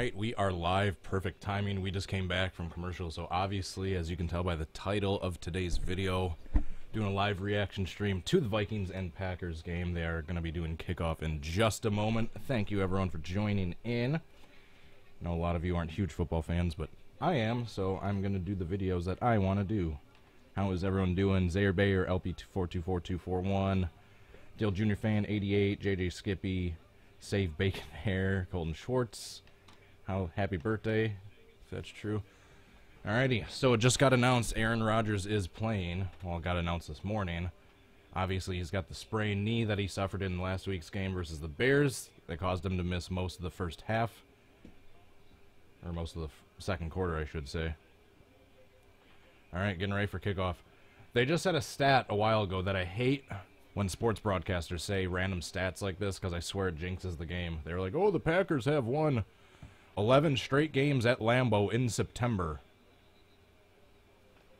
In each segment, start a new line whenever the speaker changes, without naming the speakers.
Alright, we are live. Perfect timing. We just came back from commercial, so obviously, as you can tell by the title of today's video, doing a live reaction stream to the Vikings and Packers game. They are going to be doing kickoff in just a moment. Thank you, everyone, for joining in. I know a lot of you aren't huge football fans, but I am, so I'm going to do the videos that I want to do. How is everyone doing? Zaire Bayer, LP424241, Dale Jr. Fan 88, JJ Skippy, Save Bacon Hair, Colton Schwartz. Happy birthday, if that's true. Alrighty, so it just got announced Aaron Rodgers is playing. Well, it got announced this morning. Obviously, he's got the sprained knee that he suffered in last week's game versus the Bears. That caused him to miss most of the first half. Or most of the second quarter, I should say. Alright, getting ready for kickoff. They just said a stat a while ago that I hate when sports broadcasters say random stats like this, because I swear it jinxes the game. They're like, oh, the Packers have won 11 straight games at Lambeau in September.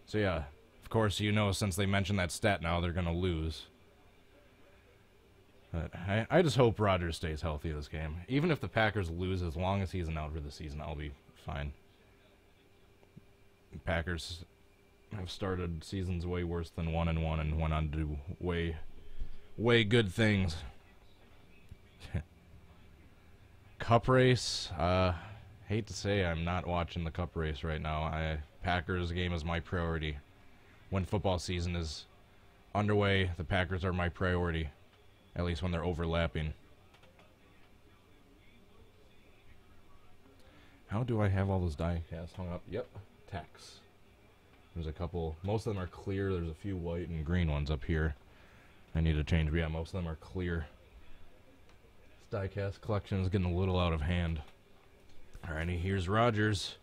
So yeah, of course, you know, since they mentioned that stat now, they're going to lose. But I just hope Rodgers stays healthy this game. Even if the Packers lose, as long as he isn't out for the season, I'll be fine. The Packers have started seasons way worse than 1-1 and went on to do way good things. Cup race, hate to say I'm not watching the cup race right now. Packers game is my priority. When football season is underway, the Packers are my priority, at least when they're overlapping. How do I have all those die casts hung up? Yep, text. There's a couple, most of them are clear. There's a few white and green ones up here I need to change, but yeah, most of them are clear. Diecast collection is getting a little out of hand. Alrighty, here's Rodgers.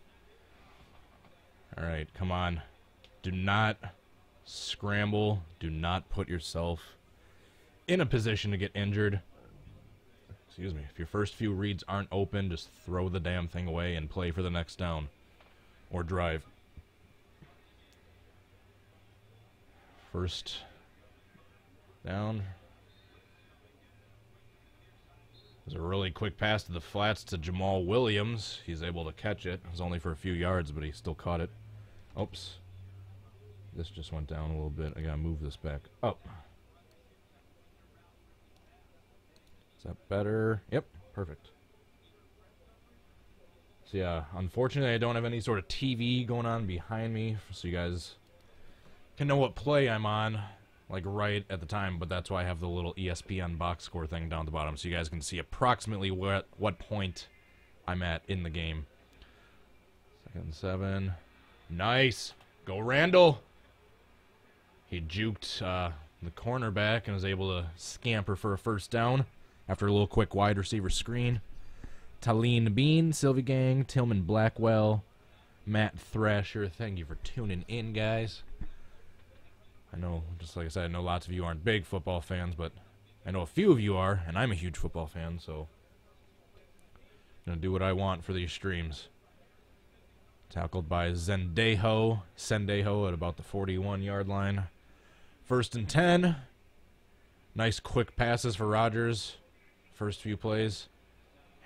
Alright, come on. Do not scramble. Do not put yourself in a position to get injured. Excuse me. If your first few reads aren't open, just throw the damn thing away and play for the next down. Or drive. First down. There's a really quick pass to the flats to Jamal Williams. He's able to catch it. It was only for a few yards, but he still caught it. Oops. This just went down a little bit. I gotta move this back up. Is that better? Yep, perfect. So yeah, unfortunately I don't have any sort of TV going on behind me, so you guys can know what play I'm on, like right at the time, but that's why I have the little ESPN box score thing down at the bottom, so you guys can see approximately what point I'm at in the game. 2nd and 7. Nice. Go Randall. He juked the cornerback and was able to scamper for a first down after a little quick wide receiver screen. Talene Bean, Sylvie Gang, Tillman Blackwell, Matt Thrasher, thank you for tuning in, guys. I know, just like I said, I know lots of you aren't big football fans, but I know a few of you are, and I'm a huge football fan, so I'm going to do what I want for these streams. Tackled by Sendejo at about the 41-yard line. 1st and 10. Nice quick passes for Rodgers. First few plays.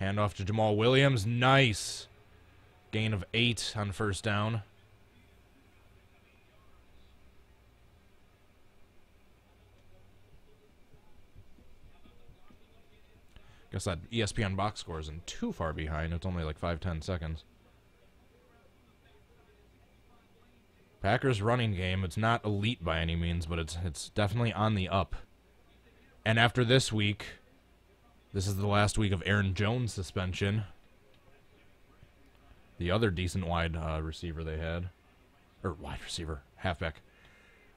Handoff to Jamal Williams. Nice. Gain of 8 on first down. Guess that ESPN box score isn't too far behind. It's only like 5-10 seconds. Packers running game, it's not elite by any means, but it's definitely on the up. And after this week, this is the last week of Aaron Jones' suspension. The other decent wide receiver they had. Or wide receiver, halfback.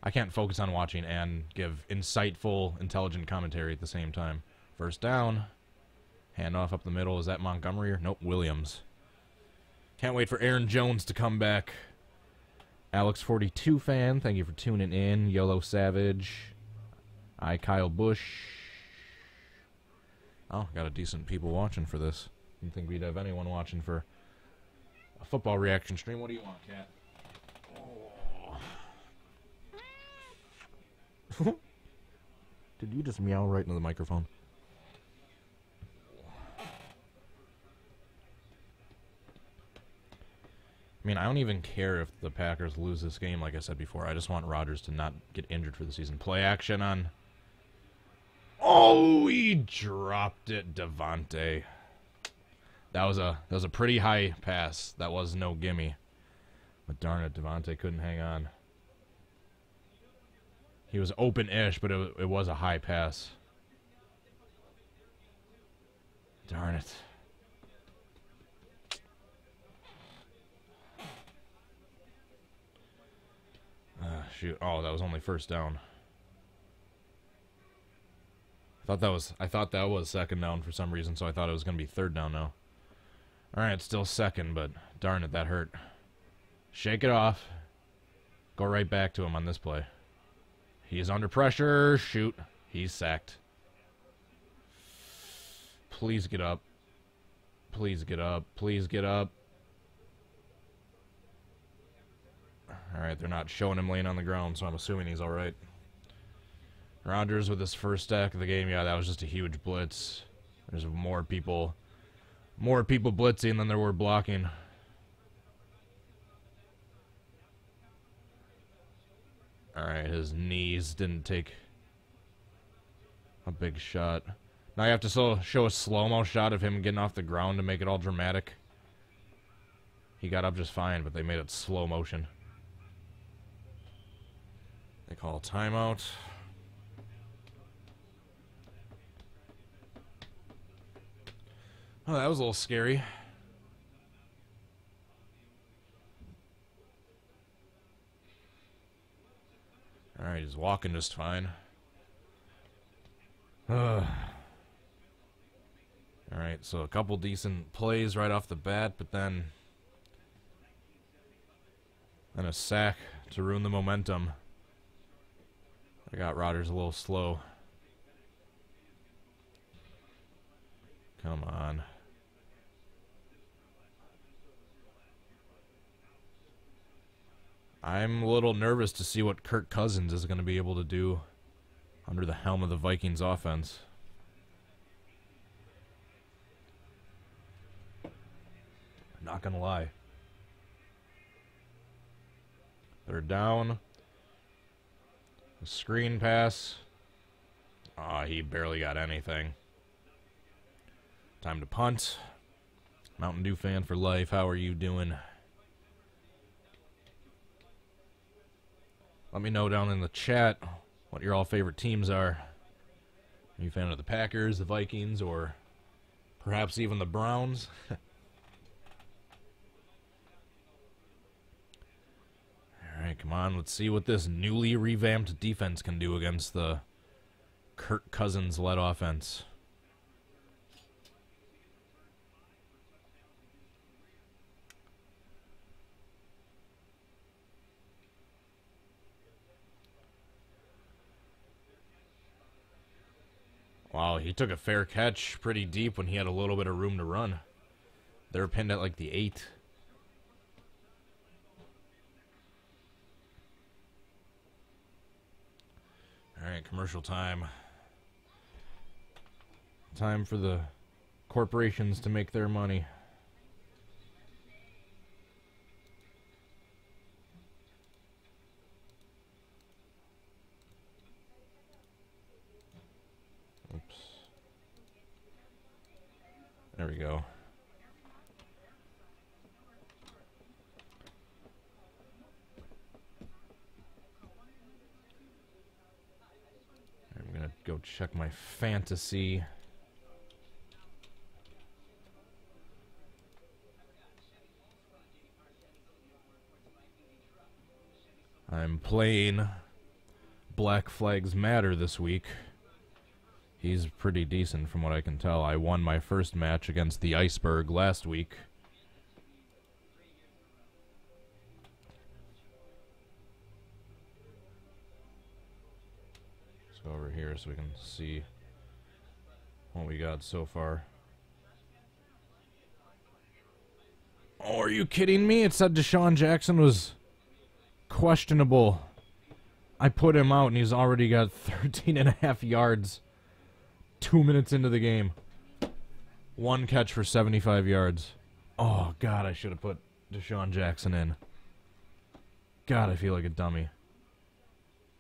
I can't focus on watching and give insightful, intelligent commentary at the same time. First down. Handoff up the middle. Is that Montgomery? Or nope, Williams. Can't wait for Aaron Jones to come back. Alex42 fan, thank you for tuning in. Yellow Savage. Kyle Bush. Oh, got a decent people watching for this. Didn't think we'd have anyone watching for a football reaction stream. What do you want, Cat? Oh. Did you just meow right into the microphone? I mean, I don't even care if the Packers lose this game, like I said before. I just want Rodgers to not get injured for the season. Play action on... Oh, he dropped it, Devontae. That was a pretty high pass. That was no gimme. But darn it, Devontae couldn't hang on. He was open-ish, but it was a high pass. Darn it. Shoot. Oh, that was only first down. I thought that was second down for some reason, so I thought it was going to be third down now. Alright, it's still second, but darn it, that hurt. Shake it off. Go right back to him on this play. He's under pressure. Shoot. He's sacked. Please get up. Please get up. Please get up. Alright, they're not showing him laying on the ground, so I'm assuming he's alright. Rodgers with his first sack of the game. Yeah, that was just a huge blitz. There's more people blitzing than there were blocking. Alright, his knees didn't take a big shot. Now you have to show a slow-mo shot of him getting off the ground to make it all dramatic. He got up just fine, but they made it slow motion. They call timeout. Oh, that was a little scary. Alright, he's walking just fine. Alright, so a couple decent plays right off the bat, but then a sack to ruin the momentum. I got Rodgers a little slow. Come on. I'm a little nervous to see what Kirk Cousins is going to be able to do under the helm of the Vikings offense. I'm not going to lie. They're down. A screen pass. Aw, he barely got anything. Time to punt. Mountain Dew fan for life. How are you doing? Let me know down in the chat what your all favorite teams are. Are you a fan of the Packers, the Vikings, or perhaps even the Browns? Alright, come on. Let's see what this newly revamped defense can do against the Kirk Cousins-led offense. Wow, he took a fair catch pretty deep when he had a little bit of room to run. They're pinned at like the 8. Alright, commercial time. Time for the corporations to make their money. Oops. There we go. I'm gonna go check my fantasy. I'm playing Black Flags Matter this week. He's pretty decent from what I can tell. I won my first match against the Iceberg last week. Let's go over here so we can see what we got so far. Oh, are you kidding me? It said Deshaun Jackson was questionable. I put him out and he's already got 13.5 yards 2 minutes into the game. One catch for 75 yards. Oh, God, I should have put Deshaun Jackson in. God, I feel like a dummy.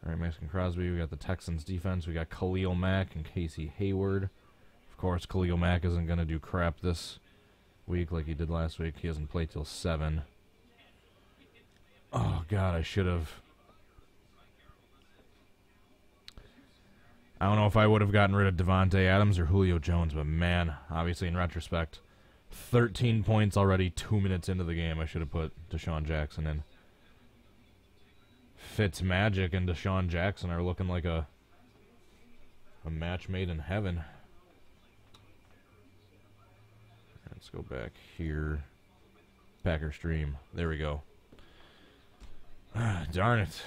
All right, Mexican Crosby. We got the Texans defense. We got Khalil Mack and Casey Hayward. Of course, Khalil Mack isn't going to do crap this week like he did last week. He hasn't played till 7. Oh, God, I should have. I don't know if I would have gotten rid of Devontae Adams or Julio Jones, but man, obviously in retrospect, 13 points already 2 minutes into the game. I should have put Deshaun Jackson in. Fitzmagic and Deshaun Jackson are looking like a match made in heaven. Let's go back here. Packer stream. There we go. Darn it.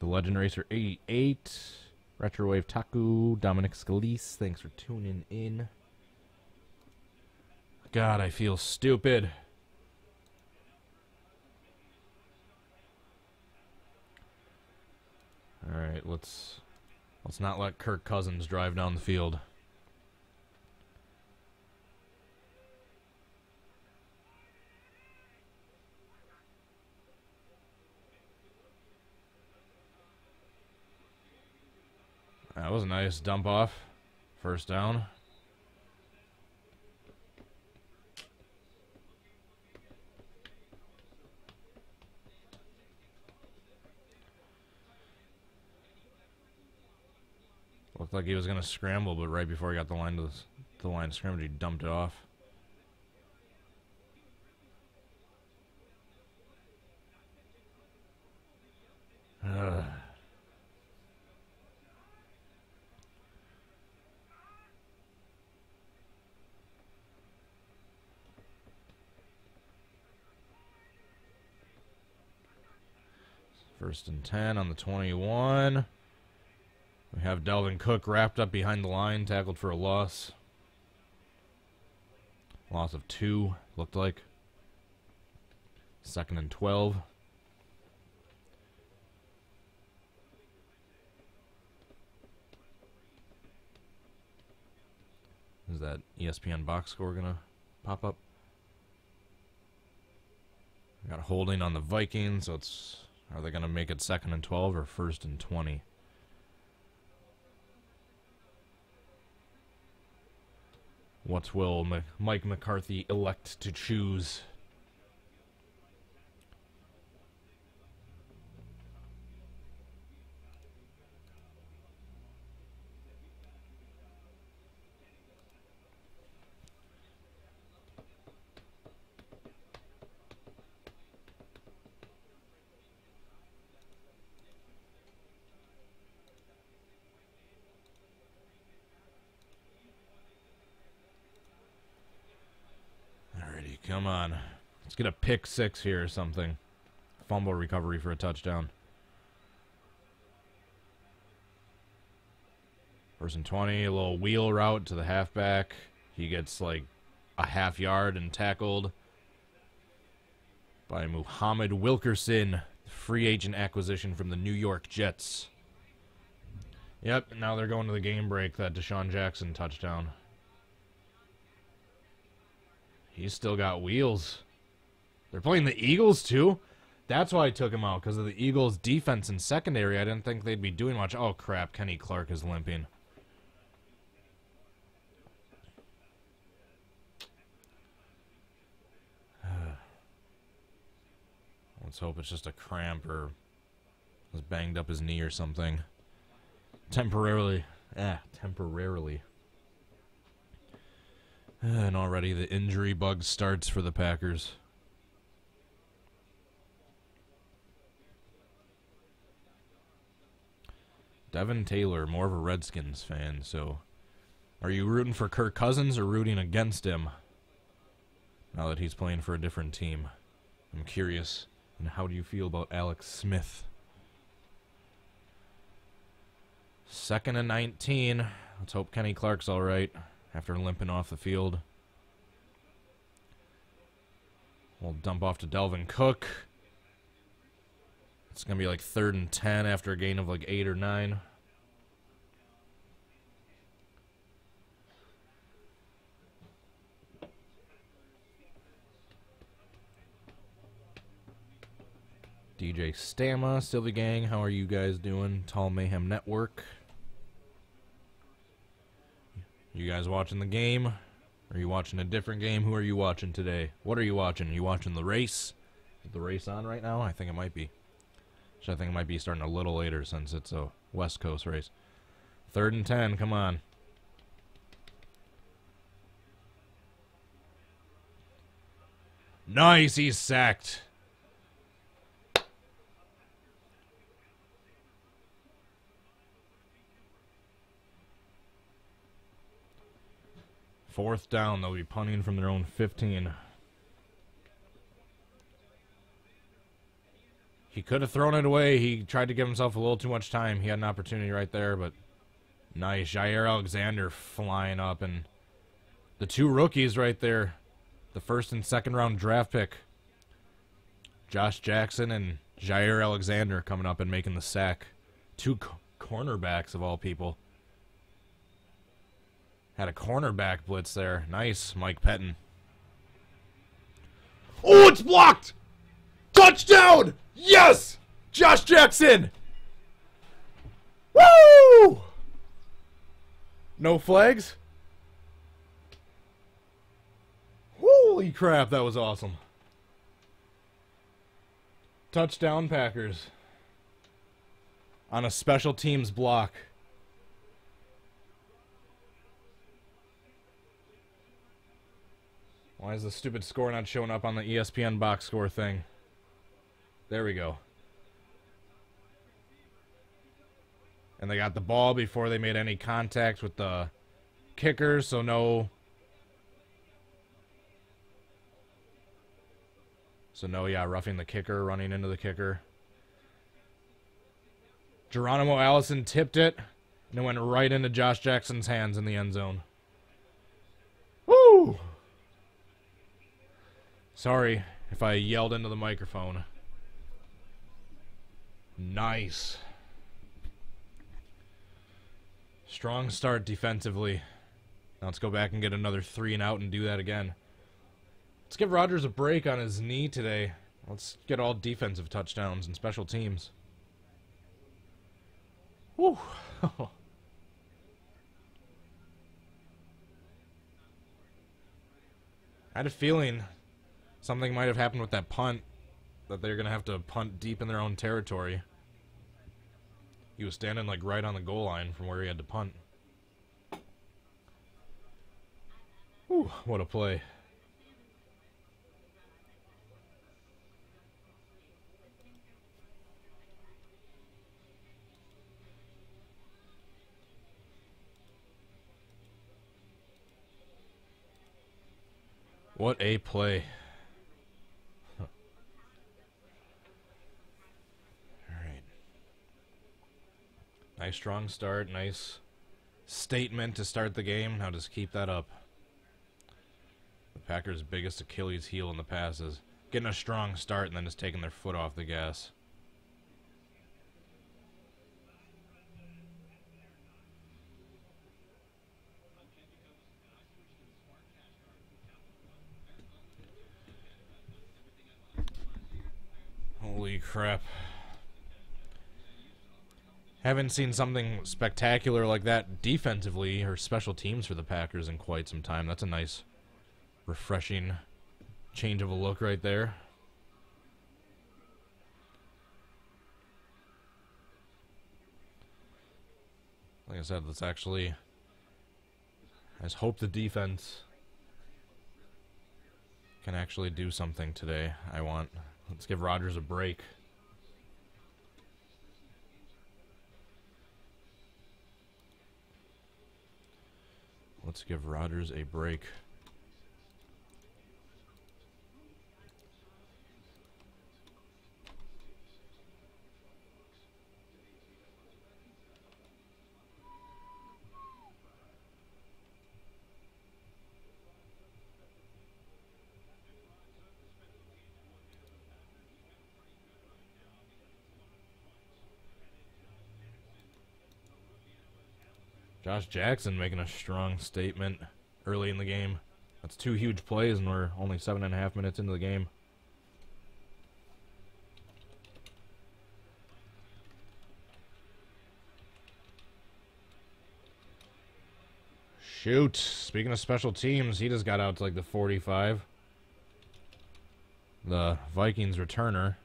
The Legend Racer 88. Retrowave Taku. Dominic Scalise. Thanks for tuning in. God, I feel stupid. All right, let's not let Kirk Cousins drive down the field. That was a nice dump off. First down. Looked like he was going to scramble, but right before he got the line of scrimmage, he dumped it off. First and 10 on the 21. We have Dalvin Cook wrapped up behind the line, tackled for a loss. Loss of 2, looked like. Second and 12. Is that ESPN box score going to pop up? We got a holding on the Vikings, so it's... Are they going to make it second and 12 or first and 20? What will Mike McCarthy elect to choose? Come on. Let's get a pick 6 here or something. Fumble recovery for a touchdown. First and 20, a little wheel route to the halfback. He gets like a half yard and tackled by Muhammad Wilkerson, free agent acquisition from the New York Jets. Yep, now they're going to the game break, that Deshaun Jackson touchdown. He's still got wheels. They're playing the Eagles, too? That's why I took him out, because of the Eagles' defense and secondary. I didn't think they'd be doing much. Oh, crap. Kenny Clark is limping. Let's hope it's just a cramp or has banged up his knee or something. Temporarily. Temporarily. And already the injury bug starts for the Packers. Devin Taylor, more of a Redskins fan, so are you rooting for Kirk Cousins or rooting against him now that he's playing for a different team? I'm curious. And how do you feel about Alex Smith? Second and 19. Let's hope Kenny Clark's all right after limping off the field. We'll dump off to Dalvin Cook. It's going to be like 3rd and 10 after a gain of like 8 or 9. Stamma, Sylvie Gang, how are you guys doing? Tall Mayhem Network. You guys watching the game? Are you watching a different game? Who are you watching today? What are you watching? Are you watching the race? Is the race on right now? I think it might be. Which I think it might be starting a little later since it's a West Coast race. 3rd and 10, come on. Nice, he's sacked. Fourth down, they'll be punting from their own 15. He could have thrown it away. He tried to give himself a little too much time. He had an opportunity right there, but nice. Jair Alexander flying up, and the 2 rookies right there. The 1st and 2nd round draft pick. Josh Jackson and Jair Alexander coming up and making the sack. 2 cornerbacks of all people. Had a cornerback blitz there. Nice, Mike Pettin. Oh, it's blocked! Touchdown! Yes! Josh Jackson! Woo! No flags? Holy crap, that was awesome. Touchdown Packers. On a special teams block. Why is the stupid score not showing up on the ESPN box score thing? There we go. And they got the ball before they made any contact with the kicker, so no... yeah, roughing the kicker, running into the kicker. Geronimo Allison tipped it, and it went right into Josh Jackson's hands in the end zone. Woo! Sorry if I yelled into the microphone. Nice. Strong start defensively. Now let's go back and get another 3 and out and do that again. Let's give Rodgers a break on his knee today. Let's get all defensive touchdowns and special teams. Whew. I had a feeling something might have happened with that punt, that they're going to have to punt deep in their own territory. He was standing like right on the goal line from where he had to punt. Whew, what a play. What a play. Huh. Alright. Nice strong start. Nice statement to start the game. Now just keep that up. The Packers' biggest Achilles heel in the past is getting a strong start and then just taking their foot off the gas. Holy crap. Haven't seen something spectacular like that defensively or special teams for the Packers in quite some time. That's a nice, refreshing change of a look right there. Like I said, let's actually... I just hope the defense can actually do something today. Let's give Rodgers a break. Let's give Rodgers a break. Josh Jackson making a strong statement early in the game. That's 2 huge plays, and we're only 7.5 minutes into the game. Shoot. Speaking of special teams, he just got out to like the 45. The Vikings returner.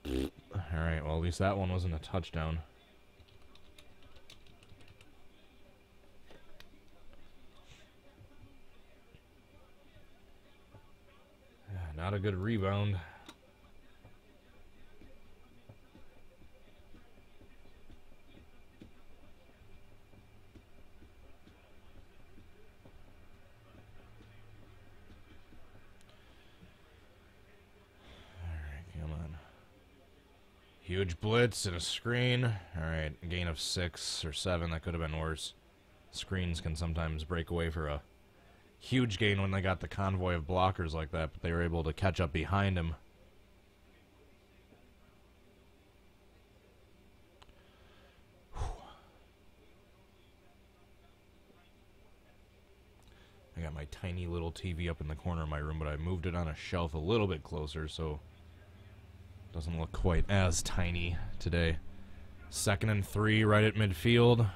Alright, well, at least that one wasn't a touchdown. Not a good rebound. Huge blitz and a screen. Alright, a gain of 6 or 7. That could have been worse. Screens can sometimes break away for a huge gain when they got the convoy of blockers like that, but they were able to catch up behind him. I got my tiny little TV up in the corner of my room, but I moved it on a shelf a little bit closer, so doesn't look quite as tiny today. 2nd and 3 right at midfield.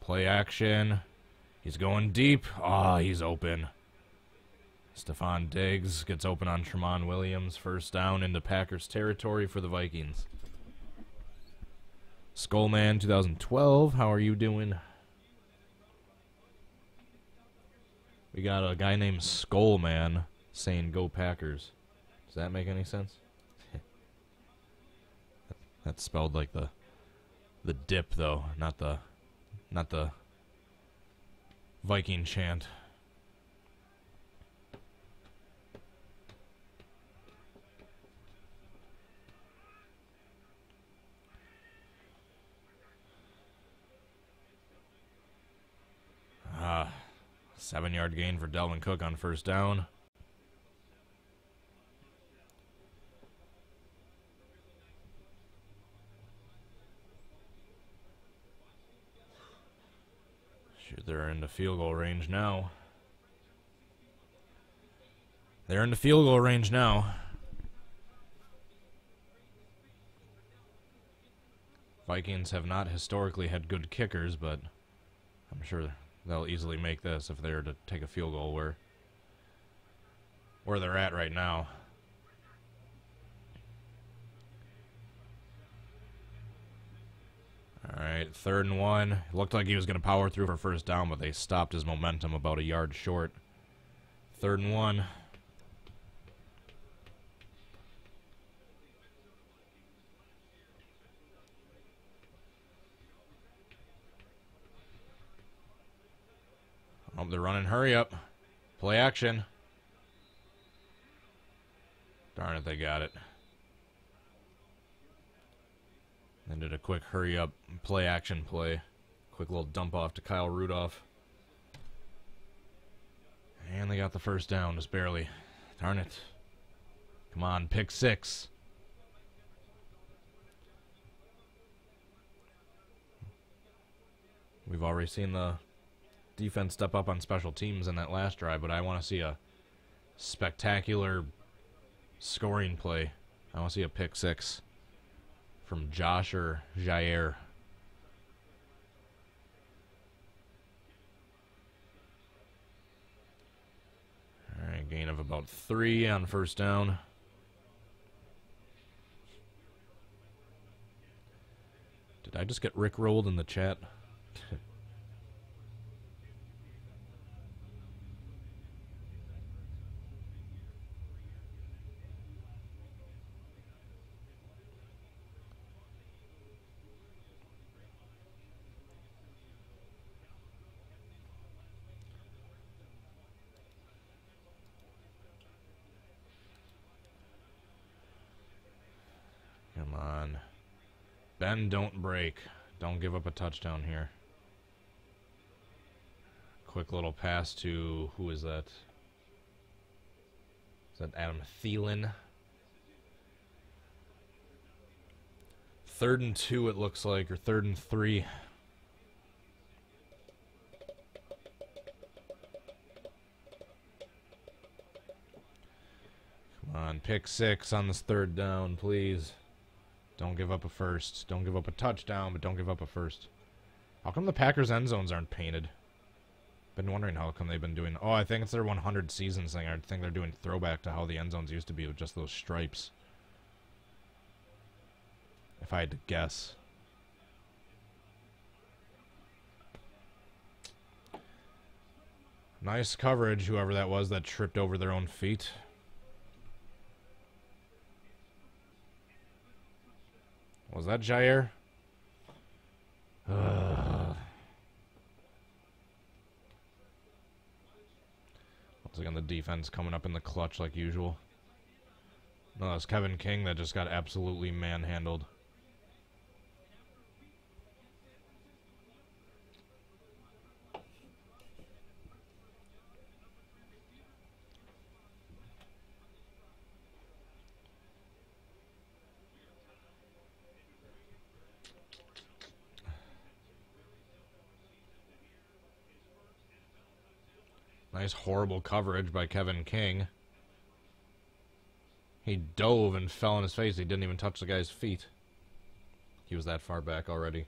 Play action. He's going deep. Ah, he's open. Stephon Diggs gets open on Tramon Williams. First down into Packers territory for the Vikings. Skullman 2012, how are you doing? We got a guy named Skullman saying go Packers. Does that make any sense? That's spelled like the dip though, not the Viking chant. Ah, 7-yard gain for Dalvin Cook on first down. Shoot, they're into field goal range now. They're into field goal range now. Vikings have not historically had good kickers, but I'm sure they'll easily make this if they were to take a field goal where they're at right now. Alright, 3rd and 1. Looked like he was going to power through for first down, but they stopped his momentum about a yard short. 3rd and 1. Oh, they're running. Hurry up. Play action. Darn it, they got it. Then did a quick hurry up play action play. Quick little dump off to Kyle Rudolph. And they got the first down, just barely. Darn it. Come on, pick 6. We've already seen the defense step up on special teams in that last drive, but I want to see a spectacular scoring play. I want to see a pick 6 from Josh or Jair. Alright, gain of about 3 on first down. Did I just get rickrolled in the chat? Come on. Ben, don't break. Don't give up a touchdown here. Quick little pass to, who is that? Is that Adam Thielen? 3rd and 2 it looks like, or 3rd and 3. Come On pick 6 on this 3rd down, please. Don't give up a first. Don't give up a touchdown, but don't give up a first. How come the Packers end zones aren't painted? Been wondering how come they've been doing... Oh, I think it's their 100 seasons thing. I think they're doing throwback to how the end zones used to be with just those stripes. If I had to guess. Nice coverage, whoever that was that tripped over their own feet. Was that Jair? Once again, the defense coming up in the clutch like usual. No, that's Kevin King that just got absolutely manhandled. Nice horrible coverage by Kevin King. He dove and fell on his face. He didn't even touch the guy's feet. He was that far back already.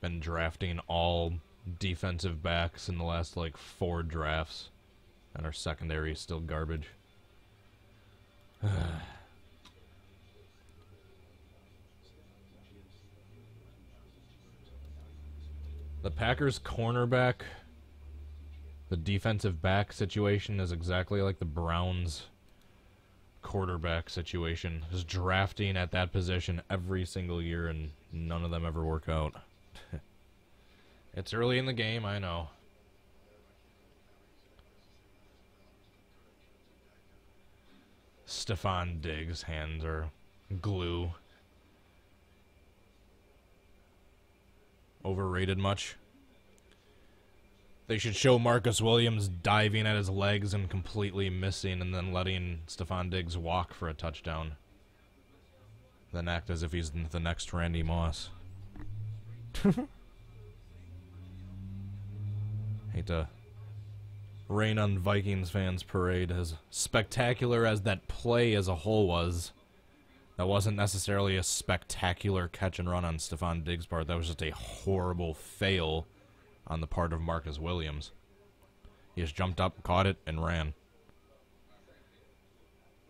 Been drafting all defensive backs in the last, like, 4 drafts. And our secondary is still garbage. The Packers cornerback, the defensive back situation is exactly like the Browns quarterback situation. Just drafting at that position every single year and none of them ever work out. It's early in the game, I know. Stephon Diggs' hands are glue. Overrated much? They should show Marcus Williams diving at his legs and completely missing and then letting Stephon Diggs walk for a touchdown. Then act as if he's the next Randy Moss. Hate to rain on Vikings fans' parade. As spectacular as that play as a whole was, that wasn't necessarily a spectacular catch and run on Stephon Diggs' part. That was just a horrible fail on the part of Marcus Williams. He just jumped up, caught it, and ran.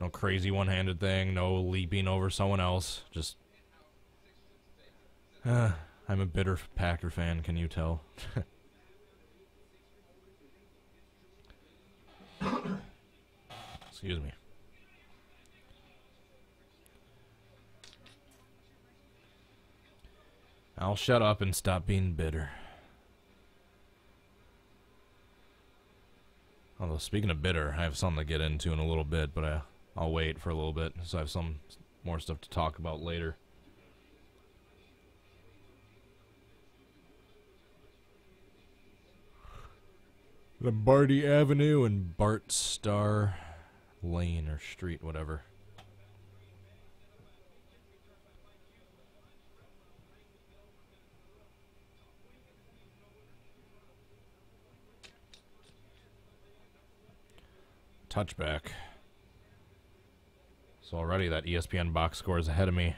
No crazy one-handed thing, no leaping over someone else. Just... I'm a bitter Packer fan, can you tell? Excuse me. I'll shut up and stop being bitter. Although, speaking of bitter, I have something to get into in a little bit, but I'll wait for a little bit, so I have some more stuff to talk about later. Lombardi Avenue and Bart Starr Lane or Street, whatever. Touchback. So already that ESPN box score is ahead of me.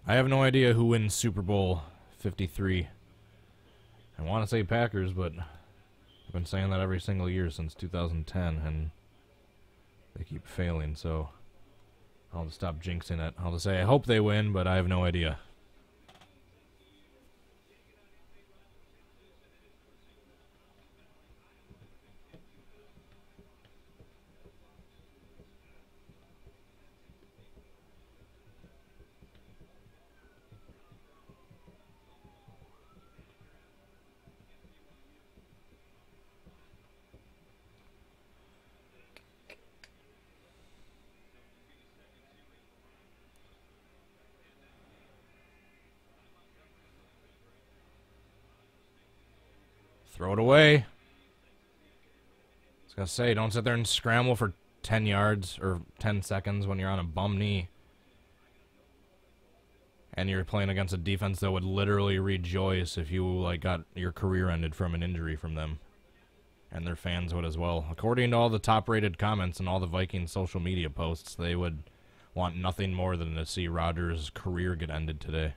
I have no idea who wins Super Bowl 53. I want to say Packers, but I've been saying that every single year since 2010, and they keep failing, so I'll just stop jinxing it. I'll just say I hope they win, but I have no idea. Throw it away. I was going to say, don't sit there and scramble for 10 yards or 10 seconds when you're on a bum knee. And you're playing against a defense that would literally rejoice if you like got your career ended from an injury from them. And their fans would as well. According to all the top-rated comments and all the Vikings social media posts, they would want nothing more than to see Rodgers' career get ended today.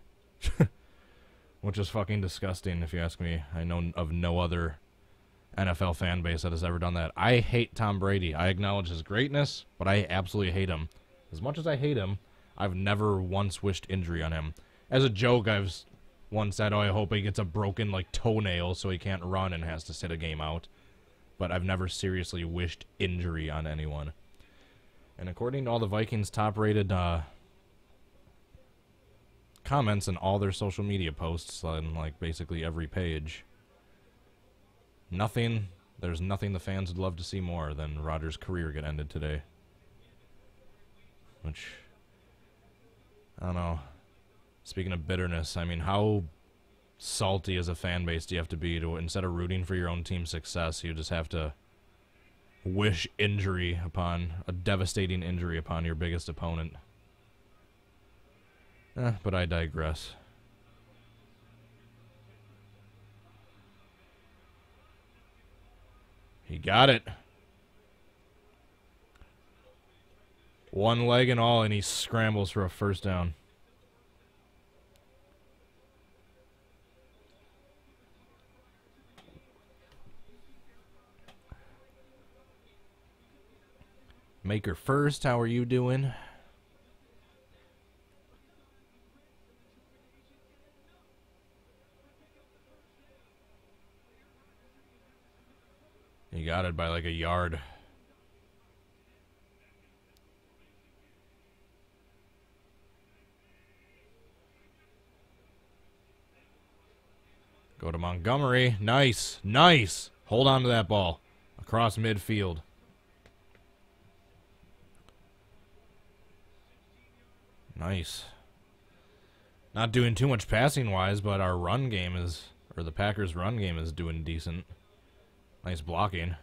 Which is fucking disgusting, if you ask me. I know of no other NFL fan base that has ever done that. I hate Tom Brady. I acknowledge his greatness, but I absolutely hate him. As much as I hate him, I've never once wished injury on him. As a joke, I've once said, oh, I hope he gets a broken, like, toenail so he can't run and has to sit a game out. But I've never seriously wished injury on anyone. And according to all the Vikings' top-rated comments in all their social media posts on, like, basically every page, there's nothing the fans would love to see more than Rodgers' career get ended today. Which, I don't know. Speaking of bitterness, I mean, how salty as a fan base do you have to be to, instead of rooting for your own team's success, you just have to wish injury upon, a devastating injury upon your biggest opponent. But I digress. He got it. One leg and all, and he scrambles for a first down. Maker first, how are you doing? He got it by like a yard. Go to Montgomery. Nice. Nice. Hold on to that ball. Across midfield. Nice. Not doing too much passing-wise, but our run game is, or the Packers' run game is doing decent. Nice blocking.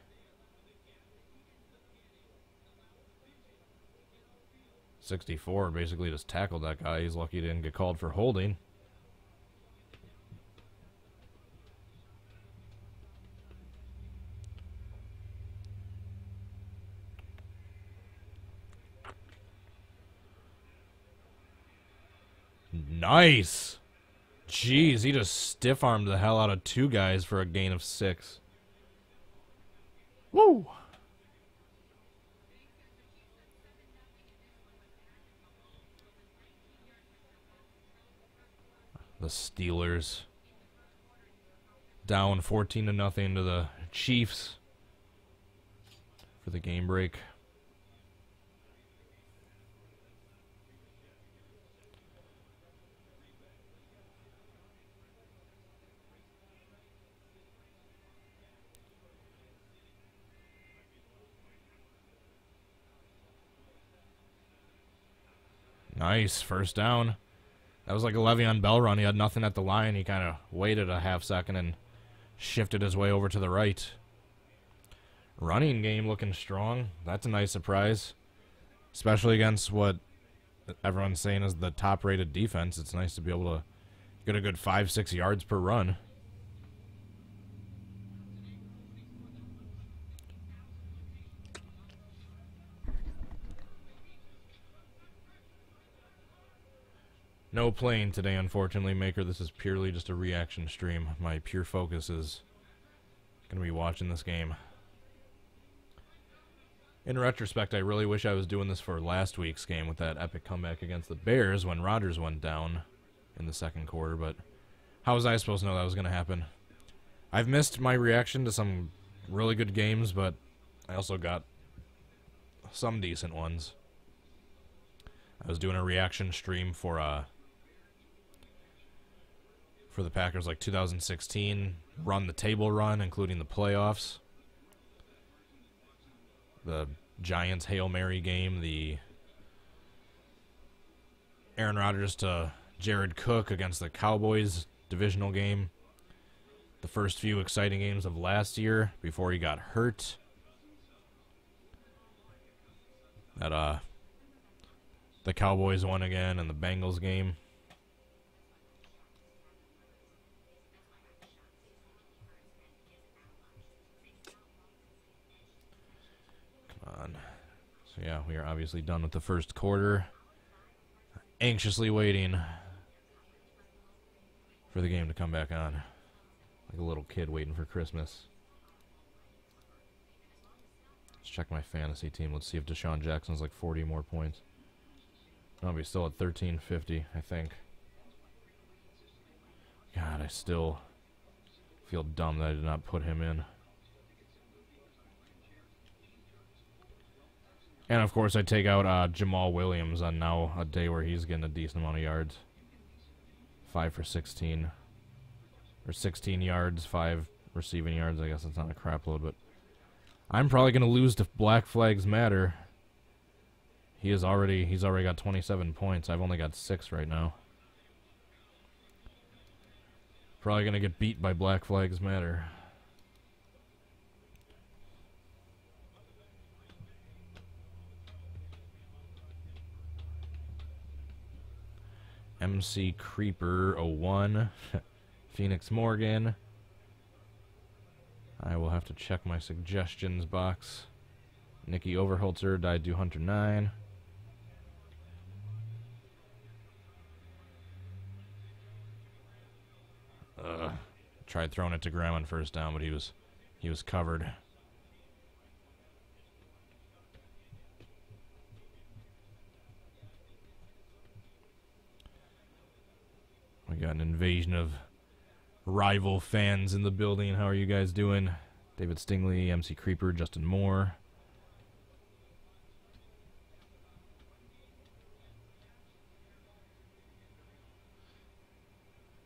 .64 basically just tackled that guy. He's lucky he didn't get called for holding. Nice. Jeez, he just stiff-armed the hell out of two guys for a gain of 6. Woo! The Steelers down 14-0 to the Chiefs for the game break. Nice, first down. That was like a Le'Veon Bell run. He had nothing at the line. He kind of waited a half second and shifted his way over to the right. Running game looking strong. That's a nice surprise. Especially against what everyone's saying is the top-rated defense. It's nice to be able to get a good 5-6 yards per run. No playing today, unfortunately, Maker. This is purely just a reaction stream. My pure focus is going to be watching this game. In retrospect, I really wish I was doing this for last week's game with that epic comeback against the Bears when Rodgers went down in the second quarter, but how was I supposed to know that was going to happen? I've missed my reaction to some really good games, but I also got some decent ones. I was doing a reaction stream for the Packers, like 2016 run the table run, including the playoffs, the Giants Hail Mary game, the Aaron Rodgers to Jared Cook against the Cowboys divisional game, the first few exciting games of last year before he got hurt. That the Cowboys won again, and the Bengals game. So yeah, we are obviously done with the first quarter. Anxiously waiting for the game to come back on. Like a little kid waiting for Christmas. Let's check my fantasy team. Let's see if Deshaun Jackson's like 40 more points. No, he's still at 1350, I think. God, I still feel dumb that I did not put him in. And of course I take out Jamal Williams on now a day where he's getting a decent amount of yards. 5 for 16. Or 16 yards, 5 receiving yards. I guess it's not a crap load, but I'm probably going to lose to Black Flags Matter. He's already got 27 points. I've only got 6 right now. Probably going to get beat by Black Flags Matter. MC Creeper 01. Phoenix Morgan. I will have to check my suggestions box. Nikki Overholzer died 209. Tried throwing it to Graham on first down, but he was covered. We got an invasion of rival fans in the building. How are you guys doing? David Stingley, MC Creeper, Justin Moore.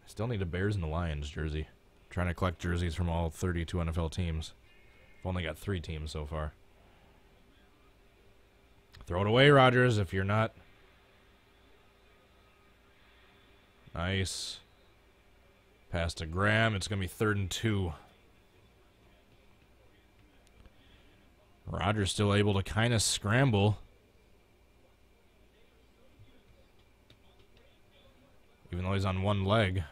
I still need a Bears and the Lions jersey. I'm trying to collect jerseys from all 32 NFL teams. I've only got 3 teams so far. Throw it away, Rodgers, if you're not. Nice. Pass to Graham. It's going to be 3rd and 2. Rodgers still able to kind of scramble. Even though he's on one leg.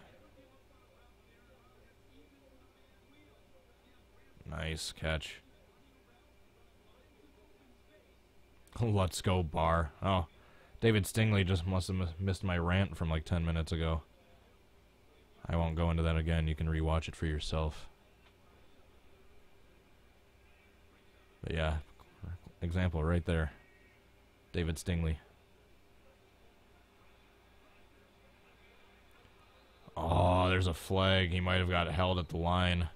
Nice catch. Let's go, Bar. Oh, David Stingley just must have missed my rant from like 10 minutes ago. I won't go into that again. You can rewatch it for yourself. But yeah, example right there. David Stingley. Oh, there's a flag. He might have got held at the line.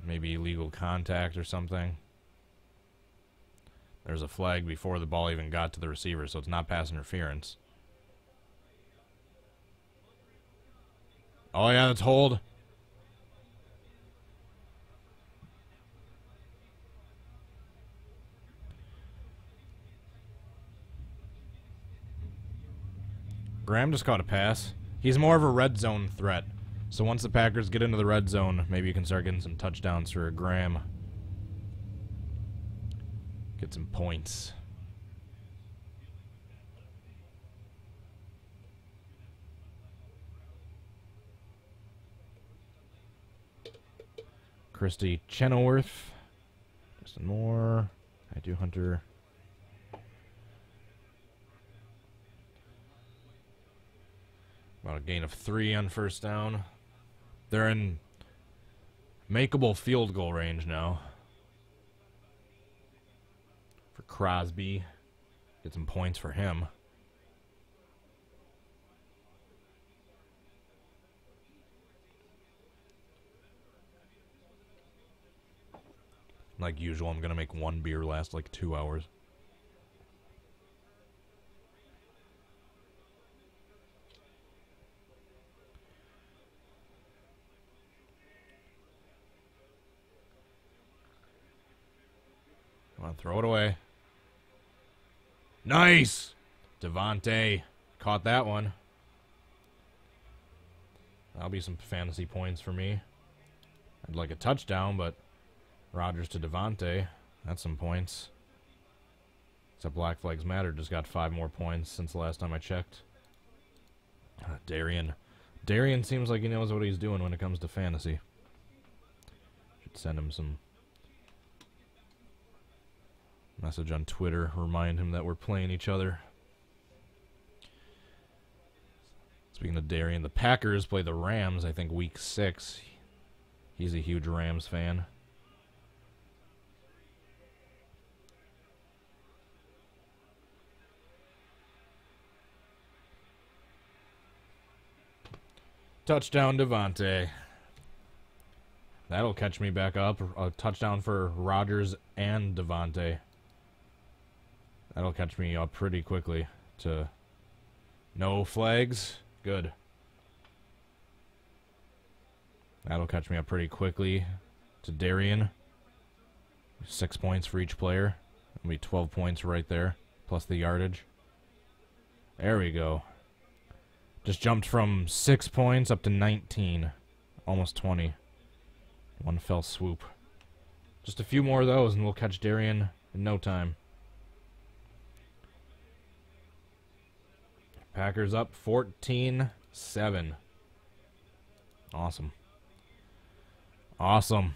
Maybe illegal contact or something. There's a flag before the ball even got to the receiver, so it's not pass interference. Oh yeah, that's hold. Graham just caught a pass. He's more of a red zone threat. So once the Packers get into the red zone, maybe you can start getting some touchdowns for Graham. Get some points. Christy Chenoweth. Justin Moore. I do Hunter. About a gain of 3 on first down. They're in makeable field goal range now. For Crosby. Get some points for him. Like usual, I'm going to make one beer last like 2 hours. Come on, throw it away. Nice! Devontae caught that one. That'll be some fantasy points for me. I'd like a touchdown, but Rodgers to Devontae. That's some points. Except Black Flags Matter just got 5 more points since the last time I checked. Darian. Darian seems like he knows what he's doing when it comes to fantasy. Should send him some Message on Twitter, remind him that we're playing each other. Speaking of Darian, the Packers play the Rams, I think, week 6. He's a huge Rams fan. Touchdown, Devontae. That'll catch me back up. A touchdown for Rodgers and Devontae. That'll catch me up pretty quickly to no flags. Good. That'll catch me up pretty quickly to Darian. 6 points for each player. That'll be 12 points right there, plus the yardage. There we go. Just jumped from 6 points up to 19. Almost 20. One fell swoop. Just a few more of those and we'll catch Darian in no time. Packers up 14-7. Awesome. Awesome.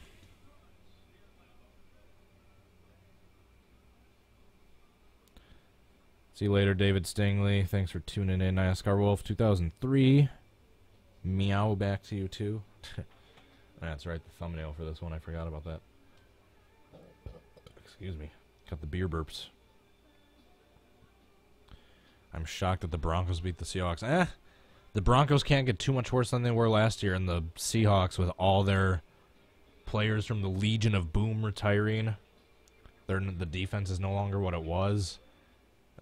See you later, David Stingley. Thanks for tuning in. NASCAR Wolf 2003. Meow, back to you too. That's right, the thumbnail for this one. I forgot about that. Excuse me. Got the beer burps. I'm shocked that the Broncos beat the Seahawks. The Broncos can't get too much worse than they were last year, and the Seahawks, with all their players from the Legion of Boom retiring, the defense is no longer what it was.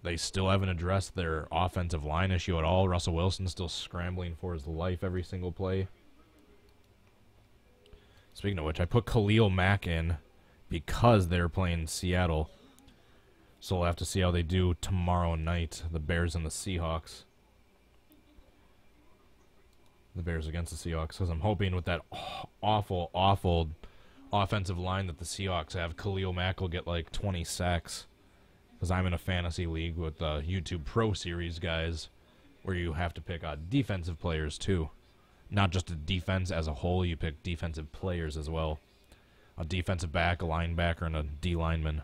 They still haven't addressed their offensive line issue at all. Russell Wilson's still scrambling for his life every single play. Speaking of which, I put Khalil Mack in because they're playing Seattle. So we'll have to see how they do tomorrow night, the Bears and the Seahawks. The Bears against the Seahawks, because I'm hoping with that awful, awful offensive line that the Seahawks have, Khalil Mack will get like 20 sacks. Because I'm in a fantasy league with the YouTube Pro Series guys, where you have to pick defensive players too. Not just a defense as a whole, you pick defensive players as well. A defensive back, a linebacker, and a D lineman.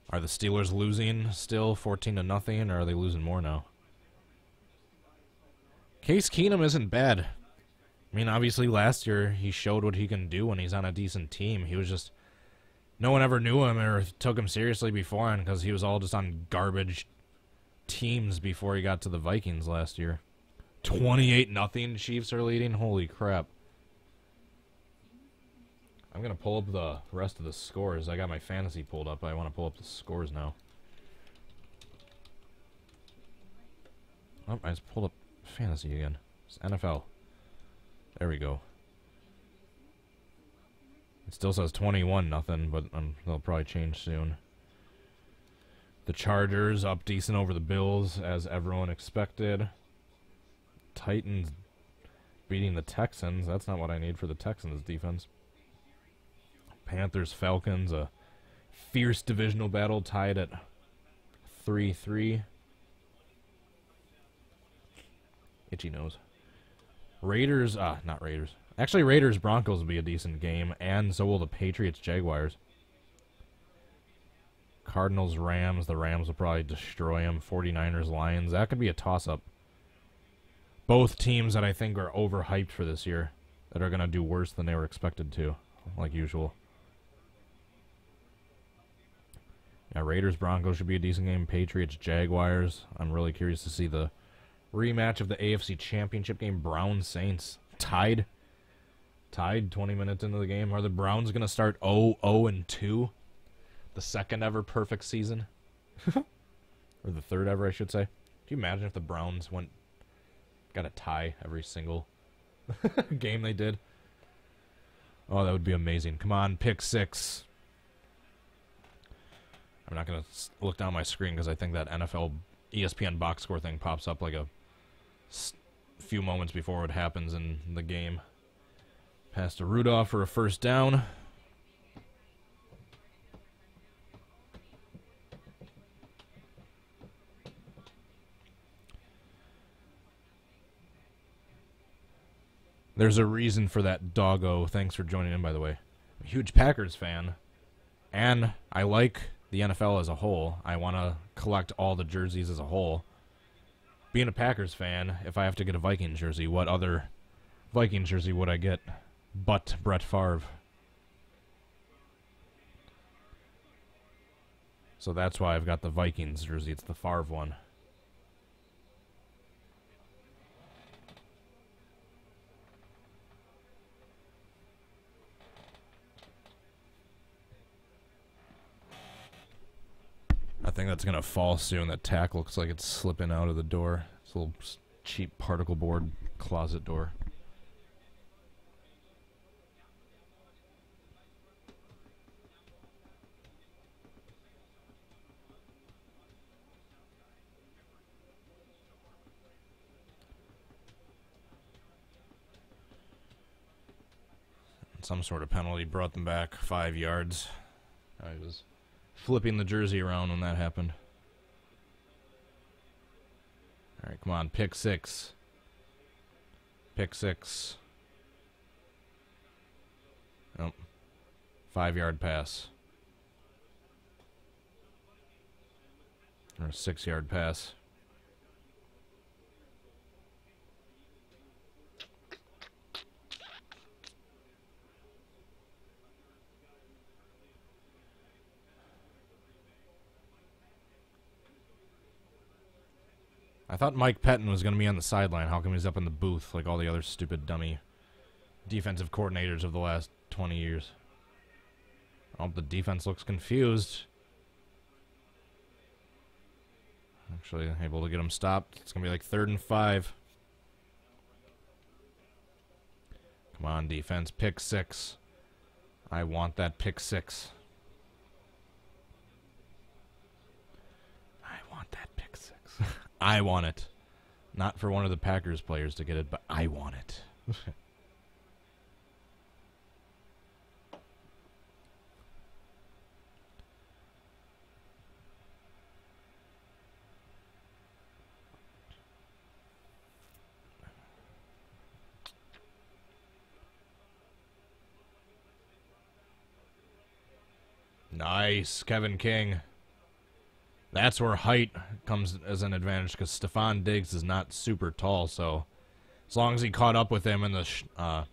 Are the Steelers losing still 14-0, or are they losing more now? Case Keenum isn't bad. I mean, obviously last year he showed what he can do when he's on a decent team. He was just... No one ever knew him or took him seriously beforehand because he was all just on garbage teams before he got to the Vikings last year. 28-0 Chiefs are leading? Holy crap. I'm going to pull up the rest of the scores. I got my fantasy pulled up. I want to pull up the scores now. Oh, I just pulled up fantasy again. It's NFL. There we go. It still says 21-0, but they'll probably change soon. The Chargers up decent over the Bills, as everyone expected. Titans beating the Texans. That's not what I need for the Texans' defense. Panthers, Falcons, a fierce divisional battle tied at 3-3. Itchy nose. Raiders, not Raiders. Actually, Raiders-Broncos will be a decent game, and so will the Patriots-Jaguars. Cardinals-Rams, the Rams will probably destroy them. 49ers-Lions, that could be a toss-up. Both teams that I think are overhyped for this year, that are going to do worse than they were expected to, like usual. Yeah, Raiders-Broncos should be a decent game. Patriots-Jaguars, I'm really curious to see the rematch of the AFC Championship game. Browns-Saints, tied 20 minutes into the game. Are the Browns going to start 0-2? The second ever perfect season? Or the third ever, I should say. Can you imagine if the Browns got a tie every single game they did? Oh, that would be amazing. Come on, pick 6. I'm not going to look down my screen because I think that NFL ESPN box score thing pops up like a few moments before it happens in the game. Pass to Rudolph for a first down. There's a reason for that doggo. Thanks for joining in, by the way. I'm a huge Packers fan, and I like the NFL as a whole. I want to collect all the jerseys as a whole. Being a Packers fan, if I have to get a Vikings jersey, what other Vikings jersey would I get but Brett Favre? So that's why I've got the Vikings jersey. It's the Favre one. I think that's going to fall soon. That tack looks like it's slipping out of the door. It's a little cheap particle board closet door. Some sort of penalty brought them back 5 yards. I was flipping the jersey around when that happened. All right, come on, pick six. Pick six. Nope. 5-yard pass. Or a 6-yard pass. I thought Mike Pettin was going to be on the sideline. How come he's up in the booth like all the other stupid dummy defensive coordinators of the last 20 years? Oh, the defense looks confused. Actually able to get him stopped. It's going to be like 3rd and 5. Come on, defense. Pick 6. I want that pick 6. I want that pick 6. I want it. Not for one of the Packers players to get it, but I want it. Nice, Kevin King. That's where height comes as an advantage, because Stephon Diggs is not super tall, so as long as he caught up with him in the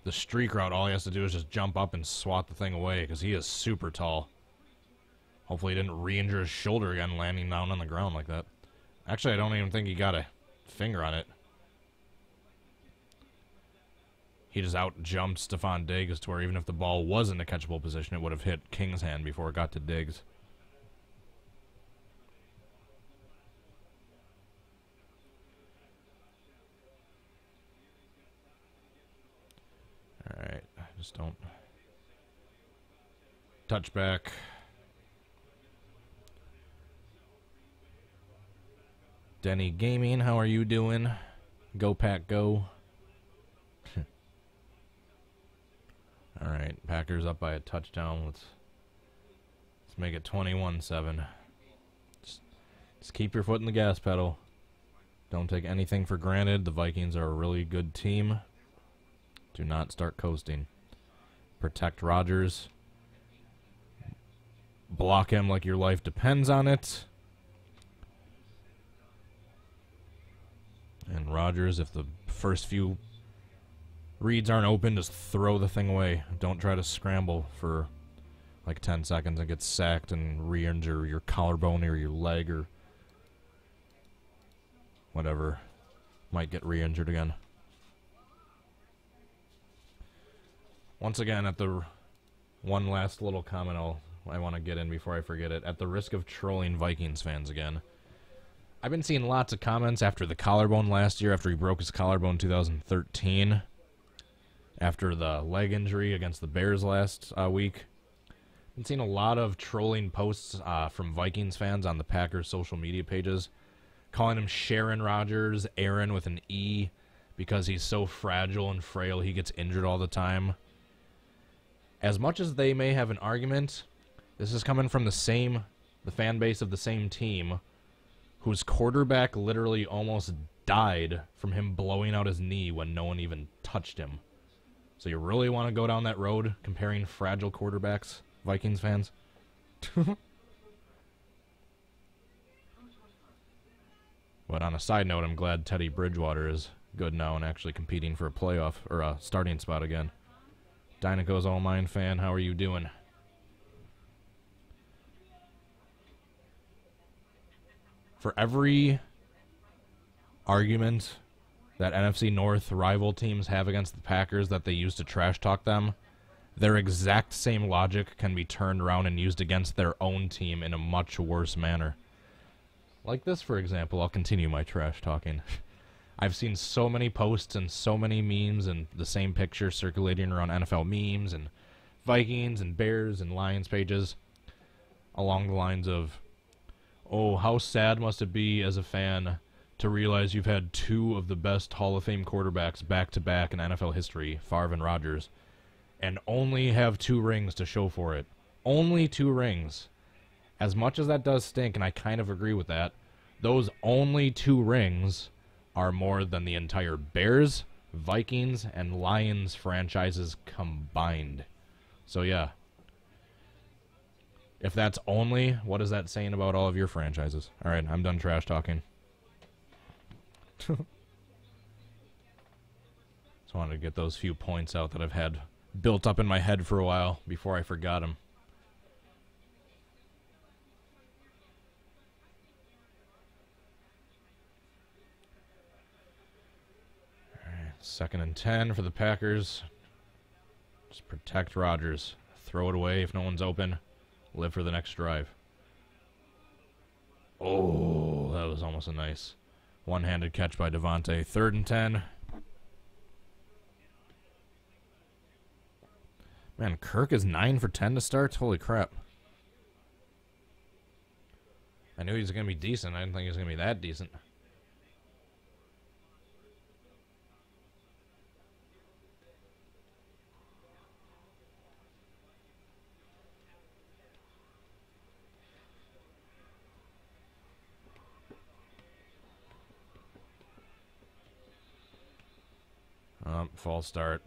streak route, all he has to do is just jump up and swat the thing away, because he is super tall. Hopefully he didn't re-injure his shoulder again landing down on the ground like that. Actually, I don't even think he got a finger on it. He just out-jumped Stephon Diggs to where even if the ball was in a catchable position, it would have hit King's hand before it got to Diggs. Alright, just don't touch back. Denny Gaming, how are you doing? Go Pack Go. Alright, Packers up by a touchdown. Let's make it 21-7. Just keep your foot in the gas pedal. Don't take anything for granted. The Vikings are a really good team. Do not start coasting. Protect Rodgers. Block him like your life depends on it. And Rodgers, if the first few reads aren't open, just throw the thing away. Don't try to scramble for like 10 seconds and get sacked and re-injure your collarbone or your leg or whatever. Might get re-injured again. Once again, at the one last little comment I want to get in before I forget it. At the risk of trolling Vikings fans again, I've been seeing lots of comments after the collarbone last year, after he broke his collarbone in 2013, after the leg injury against the Bears last week. I've been seeing a lot of trolling posts from Vikings fans on the Packers social media pages, calling him Sharon Rodgers, Aaron with an E, because he's so fragile and frail he gets injured all the time. As much as they may have an argument, this is coming from the fan base of the same team, whose quarterback literally almost died from him blowing out his knee when no one even touched him. So you really want to go down that road comparing fragile quarterbacks, Vikings fans? But on a side note, I'm glad Teddy Bridgewater is good now and actually competing for a playoff or a starting spot again. Dynaco's All Mine fan, how are you doing? For every argument that NFC North rival teams have against the Packers that they use to trash talk them, their exact same logic can be turned around and used against their own team in a much worse manner. Like this, for example. I'll continue my trash talking. I've seen so many posts and so many memes and the same picture circulating around NFL memes and Vikings and Bears and Lions pages along the lines of, oh, how sad must it be as a fan to realize you've had two of the best Hall of Fame quarterbacks back-to-back in NFL history, Favre and Rodgers, and only have 2 rings to show for it. Only 2 rings. As much as that does stink, and I kind of agree with that, those only 2 rings are more than the entire Bears, Vikings, and Lions franchises combined. So yeah. If that's only, what is that saying about all of your franchises? Alright, I'm done trash talking. Just wanted to get those few points out that I've had built up in my head for a while before I forgot them. Alright, 2nd and 10 for the Packers. Just protect Rodgers. Throw it away if no one's open. Live for the next drive. Oh, that was almost a nice one-handed catch by Devontae. 3rd and 10. Man, Kirk is 9 for 10 to start? Holy crap. I knew he was going to be decent. I didn't think he was going to be that decent. False start.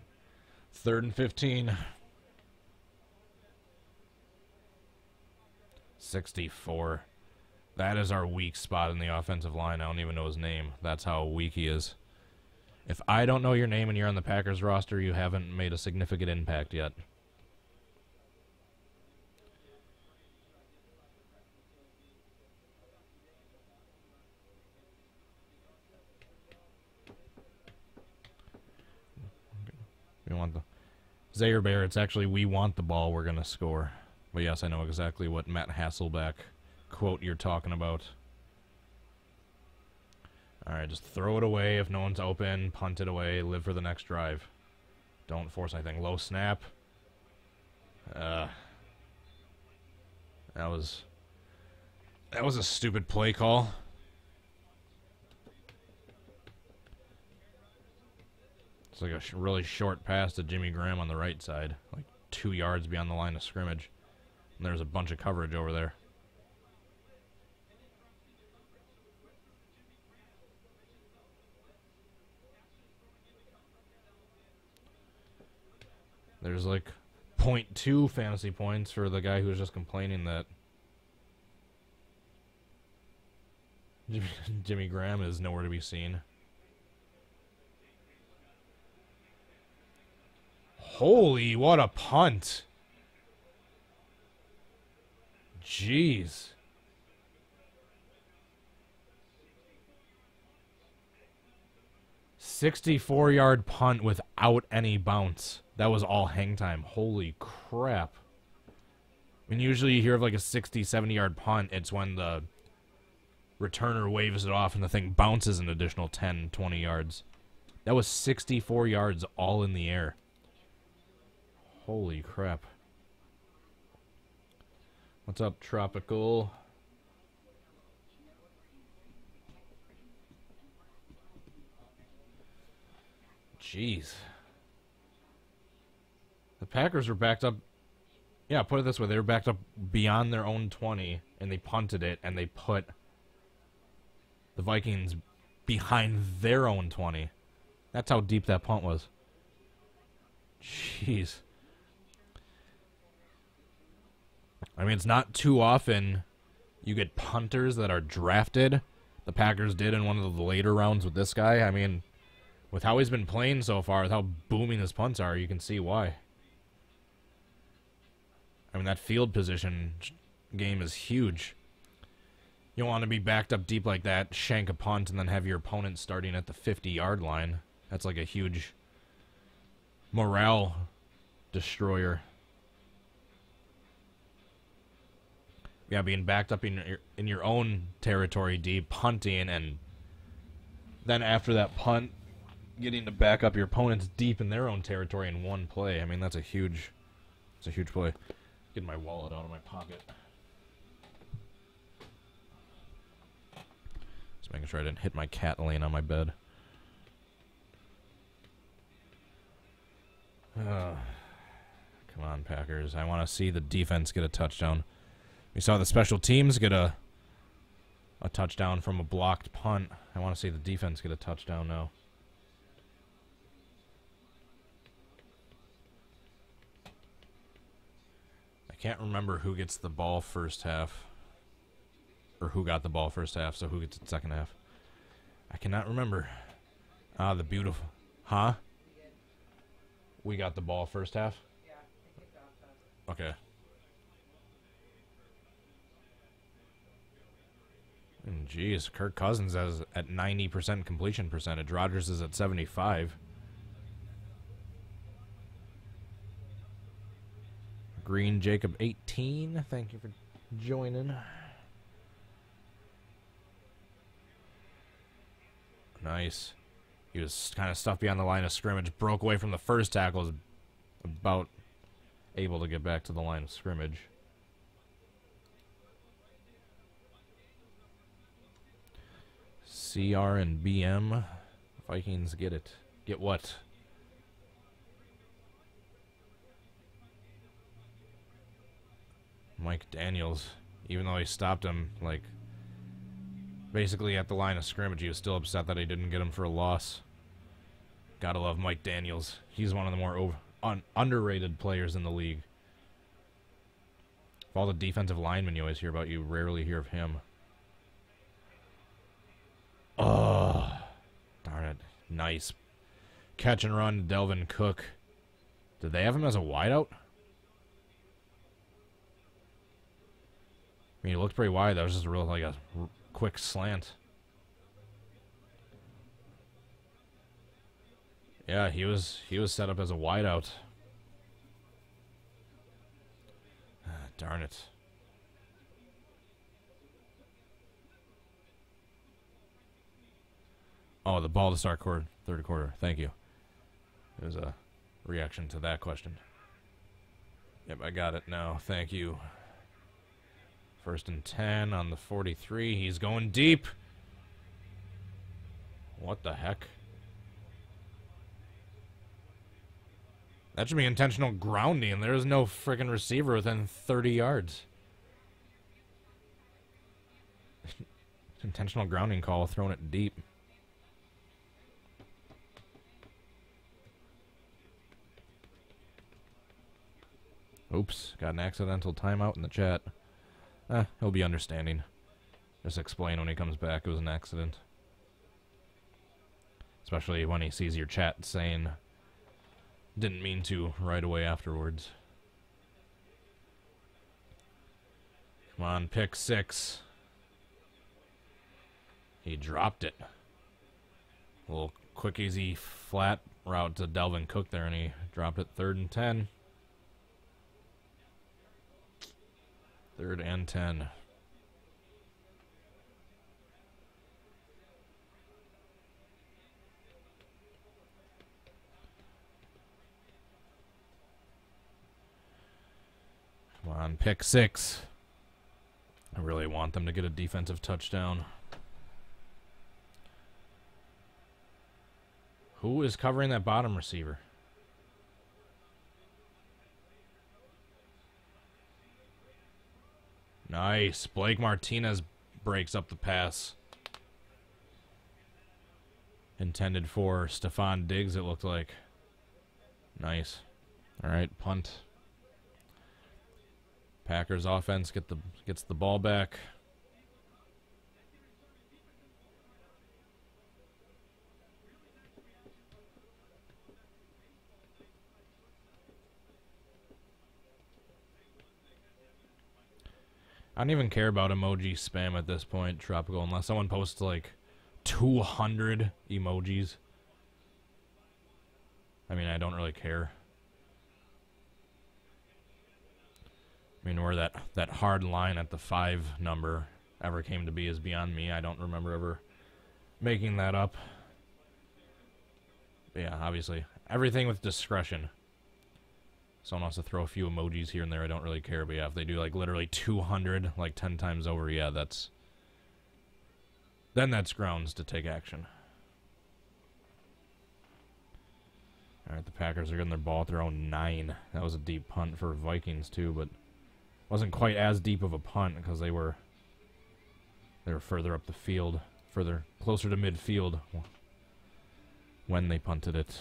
3rd and 15. 64. That is our weak spot in the offensive line. I don't even know his name. That's how weak he is. If I don't know your name and you're on the Packers roster, you haven't made a significant impact yet. We want the Zaire Bear. It's actually, we want the ball, we're going to score. But yes, I know exactly what Matt Hasselbeck quote you're talking about. Alright, just throw it away if no one's open. Punt it away. Live for the next drive. Don't force anything. Low snap. That was a stupid play call. It's like a really short pass to Jimmy Graham on the right side, like 2 yards beyond the line of scrimmage. And there's a bunch of coverage over there. There's like 0.2 fantasy points for the guy who was just complaining that Jimmy Graham is nowhere to be seen. Holy, what a punt. Jeez. $64-yard punt without any bounce. That was all hang time. Holy crap. I mean, usually you hear of like a 60, 70-yard punt. It's when the returner waves it off and the thing bounces an additional 10, 20 yards. That was 64 yards all in the air. Holy crap. What's up, Tropical? Jeez. The Packers were backed up. Yeah, put it this way. They were backed up beyond their own 20, and they punted it, and they put the Vikings behind their own 20. That's how deep that punt was. Jeez. I mean, it's not too often you get punters that are drafted. The Packers did in one of the later rounds with this guy. I mean, with how he's been playing so far, with how booming his punts are, you can see why. I mean, that field position game is huge. You don't want to be backed up deep like that, shank a punt, and then have your opponent starting at the 50-yard line. That's like a huge morale destroyer. Yeah, being backed up in your own territory deep, punting, and then after that punt, getting to back up your opponents deep in their own territory in one play. I mean, that's a huge play. Getting my wallet out of my pocket. Just making sure I didn't hit my cat laying on my bed. Come on, Packers. I want to see the defense get a touchdown. We saw the special teams get a touchdown from a blocked punt. I want to see the defense get a touchdown now. I can't remember who gets the ball first half. Or who got the ball first half, so who gets it second half. I cannot remember. Ah, the beautiful... Huh? We got the ball first half?
Yeah, I kicked off that.
Okay. And geez, Kirk Cousins is at 90% completion percentage. Rodgers is at 75. Green Jacob 18. Thank you for joining. Nice. He was kind of stuffed beyond the line of scrimmage. Broke away from the first tackle. Was about able to get back to the line of scrimmage. CR and BM. Vikings get it. Get what? Mike Daniels. Even though he stopped him, like, basically at the line of scrimmage, he was still upset that he didn't get him for a loss. Gotta love Mike Daniels. He's one of the more underrated players in the league. Of all the defensive linemen you always hear about, you rarely hear of him. Oh, darn it. Nice. Catch and run, Delvin Cook. Did they have him as a wideout? I mean, he looked pretty wide. That was just a real, like, a quick slant. Yeah, he was set up as a wideout. Darn it. Oh, the ball to start third quarter. Thank you. There's a reaction to that question. Yep, I got it now. Thank you. 1st and 10 on the 43. He's going deep. What the heck? That should be intentional grounding. There is no freaking receiver within 30 yards. Intentional grounding call, throwing it deep. Oops, got an accidental timeout in the chat. He'll be understanding. Just explain when he comes back it was an accident. Especially when he sees your chat saying, didn't mean to right away afterwards. Come on, pick 6. He dropped it. A little quick, easy, flat route to Delvin Cook there, and he dropped it 3rd and 10. 3rd and 10. Come on, pick 6. I really want them to get a defensive touchdown. Who is covering that bottom receiver? Nice. Blake Martinez breaks up the pass. Intended for Stephon Diggs, it looked like. Nice. All right, punt. Packers offense gets the ball back. I don't even care about emoji spam at this point, Tropical, unless someone posts like 200 emojis. I mean, I don't really care. I mean, where that hard line at the 5 number ever came to be is beyond me. I don't remember ever making that up. But yeah, obviously, everything with discretion. Someone wants to throw a few emojis here and there, I don't really care. But yeah, if they do like literally 200, like 10 times over, yeah, then that's grounds to take action. All right, the Packers are getting their ball at their own 9. That was a deep punt for Vikings too, but wasn't quite as deep of a punt because they were further up the field, closer to midfield when they punted it.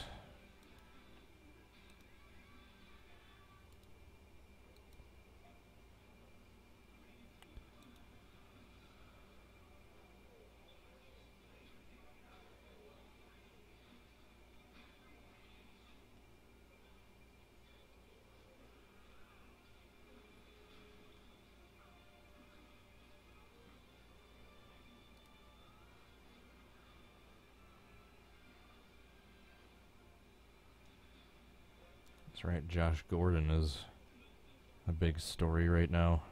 That's right, Josh Gordon is a big story right now.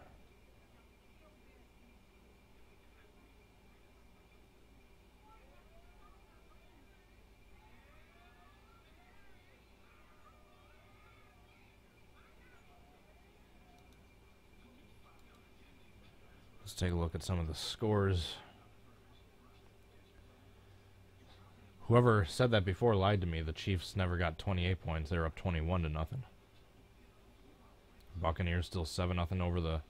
Let's take a look at some of the scores. Whoever said that before lied to me. The Chiefs never got 28 points. They were up 21-0. Buccaneers still 7-0 over the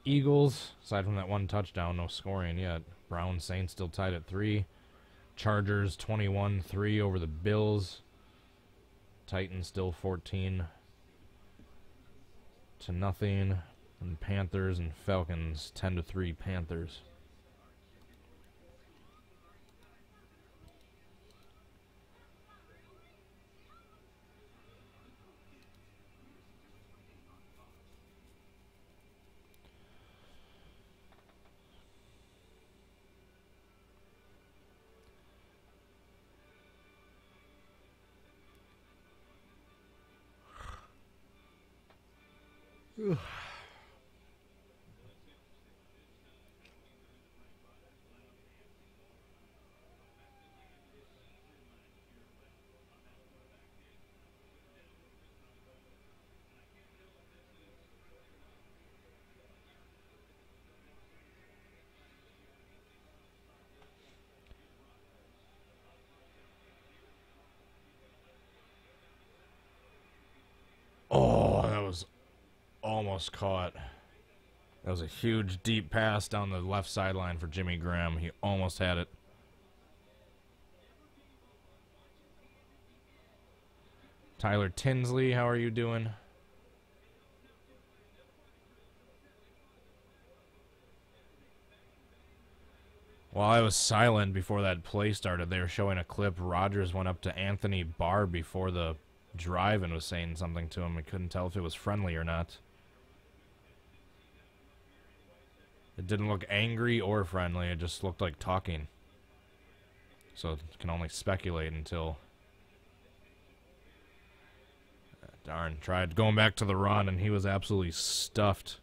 Eagles. Aside from that one touchdown, no scoring yet. Browns Saints still tied at 3. Chargers 21-3 over the Bills. Titans still 14-0. And Panthers and Falcons 10-3 Panthers. Ugh. Oh, that was almost caught. That was a huge deep pass down the left sideline for Jimmy Graham. He almost had it. Tyler Tinsley, how are you doing? While I was silent before that play started, they were showing a clip. Rodgers went up to Anthony Barr before the drive and was saying something to him. I couldn't tell if it was friendly or not. It didn't look angry or friendly. It just looked like talking. So can only speculate until... Darn, tried going back to the run and he was absolutely stuffed.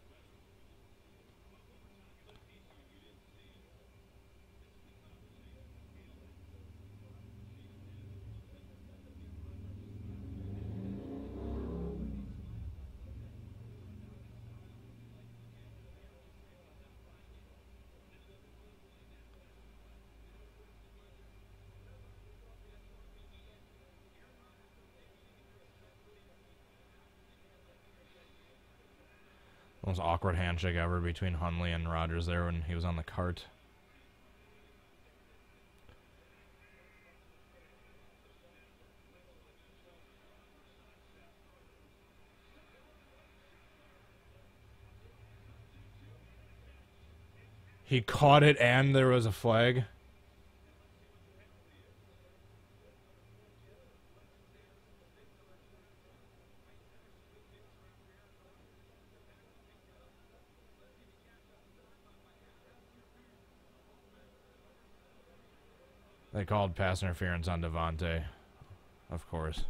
Most awkward handshake ever between Hundley and Rodgers there when he was on the cart. He caught it and there was a flag. They called pass interference on Devontae, of course.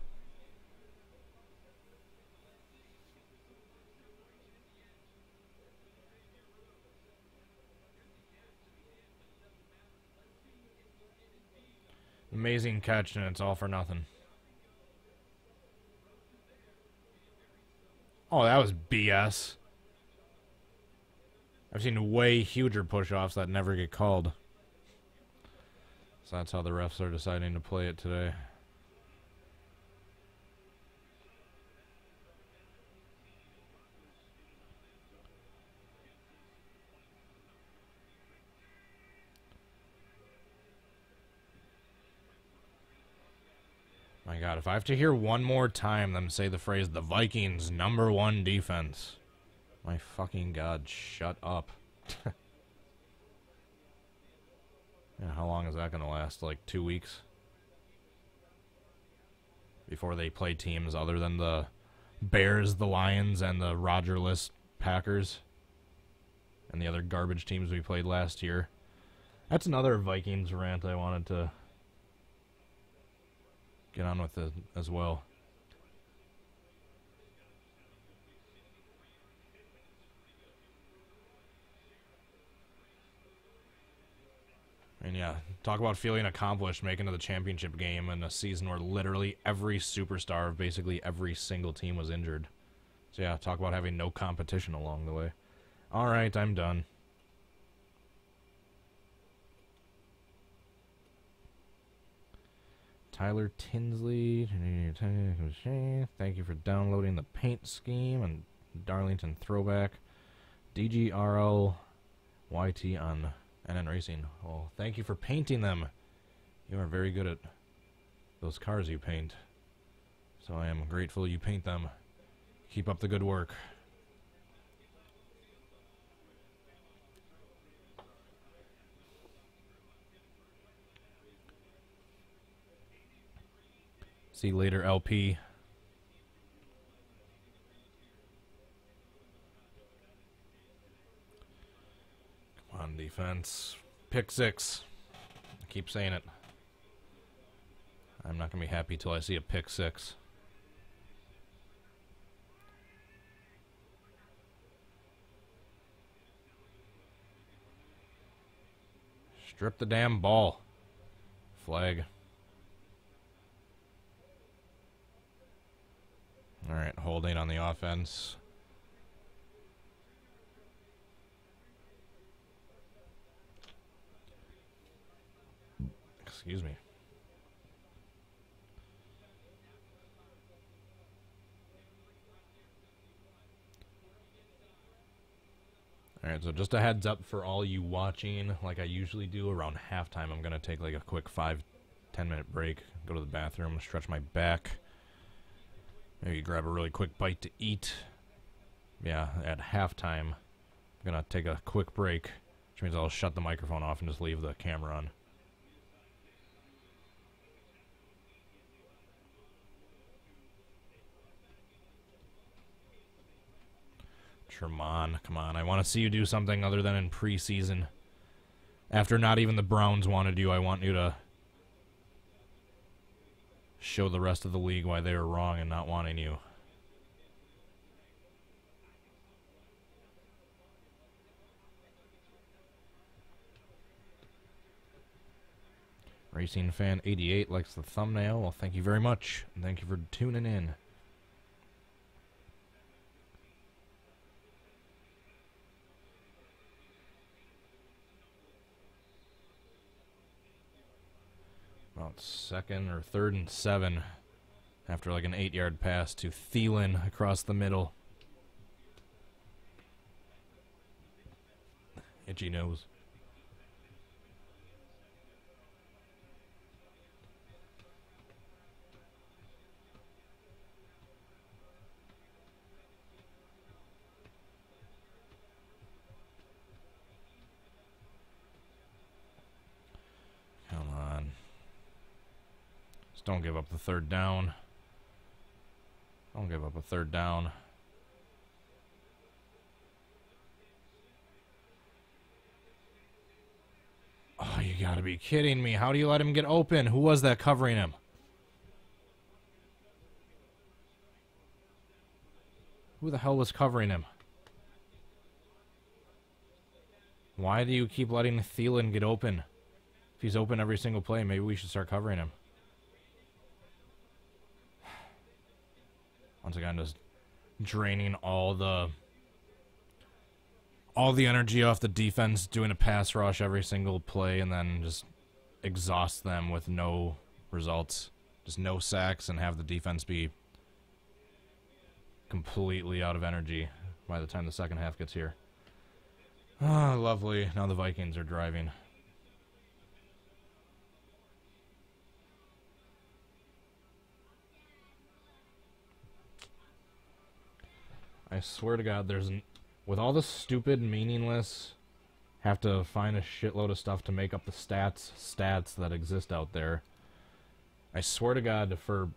Amazing catch, and it's all for nothing. Oh, that was BS. I've seen way huger push-offs that never get called. So that's how the refs are deciding to play it today. My God, if I have to hear one more time them say the phrase, the Vikings' #1 defense. My fucking God, shut up. Yeah, how long is that going to last? Like 2 weeks? Before they play teams other than the Bears, the Lions, and the Roger-less Packers? And the other garbage teams we played last year. That's another Vikings rant I wanted to get on with it as well. And yeah, talk about feeling accomplished making to the championship game in a season where literally every superstar of basically every single team was injured. So yeah, talk about having no competition along the way. Alright, I'm done. Tyler Tinsley, thank you for downloading the paint scheme and Darlington throwback. DGRL YT on NN Racing. Well, thank you for painting them. You are very good at those cars you paint. So I am grateful you paint them. Keep up the good work. See you later, LP. Come on, defense. Pick 6. I keep saying it. I'm not going to be happy till I see a pick 6. Strip the damn ball. Flag. Alright, holding on the offense. Excuse me. Alright, so just a heads up for all you watching, like I usually do around halftime, I'm going to take like a quick 5-10 minute break, go to the bathroom, stretch my back. Maybe grab a really quick bite to eat. Yeah, at halftime, I'm going to take a quick break, which means I'll shut the microphone off and just leave the camera on. Tremont, come on. I want to see you do something other than in preseason. After not even the Browns wanted you, I want you to show the rest of the league why they were wrong in not wanting you. Racing Fan 88 likes the thumbnail. Well, thank you very much. And thank you for tuning in. About 2nd or 3rd and 7 after like an 8-yard pass to Thielen across the middle. Itchy nose. Don't give up the third down. Don't give up a third down. Oh, you gotta be kidding me. How do you let him get open? Who was that covering him? Who the hell was covering him? Why do you keep letting Thielen get open? If he's open every single play, maybe we should start covering him. Once again, just draining all the energy off the defense, doing a pass rush every single play, and then just exhaust them with no results. Just no sacks and have the defense be completely out of energy by the time the second half gets here. Ah, lovely. Now the Vikings are driving. I swear to God, with all the stupid, meaningless, have to find a shitload of stuff to make up the stats that exist out there. I swear to God, for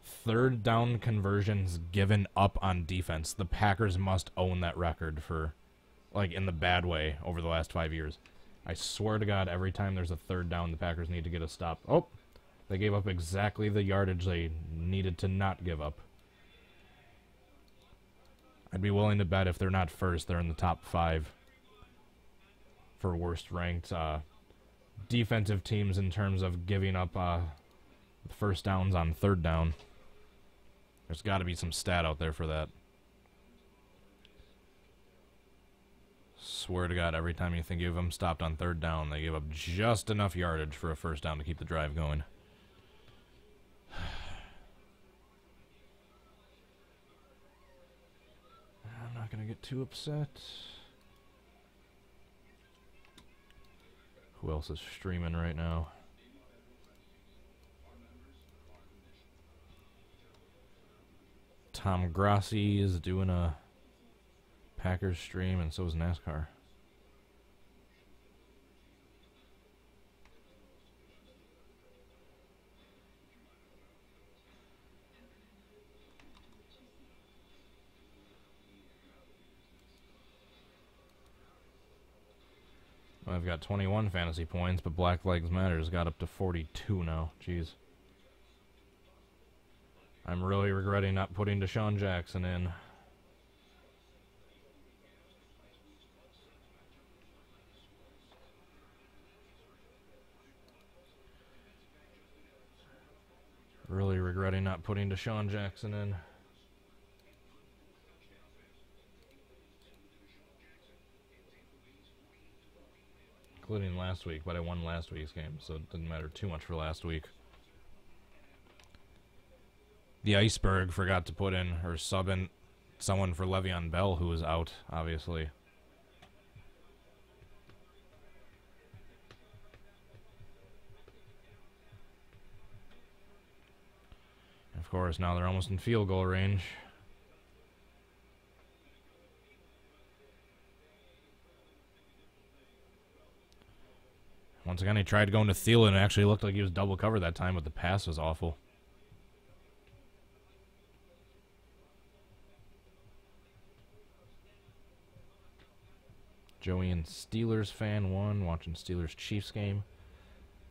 third down conversions given up on defense, the Packers must own that record for, like, in the bad way over the last 5 years. I swear to God, every time there's a third down, the Packers need to get a stop. Oh, they gave up exactly the yardage they needed to not give up. I'd be willing to bet if they're not first, they're in the top 5 for worst ranked defensive teams in terms of giving up first downs on third down. There's got to be some stat out there for that. Swear to God, every time you think you have them stopped on third down, they give up just enough yardage for a first down to keep the drive going. I'm not going to get too upset. Who else is streaming right now? Tom Grassi is doing a Packers stream, and so is NASCAR. I've got 21 fantasy points, but Black Lives Matter's got up to 42 now. Jeez. I'm really regretting not putting Deshaun Jackson in. Really regretting not putting Deshaun Jackson in. Including last week, but I won last week's game, so it didn't matter too much for last week. The Iceberg forgot to put in, or sub in, someone for Le'Veon Bell, who was out, obviously. Of course, now they're almost in field goal range. Once again, he tried going to Thielen. It actually looked like he was double covered that time, but the pass was awful. Joey and Steelers fan won, watching Steelers Chiefs game.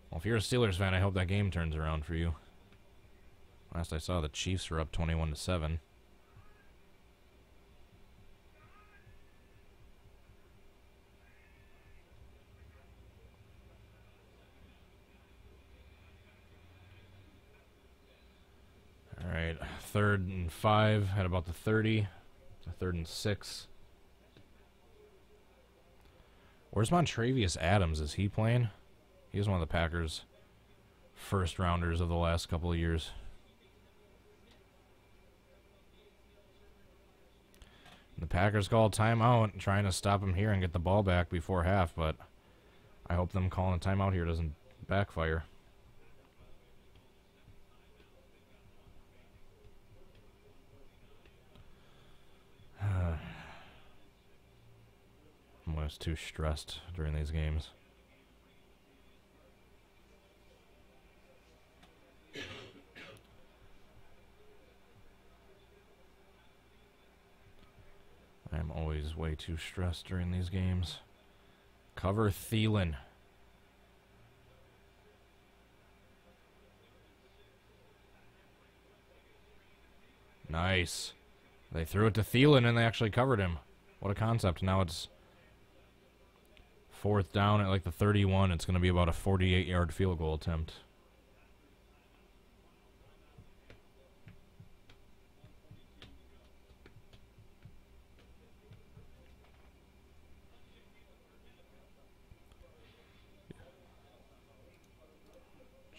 Well, if you're a Steelers fan, I hope that game turns around for you. Last I saw, the Chiefs were up 21-7. All right, 3rd and 5 at about the 30. 3rd and 6. Where's Montravius Adams? Is he playing? He was one of the Packers' first rounders of the last couple of years. The Packers call a timeout, trying to stop him here and get the ball back before half, but I hope them calling a timeout here doesn't backfire. I'm always too stressed during these games. always way too stressed during these games. Cover Thielen. Nice. They threw it to Thielen and they actually covered him. What a concept. Now it's 4th down at like the 31. It's going to be about a 48-yard field goal attempt.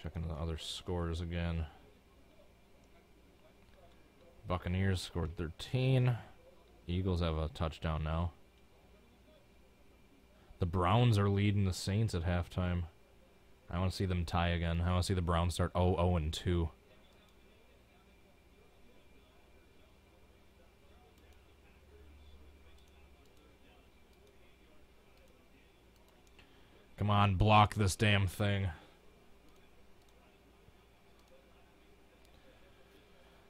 Checking the other scores again. Buccaneers scored 13. Eagles have a touchdown now. The Browns are leading the Saints at halftime. I want to see them tie again. I want to see the Browns start 0-2. Come on, block this damn thing.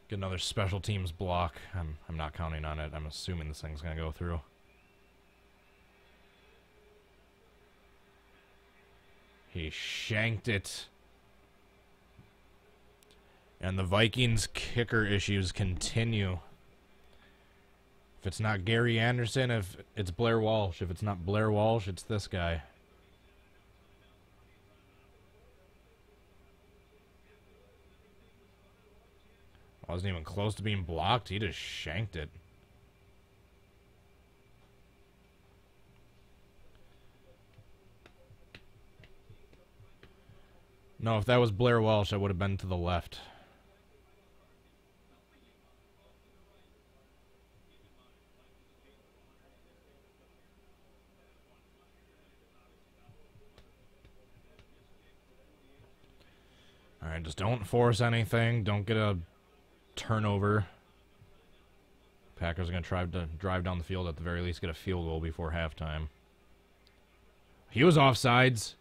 Get another special teams block. I'm not counting on it. I'm assuming this thing's going to go through. He shanked it. And the Vikings kicker issues continue. If it's not Gary Anderson, if it's Blair Walsh. If it's not Blair Walsh, it's this guy. Wasn't even close to being blocked. He just shanked it. No, if that was Blair Walsh, I would have been to the left. Alright, just don't force anything. Don't get a turnover. Packers are going to try to drive down the field, at the very least get a field goal before halftime. He was offsides.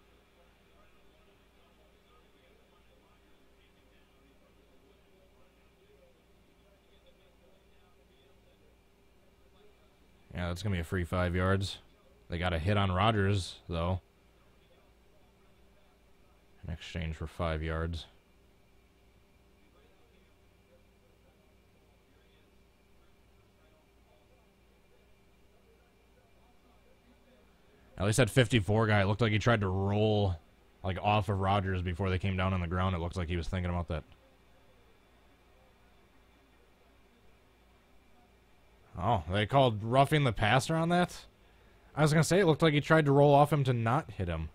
Yeah, that's going to be a free 5 yards. They got a hit on Rodgers, though, in exchange for 5 yards. At least that 54 guy, it looked like he tried to roll like off of Rodgers before they came down on the ground. It looks like he was thinking about that. Oh, they called roughing the passer on that? I was going to say, it looked like he tried to roll off him to not hit him.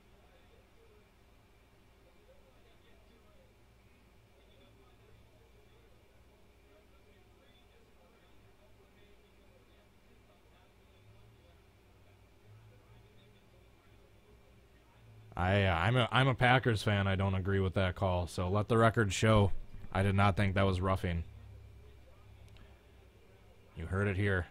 I'm a Packers fan. I don't agree with that call. So let the record show. I did not think that was roughing. You heard it here.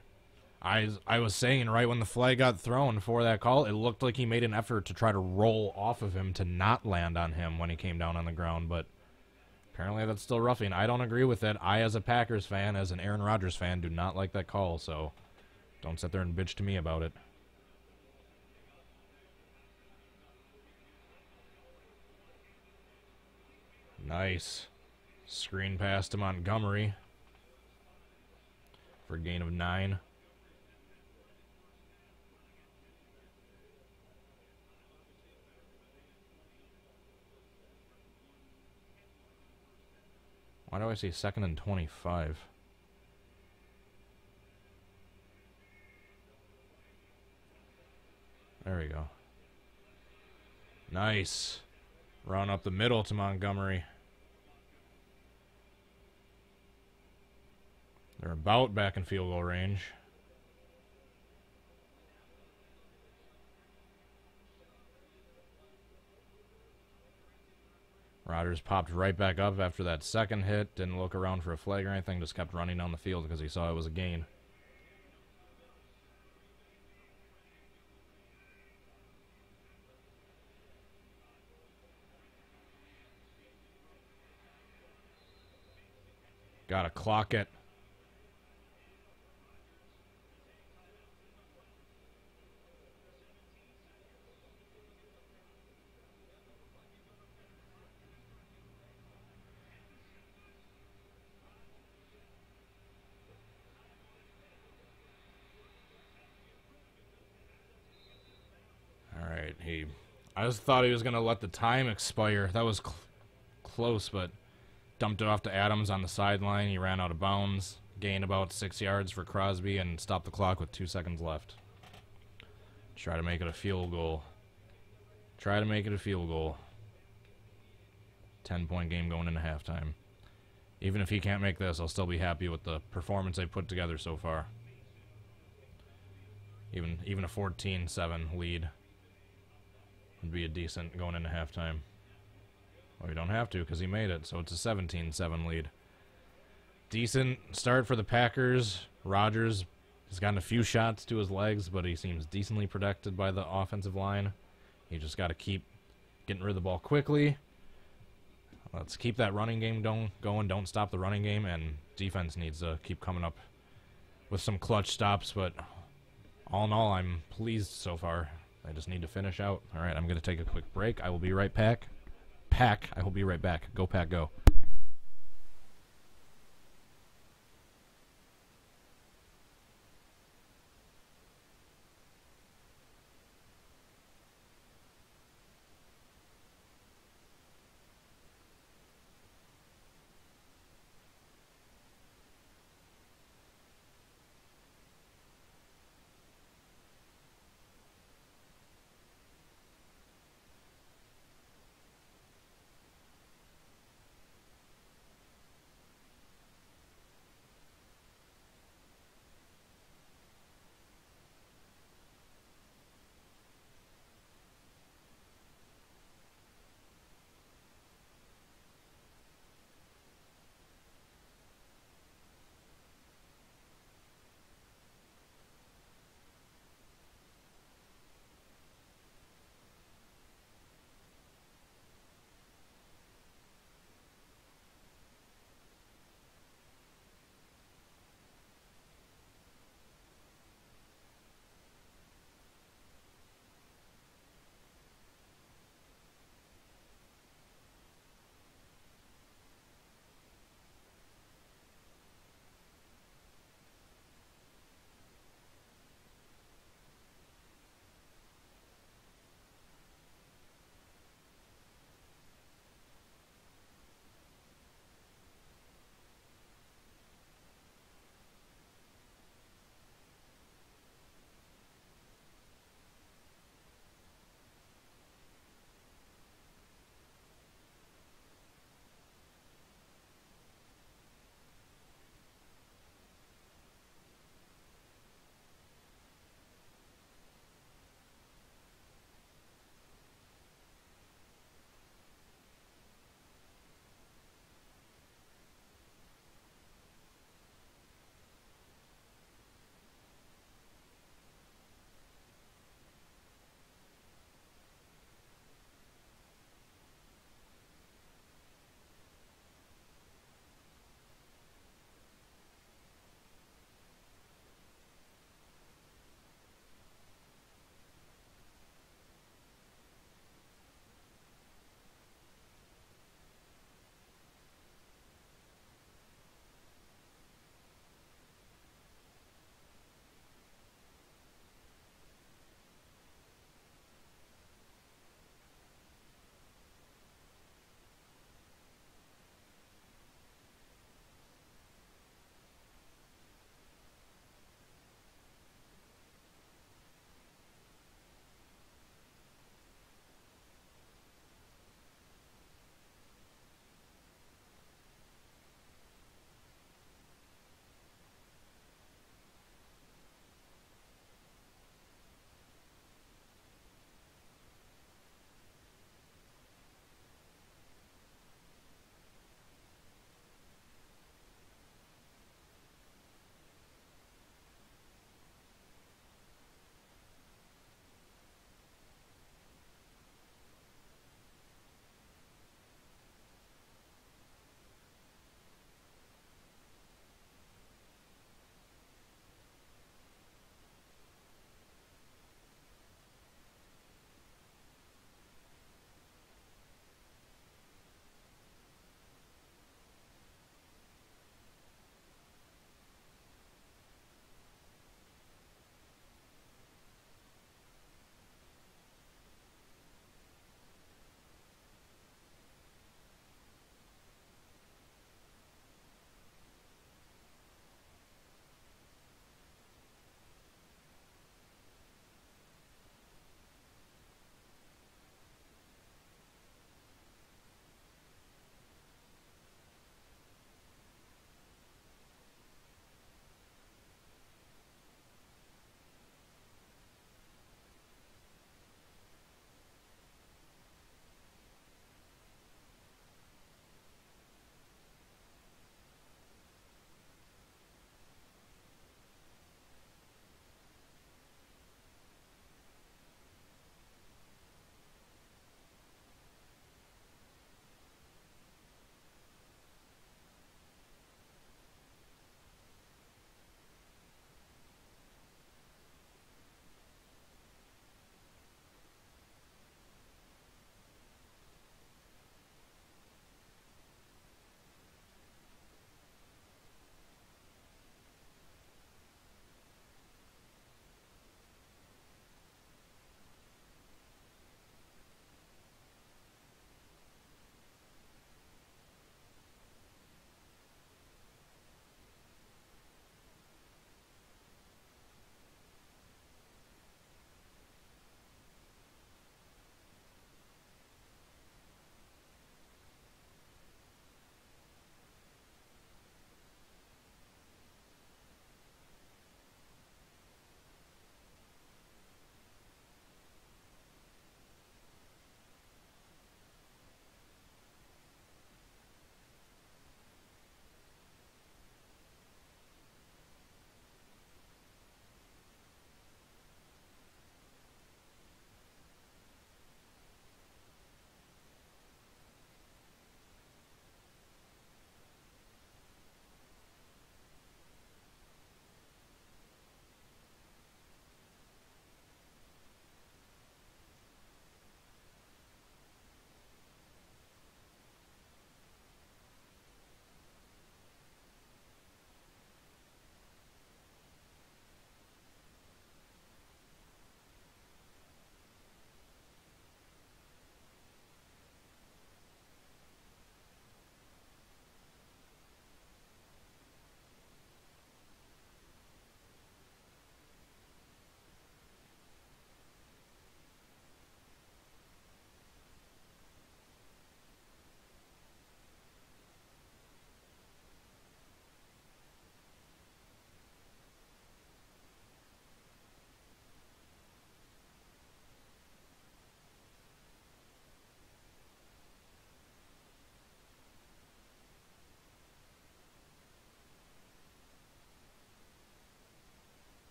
I was saying right when the flag got thrown for that call, it looked like he made an effort to try to roll off of him to not land on him when he came down on the ground. But apparently that's still roughing. I don't agree with it. I, as a Packers fan, as an Aaron Rodgers fan, do not like that call. So don't sit there and bitch to me about it. Nice. Screen pass to Montgomery for a gain of 9. Why do I say 2nd and 25? There we go. Nice. Run up the middle to Montgomery. They're about back in field goal range. Rodgers popped right back up after that second hit. Didn't look around for a flag or anything. Just kept running down the field because he saw it was a gain. Gotta clock it. I just thought he was going to let the time expire. That was close, but dumped it off to Adams on the sideline. He ran out of bounds, gained about 6 yards for Crosby, and stopped the clock with 2 seconds left. Try to make it a field goal. Try to make it a field goal. 10-point game going into halftime. Even if he can't make this, I'll still be happy with the performance they put together so far. Even a 14-7 lead would be a decent going into halftime. Well, we don't have to because he made it, so it's a 17-7 lead. Decent start for the Packers. Rodgers has gotten a few shots to his legs, but he seems decently protected by the offensive line. You just got to keep getting rid of the ball quickly. Let's keep that running game going. Don't stop the running game, and defense needs to keep coming up with some clutch stops, but all in all, I'm pleased so far. I just need to finish out. All right, I'm going to take a quick break. I will be right back. I will be right back. Go, Pack, go.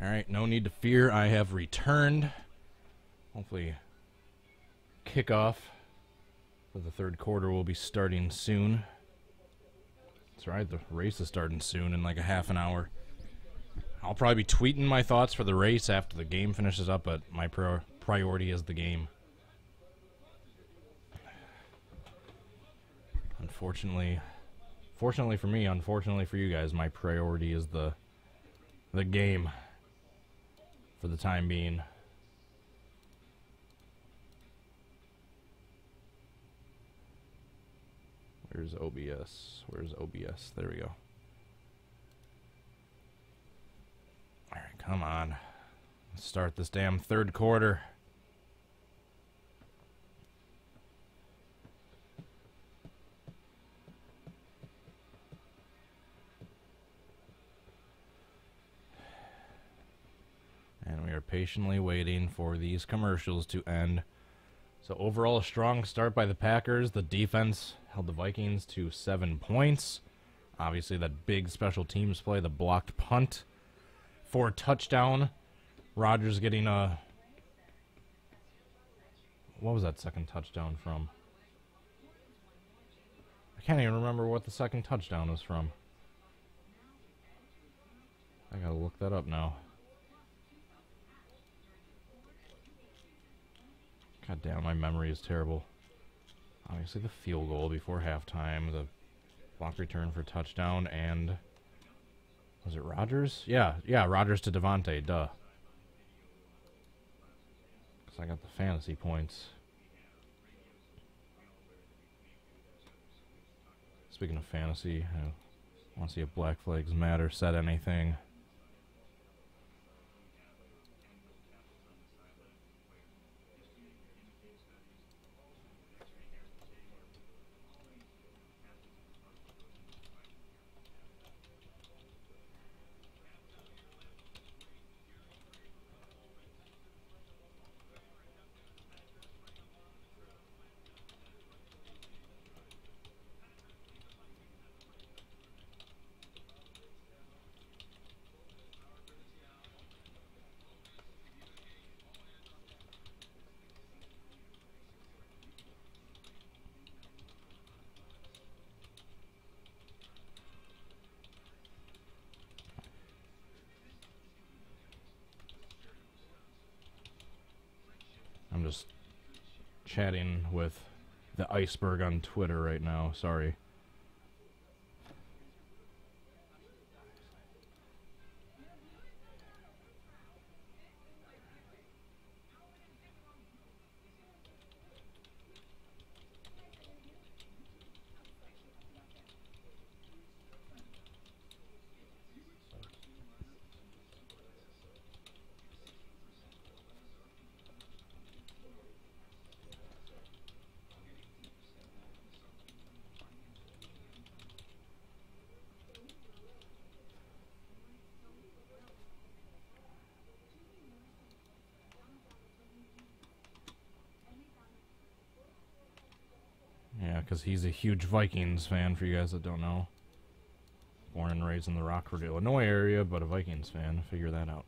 Alright, no need to fear. I have returned. Hopefully, kickoff for the third quarter will be starting soon. That's right, the race is starting soon in like a half an hour. I'll probably be tweeting my thoughts for the race after the game finishes up, but my priority is the game. Fortunately for me, unfortunately for you guys, my priority is the game for the time being. Where's OBS? Where's OBS? There we go. Alright, come on. Let's start this damn third quarter. And we are patiently waiting for these commercials to end. So overall, a strong start by the Packers. The defense held the Vikings to 7 points. Obviously, that big special teams play, the blocked punt for a touchdown. Rodgers getting a... What was that second touchdown from? I can't even remember what the second touchdown was from. I gotta look that up now. God damn, my memory is terrible. Obviously the field goal before halftime, the block return for touchdown, and... Was it Rodgers? Yeah, Rodgers to Devontae, duh. Because I got the fantasy points. Speaking of fantasy, I want to see if Black Flags Matter said anything. I'm just chatting with the iceberg on Twitter right now, sorry. Yeah, because he's a huge Vikings fan, for you guys that don't know. Born and raised in the Rockford, Illinois area, but a Vikings fan. Figure that out.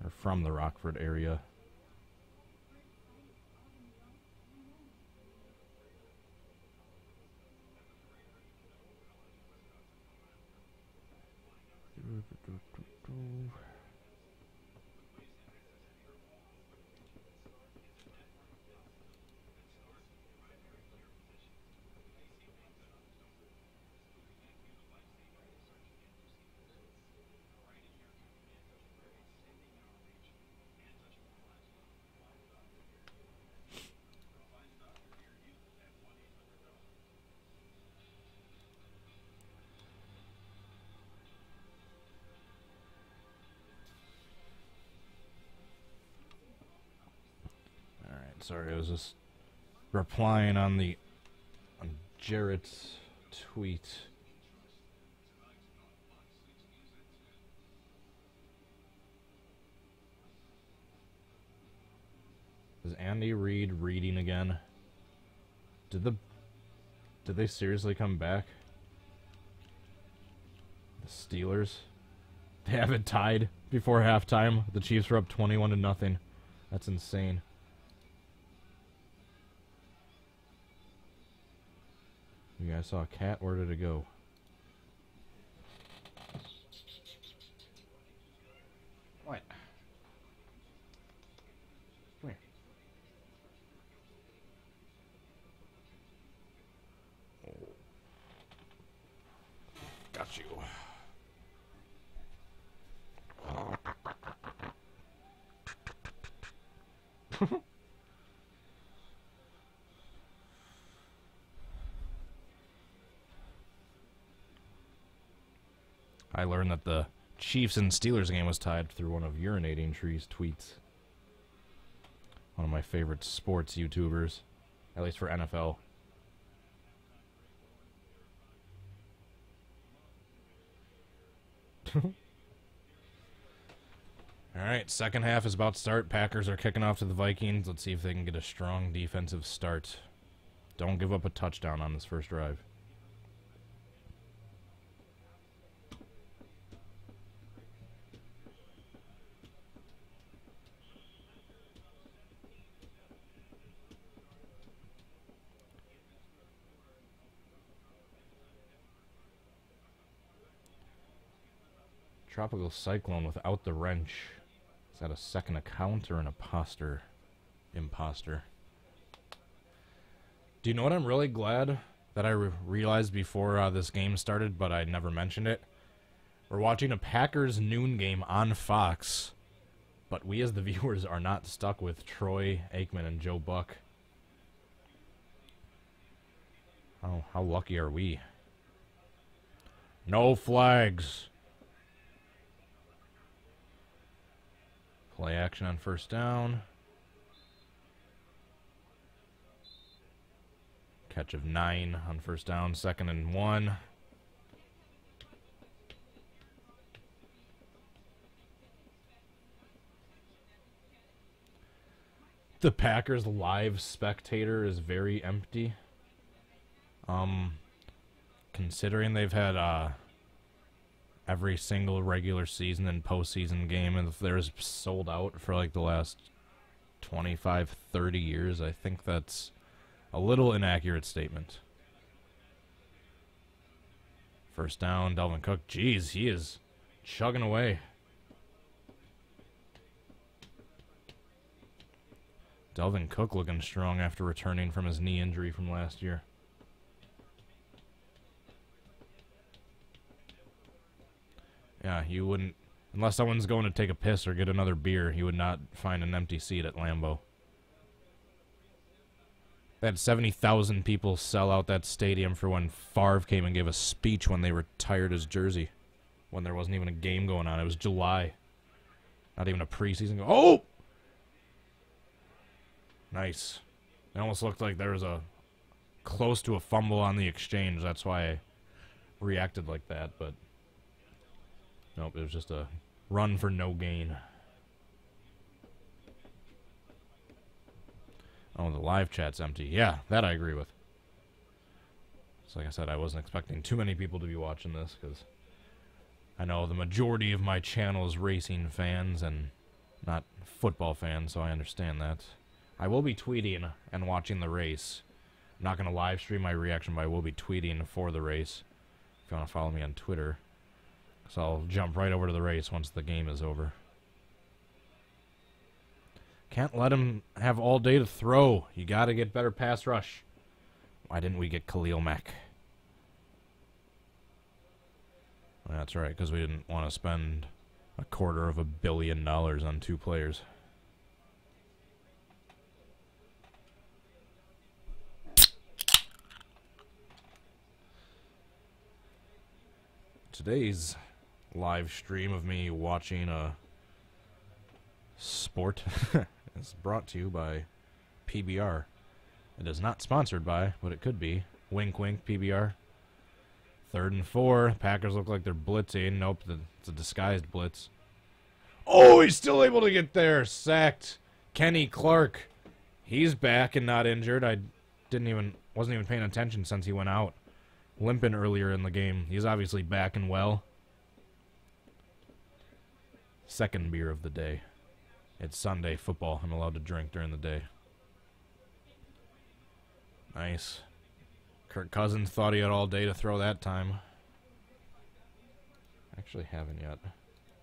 Or from the Rockford area. Sorry, I was just replying on Jarrett's tweet. Is Andy Reid reading again? Did they seriously come back? The Steelers? They have it tied before halftime. The Chiefs were up 21-0. That's insane. You guys saw a cat? Where did it go? What? Come here. Oh. Got you. I learned that the Chiefs and Steelers game was tied through one of Urinating Tree's tweets. One of my favorite sports YouTubers, at least for NFL. Alright, second half is about to start. Packers are kicking off to the Vikings. Let's see if they can get a strong defensive start. Don't give up a touchdown on this first drive. Tropical cyclone without the wrench. Is that a second account or an imposter? Imposter. Do you know what I'm really glad that I realized before this game started, but I never mentioned it? We're watching a Packers noon game on Fox, but we as the viewers are not stuck with Troy Aikman and Joe Buck. Oh, how lucky are we? No flags. Play action on first down. Catch of 9 on first down, 2nd and 1. The Packers live spectator is very empty. Considering they've had every single regular season and postseason game, and if there's sold out for like the last 25, 30 years, I think that's a little inaccurate statement. First down, Dalvin Cook. Jeez, he is chugging away. Dalvin Cook looking strong after returning from his knee injury from last year. Yeah, you wouldn't, unless someone's going to take a piss or get another beer, you would not find an empty seat at Lambeau. They had 70,000 people sell out that stadium for when Favre came and gave a speech when they retired his jersey. When there wasn't even a game going on. It was July. Not even a preseason. Oh! Nice. It almost looked like there was a close to a fumble on the exchange. That's why I reacted like that, but nope, it was just a run for no gain. Oh, the live chat's empty. Yeah, that I agree with. So like I said, I wasn't expecting too many people to be watching this, because I know the majority of my channel is racing fans and not football fans, so I understand that. I will be tweeting and watching the race. I'm not going to live stream my reaction, but I will be tweeting for the race. If you want to follow me on Twitter. So I'll jump right over to the race once the game is over. Can't let him have all day to throw. You got to get better pass rush. Why didn't we get Khalil Mack? That's right, because we didn't want to spend $250 million on 2 players. Today's live stream of me watching a sport is brought to you by PBR. It is not sponsored by, but it could be. Wink, wink, PBR. 3rd and 4. Packers look like they're blitzing. Nope, it's a disguised blitz. Oh, he's still able to get there. Sacked. Kenny Clark. He's back and not injured. I wasn't even paying attention since he went out. Limping earlier in the game. He's obviously back and well. second beer of the day. It's Sunday football. I'm allowed to drink during the day. Nice. Kirk Cousins thought he had all day to throw that time. Actually haven't yet.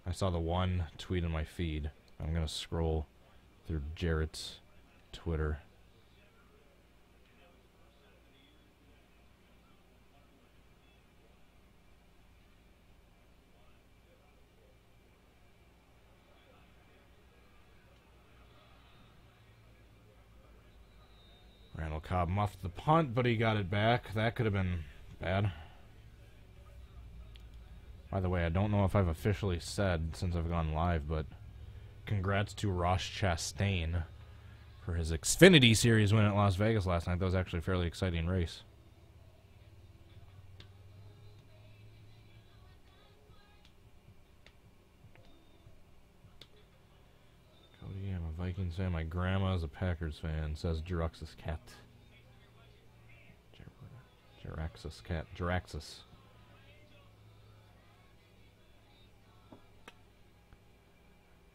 I saw the one tweet in my feed. I'm going to scroll through Jarrett's Twitter. Randall Cobb muffed the punt, but he got it back. That could have been bad. By the way, I don't know if I've officially said since I've gone live, but congrats to Ross Chastain for his Xfinity Series win at Las Vegas last night. That was actually a fairly exciting race. Cody, I'm a Vikings fan. My grandma's a Packers fan, says Jiraxis Cat. Jiraxis Cat. Jiraxis.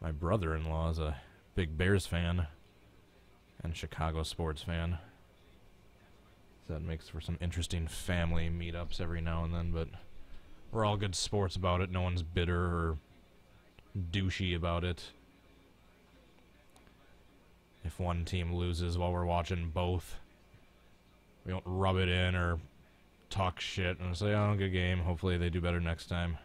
My brother-in-law is a big Bears fan and Chicago sports fan. So that makes for some interesting family meetups every now and then, but we're all good sports about it. No one's bitter or douchey about it. If one team loses while we're watching both, we don't rub it in or talk shit and say, oh, good game. Hopefully they do better next time.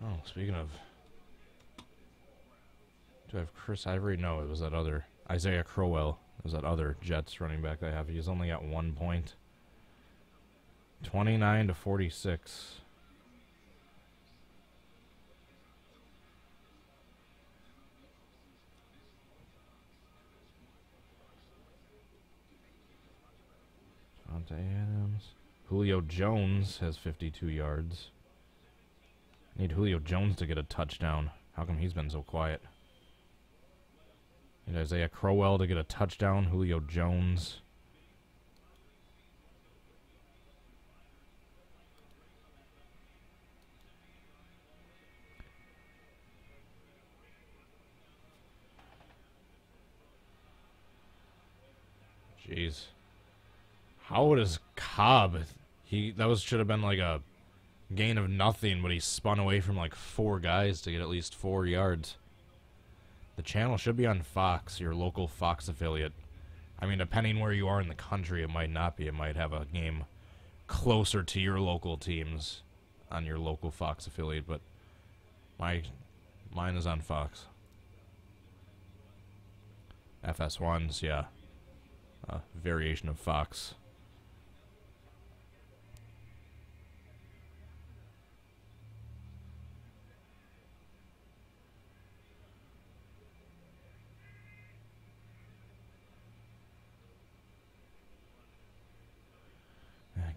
Oh, speaking of... Do I have Chris Ivory? No, it was that other. Isaiah Crowell. It was that other Jets running back I have. He's only got 1 point. 29-46. Devontae Adams. Julio Jones has 52 yards. Need Julio Jones to get a touchdown. How come he's been so quiet? Need Isaiah Crowell to get a touchdown. Julio Jones. Jeez. How does Cobb... should have been like a gain of nothing, but he spun away from like 4 guys to get at least 4 yards. The channel should be on Fox, your local Fox affiliate. I mean, depending where you are in the country, it might not be. It might have a game closer to your local teams on your local Fox affiliate, but mine is on Fox. FS1's, yeah. A variation of Fox.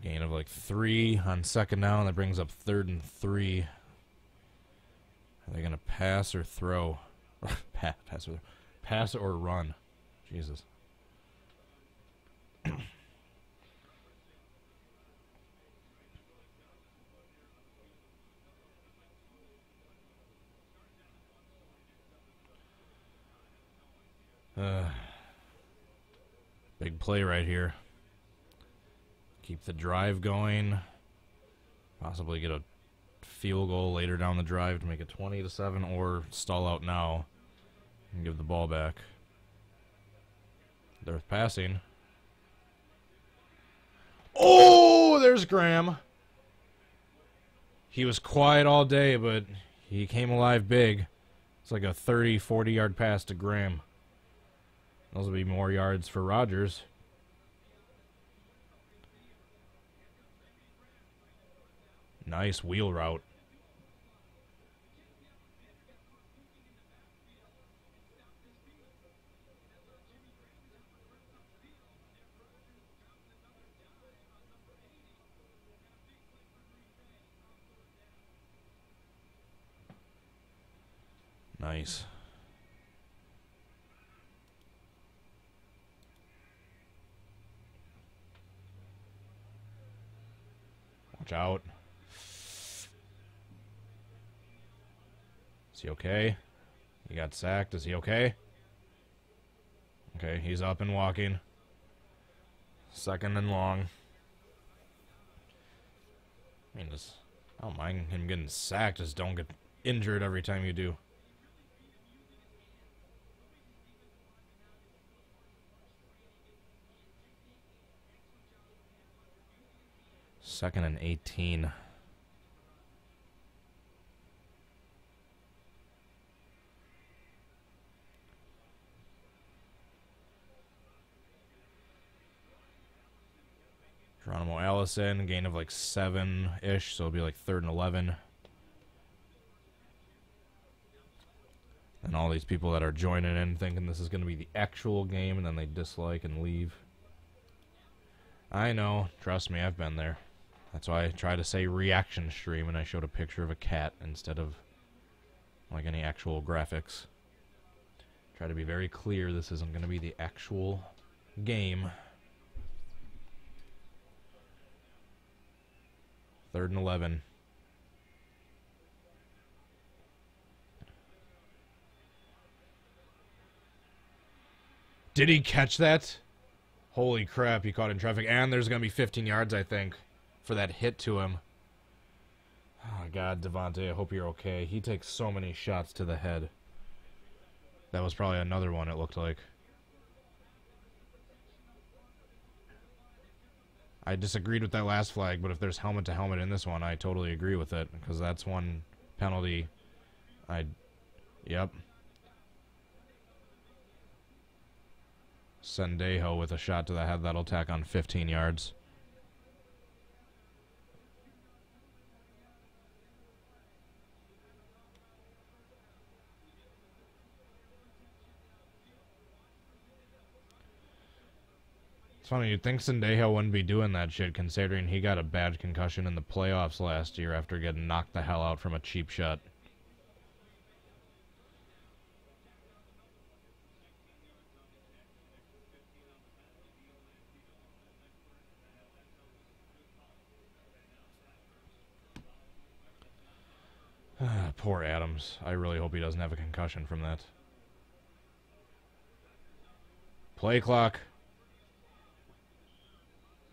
Gain of like 3 on second down. That brings up 3rd and 3. Are they going to pass or throw? Pass or run? Jesus. Big play right here. Keep the drive going. Possibly get a field goal later down the drive to make it 20-7, or stall out now and give the ball back. They're passing. Oh, there's Graham. He was quiet all day, but he came alive big. It's like a 30, 40-yard pass to Graham. Those will be more yards for Rodgers. Nice wheel route. Nice. Watch out. Is he okay? He got sacked. Is he okay? Okay, he's up and walking. 2nd and long. I mean, I don't mind him getting sacked. Just don't get injured every time you do. Second and 18. Geronimo Allison, gain of like 7-ish, so it'll be like 3rd and 11. And all these people that are joining in thinking this is going to be the actual game, and then they dislike and leave. I know. Trust me, I've been there. That's why I try to say reaction stream, and I showed a picture of a cat instead of like any actual graphics. Try to be very clear this isn't going to be the actual game. 3rd and 11. Did he catch that? Holy crap, he caught in traffic. And there's going to be 15 yards, I think, for that hit to him. Oh, God, Devontae, I hope you're okay. He takes so many shots to the head. That was probably another one, it looked like. I disagreed with that last flag, but if there's helmet-to-helmet in this one, I totally agree with it, because that's one penalty. Yep. Sendejo with a shot to the head. That'll tack on 15 yards. It's funny, you'd think Sendejo wouldn't be doing that shit, considering he got a bad concussion in the playoffs last year after getting knocked the hell out from a cheap shot. Poor Adams. I really hope he doesn't have a concussion from that. Play clock.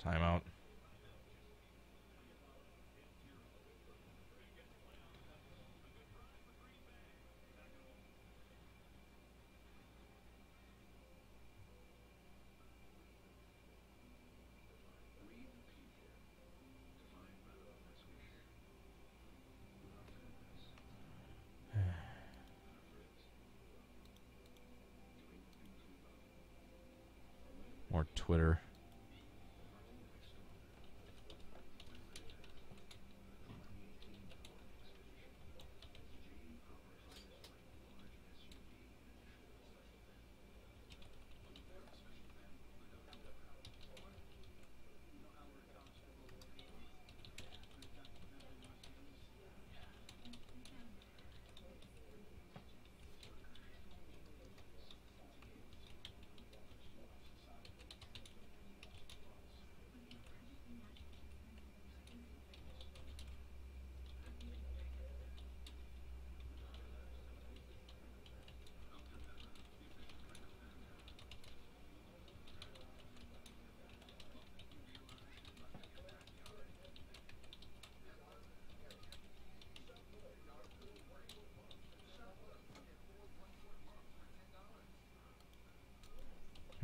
Timeout. More Twitter.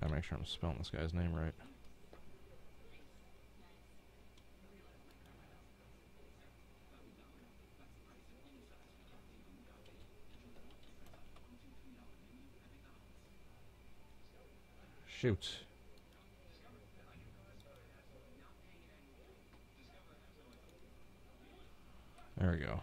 Gotta make sure I'm spelling this guy's name right. Shoot. There we go.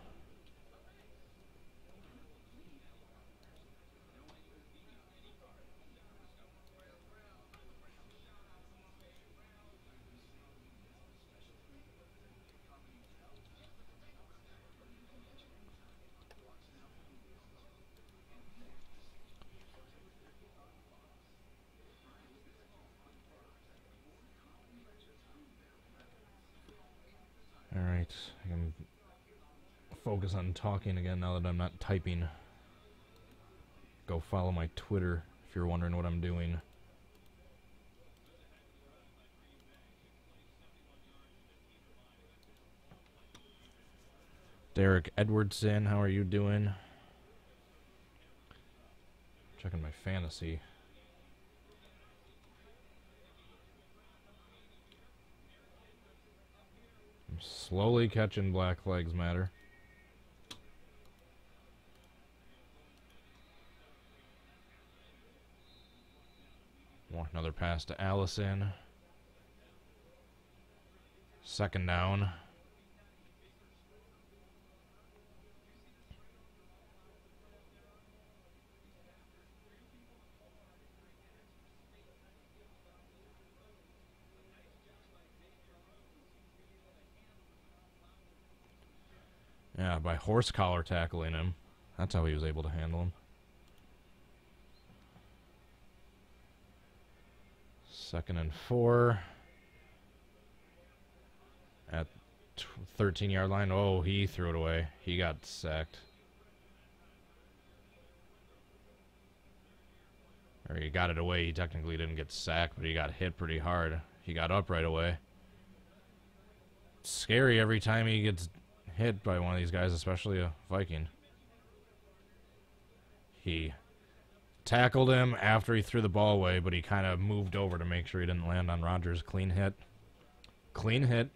Alright, I can focus on talking again now that I'm not typing. Go follow my Twitter if you're wondering what I'm doing. Derek Edwardson, how are you doing? Checking my fantasy. I'm slowly catching Black Lives Matter. Another pass to Allison. Second down. Yeah, by horse collar tackling him. That's how he was able to handle him. Second and 4. At 13-yard line. Oh, he threw it away. He got sacked. Or he got it away. He technically didn't get sacked, but he got hit pretty hard. He got up right away. It's scary every time he gets hit by one of these guys, especially a Viking. He tackled him after he threw the ball away, but he kind of moved over to make sure he didn't land on Rodgers. Clean hit. Clean hit.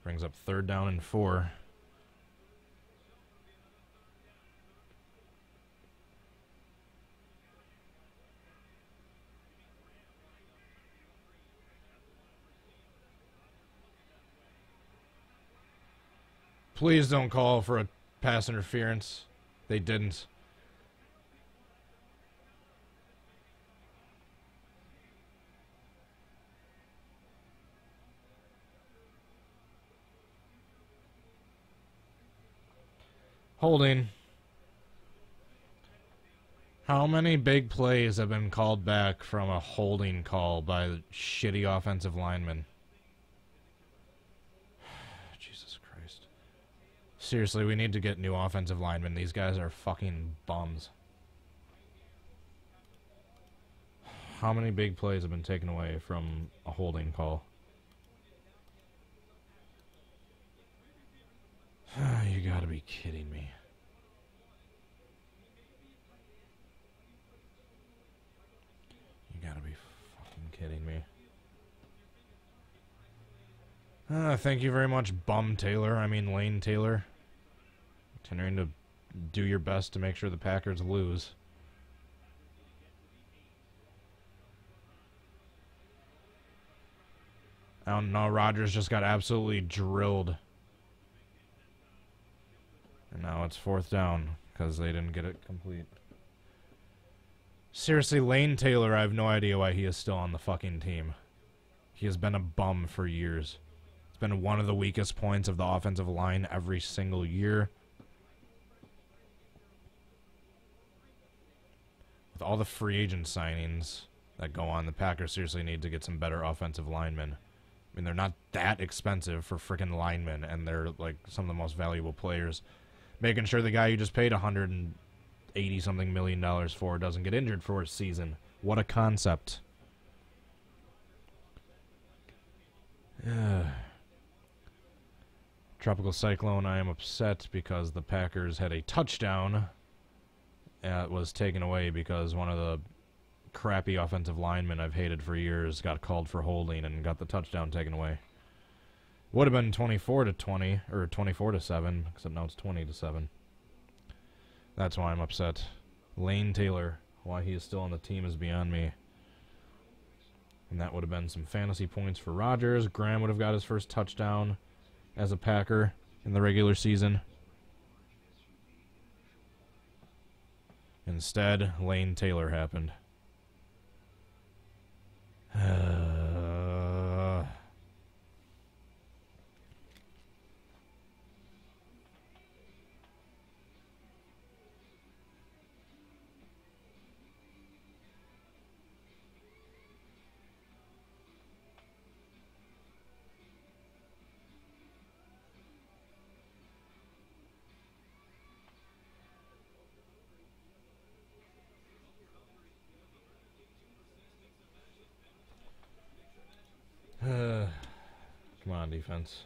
Brings up 3rd down and 4. Please don't call for a pass interference. They didn't. Holding. How many big plays have been called back from a holding call by the shitty offensive linemen? Jesus Christ. Seriously, we need to get new offensive linemen. These guys are fucking bums. How many big plays have been taken away from a holding call? You gotta be kidding me. You gotta be fucking kidding me. Thank you very much, Bum Taylor. I mean Lane Taylor. Continuing to do your best to make sure the Packers lose. I don't know, Rodgers just got absolutely drilled. And now it's 4th down because they didn't get it complete. Seriously, Lane Taylor, I have no idea why he is still on the fucking team. He has been a bum for years. It's been one of the weakest points of the offensive line every single year. With all the free agent signings that go on, the Packers seriously need to get some better offensive linemen. I mean, they're not that expensive for freaking linemen, and they're like some of the most valuable players. Making sure the guy you just paid $180-something million for doesn't get injured for a season. What a concept. Tropical Cyclone, I am upset because the Packers had a touchdown. It was taken away because one of the crappy offensive linemen I've hated for years got called for holding and got the touchdown taken away. Would have been 24-20 or 24-7, except now it's 20-7. That's why I'm upset. Lane Taylor Why he is still on the team is beyond me. And that would have been some fantasy points for Rodgers. Graham would have got his first touchdown as a Packer in the regular season. Instead, Lane Taylor happened. Come on, defense.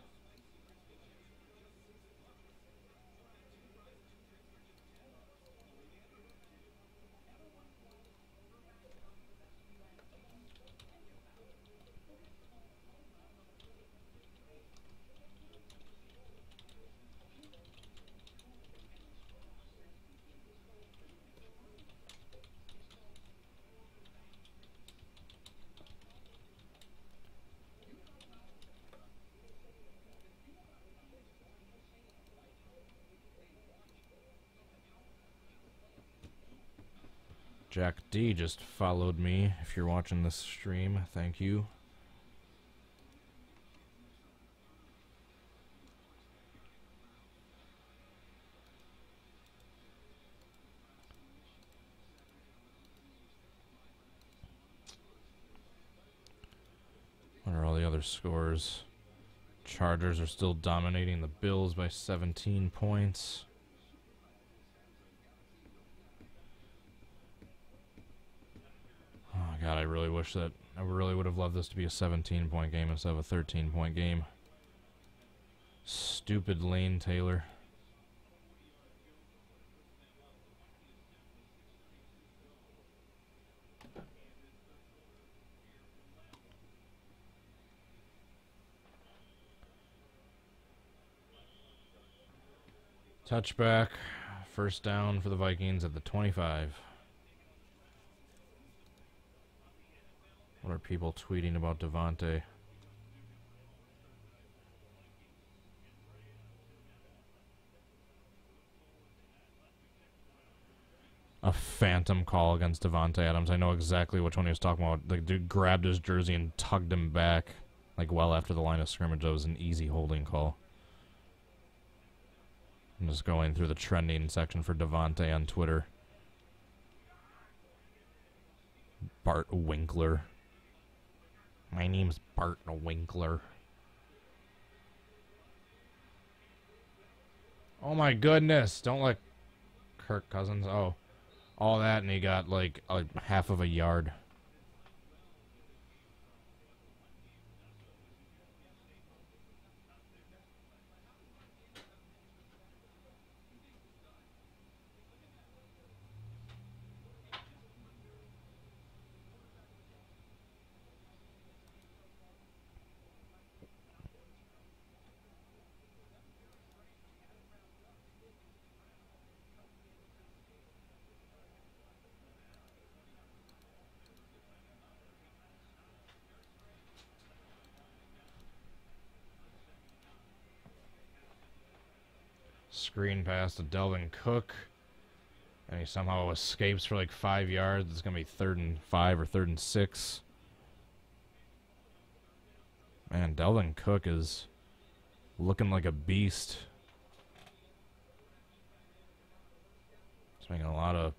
Jack D just followed me. If you're watching this stream, thank you. What are all the other scores? Chargers are still dominating the Bills by 17 points. Oh, God, I really wish that... I really would have loved this to be a 17-point game instead of a 13-point game. Stupid Lane Taylor. Touchback. First down for the Vikings at the 25. What are people tweeting about Devontae? A phantom call against Devontae Adams. I know exactly which one he was talking about. The dude grabbed his jersey and tugged him back, like well after the line of scrimmage. That was an easy holding call. I'm just going through the trending section for Devontae on Twitter. Bart Winkler. My name's Bart Winkler. Oh my goodness. Don't let Kirk Cousins. Oh. All that and he got like a half of a yard. Screen pass to Delvin Cook. And he somehow escapes for like 5 yards. It's going to be 3rd and 5 or 3rd and 6. Man, Delvin Cook is looking like a beast. He's making a lot of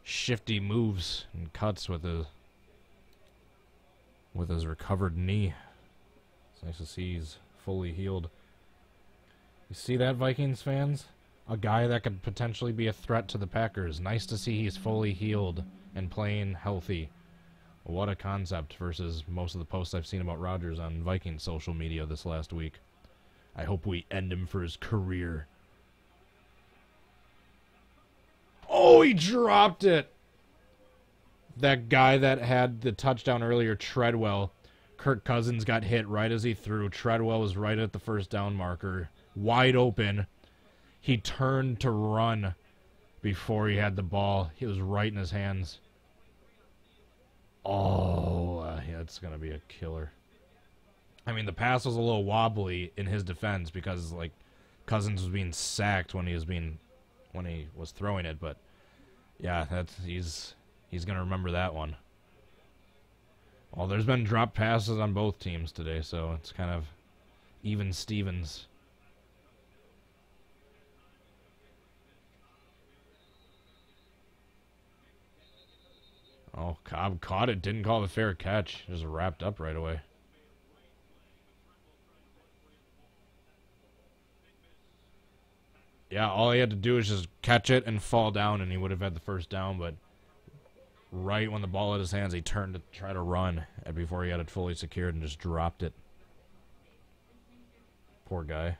shifty moves and cuts with his recovered knee. It's nice to see he's fully healed. You see that, Vikings fans? A guy that could potentially be a threat to the Packers. Nice to see he's fully healed and playing healthy. What a concept versus most of the posts I've seen about Rodgers on Vikings social media this last week. I hope we end him for his career. Oh, he dropped it! That guy that had the touchdown earlier, Treadwell. Kirk Cousins got hit right as he threw. Treadwell was right at the first down marker. Wide open. He turned to run before he had the ball. He was right in his hands. Oh, yeah, it's going to be a killer. I mean, the pass was a little wobbly in his defense because, like, Cousins was being sacked when he was throwing it, but yeah, he's going to remember that one. Well, there's been drop passes on both teams today, so it's kind of even Stevens. Oh, Cobb caught it, didn't call the fair catch, just wrapped up right away. Yeah, all he had to do is just catch it and fall down, and he would have had the first down, but right when the ball hit his hands, he turned to try to run, and before he had it fully secured and just dropped it. Poor guy.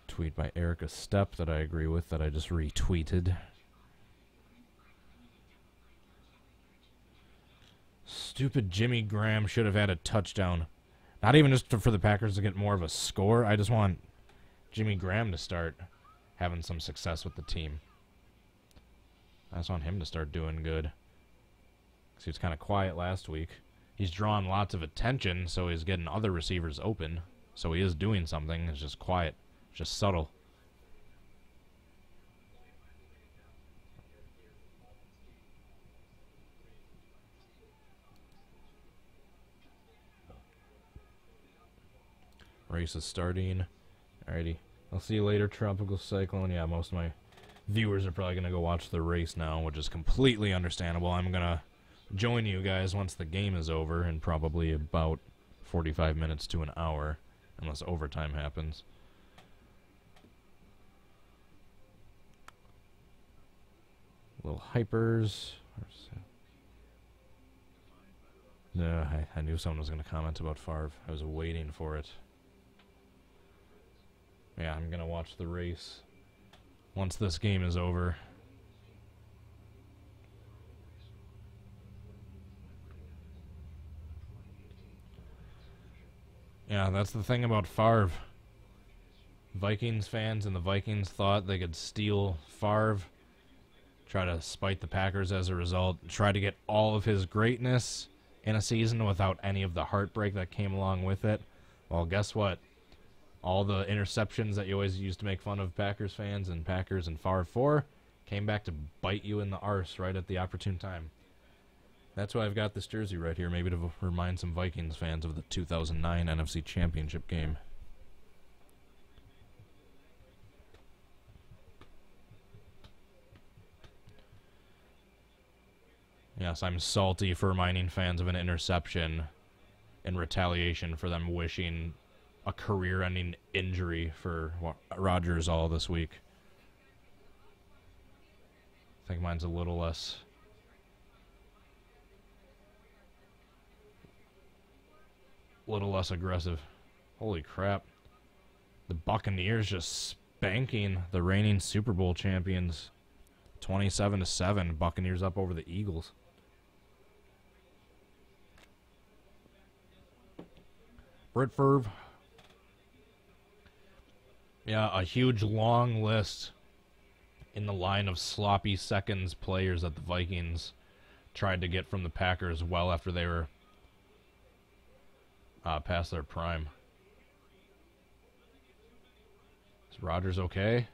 Tweet by Erica Stepp that I agree with that I just retweeted. Stupid Jimmy Graham should have had a touchdown. Not even just for the Packers to get more of a score. I just want Jimmy Graham to start having some success with the team. I just want him to start doing good. Because he was kind of quiet last week. He's drawn lots of attention, so he's getting other receivers open. So he is doing something. It's just quiet. Just subtle. Race is starting. Alrighty. I'll see you later, Tropical Cyclone. Yeah, most of my viewers are probably going to go watch the race now, which is completely understandable. I'm going to join you guys once the game is over in probably about 45 minutes to an hour, unless overtime happens. Little hypers. No, I knew someone was going to comment about Favre. I was waiting for it. Yeah, I'm going to watch the race once this game is over. Yeah, that's the thing about Favre. Vikings fans and the Vikings thought they could steal Favre, try to spite the Packers as a result, try to get all of his greatness in a season without any of the heartbreak that came along with it. Well, guess what? All the interceptions that you always used to make fun of Packers fans and Packers and Favre for came back to bite you in the arse right at the opportune time. That's why I've got this jersey right here, maybe to remind some Vikings fans of the 2009 NFC Championship game. Yes, I'm salty for reminding fans of an interception in retaliation for them wishing a career-ending injury for Rodgers all this week. I think mine's a little less aggressive. Holy crap. The Buccaneers just spanking the reigning Super Bowl champions 27-7. Buccaneers up over the Eagles. Brett Favre. Yeah, a huge long list in the line of sloppy seconds players that the Vikings tried to get from the Packers well after they were past their prime. Is Rodgers okay?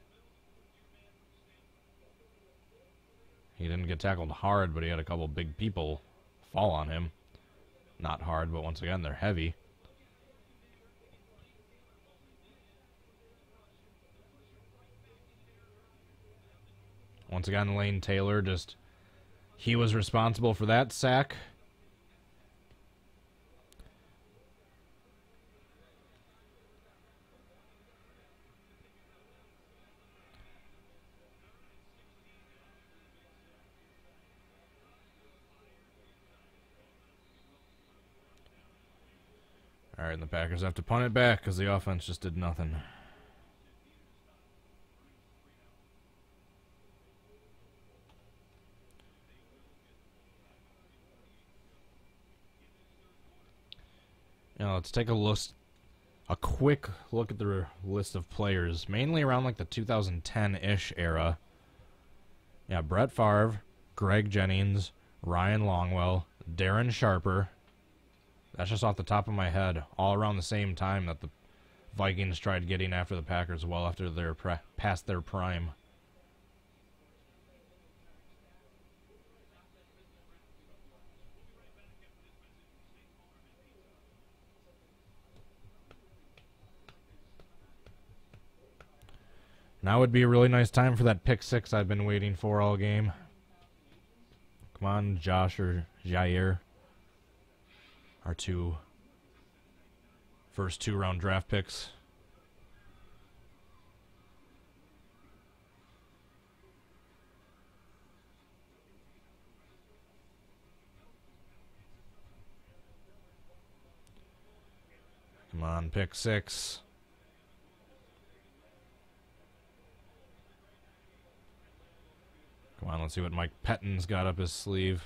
He didn't get tackled hard, but he had a couple big people fall on him. Not hard, but once again, they're heavy. Once again, Lane Taylor he was responsible for that sack. All right, and the Packers have to punt it back because the offense just did nothing. Now let's take a quick look at the list of players, mainly around like the 2010-ish era. Yeah, Brett Favre, Greg Jennings, Ryan Longwell, Darren Sharper. That's just off the top of my head. All around the same time that the Vikings tried getting after the Packers well after their past their prime. Now would be a really nice time for that pick six I've been waiting for all game. Come on, Josh or Jair. Our first 2-round draft picks. Come on, pick six. Come on, let's see what Mike Pettin's got up his sleeve.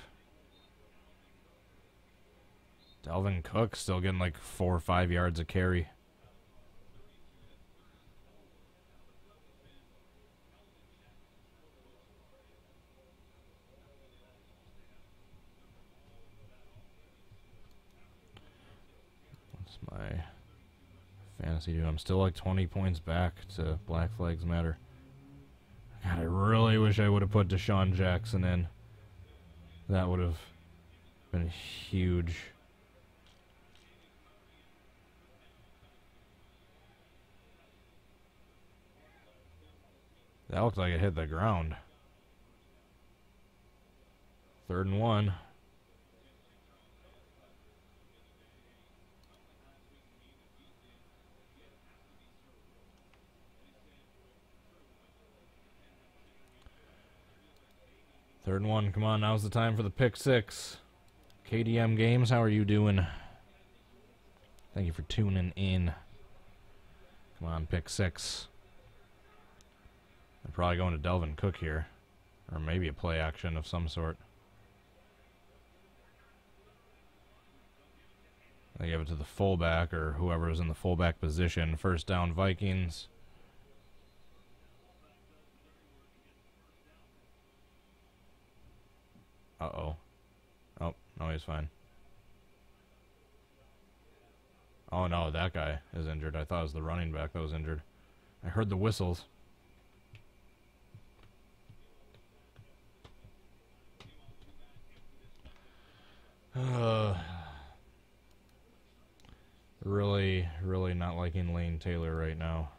Dalvin Cook still getting like 4 or 5 yards a carry. What's my fantasy do? I'm still like 20 points back to Black Flags Matter. God, I really wish I would have put Deshaun Jackson in. That would have been huge. That looked like it hit the ground. 3rd and 1. Third and 1. Come on, now's the time for the pick six. KDM Games, how are you doing? Thank you for tuning in. Come on, pick six. I'm probably going to Dalvin Cook here. Or maybe a play action of some sort. They give it to the fullback or whoever is in the fullback position. First down, Vikings. Uh-oh. Oh, no, he's fine. Oh, no, that guy is injured. I thought it was the running back that was injured. I heard the whistles. Really not liking Lane Taylor right now.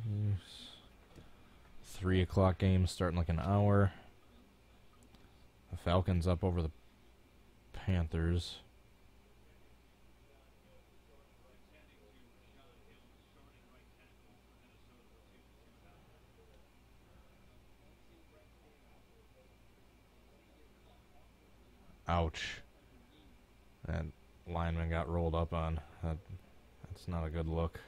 Jeez. 3 o'clock game starting like an hour. The Falcons up over the Panthers. Ouch. That lineman got rolled up on. That's not a good look.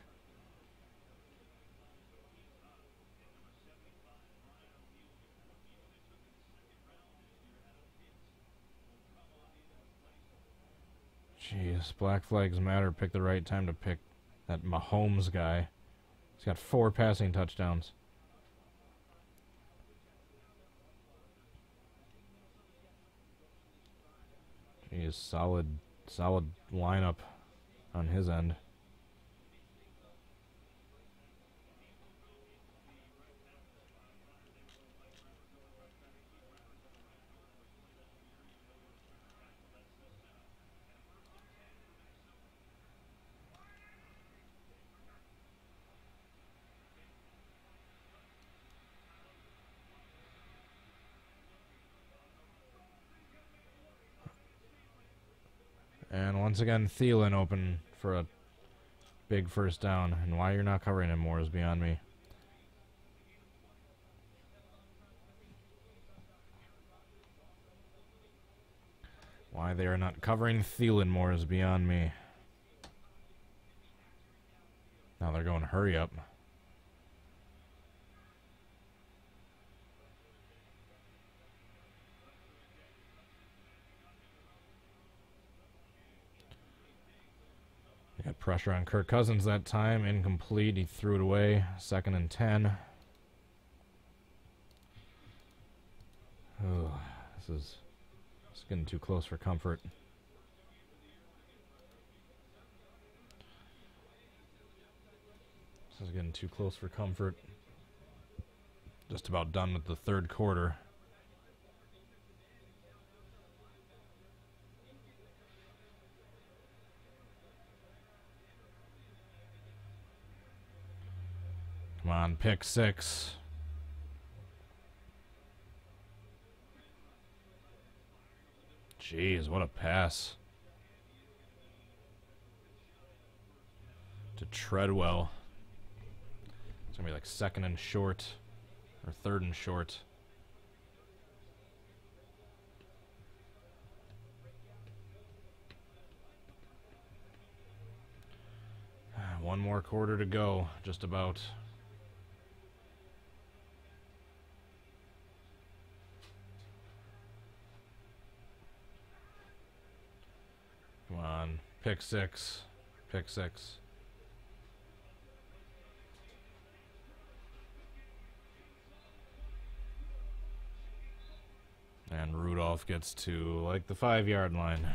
Jeez, Black Flags Matter. Pick the right time to pick that Mahomes guy. He's got 4 passing touchdowns. Jeez, solid lineup on his end. And once again, Thielen open for a big first down. And why you're not covering him more is beyond me. Why they are not covering Thielen more is beyond me. Now they're going hurry up. They got pressure on Kirk Cousins that time. Incomplete. He threw it away. 2nd and 10. Oh, this is getting too close for comfort. This is getting too close for comfort. Just about done with the 3rd quarter. Come on, pick 6. Jeez, what a pass. To Treadwell. It's going to be like 2nd and short. Or 3rd and short. One more quarter to go, just about. Come on, pick 6. Pick 6. And Rudolph gets to, like, the 5-yard line.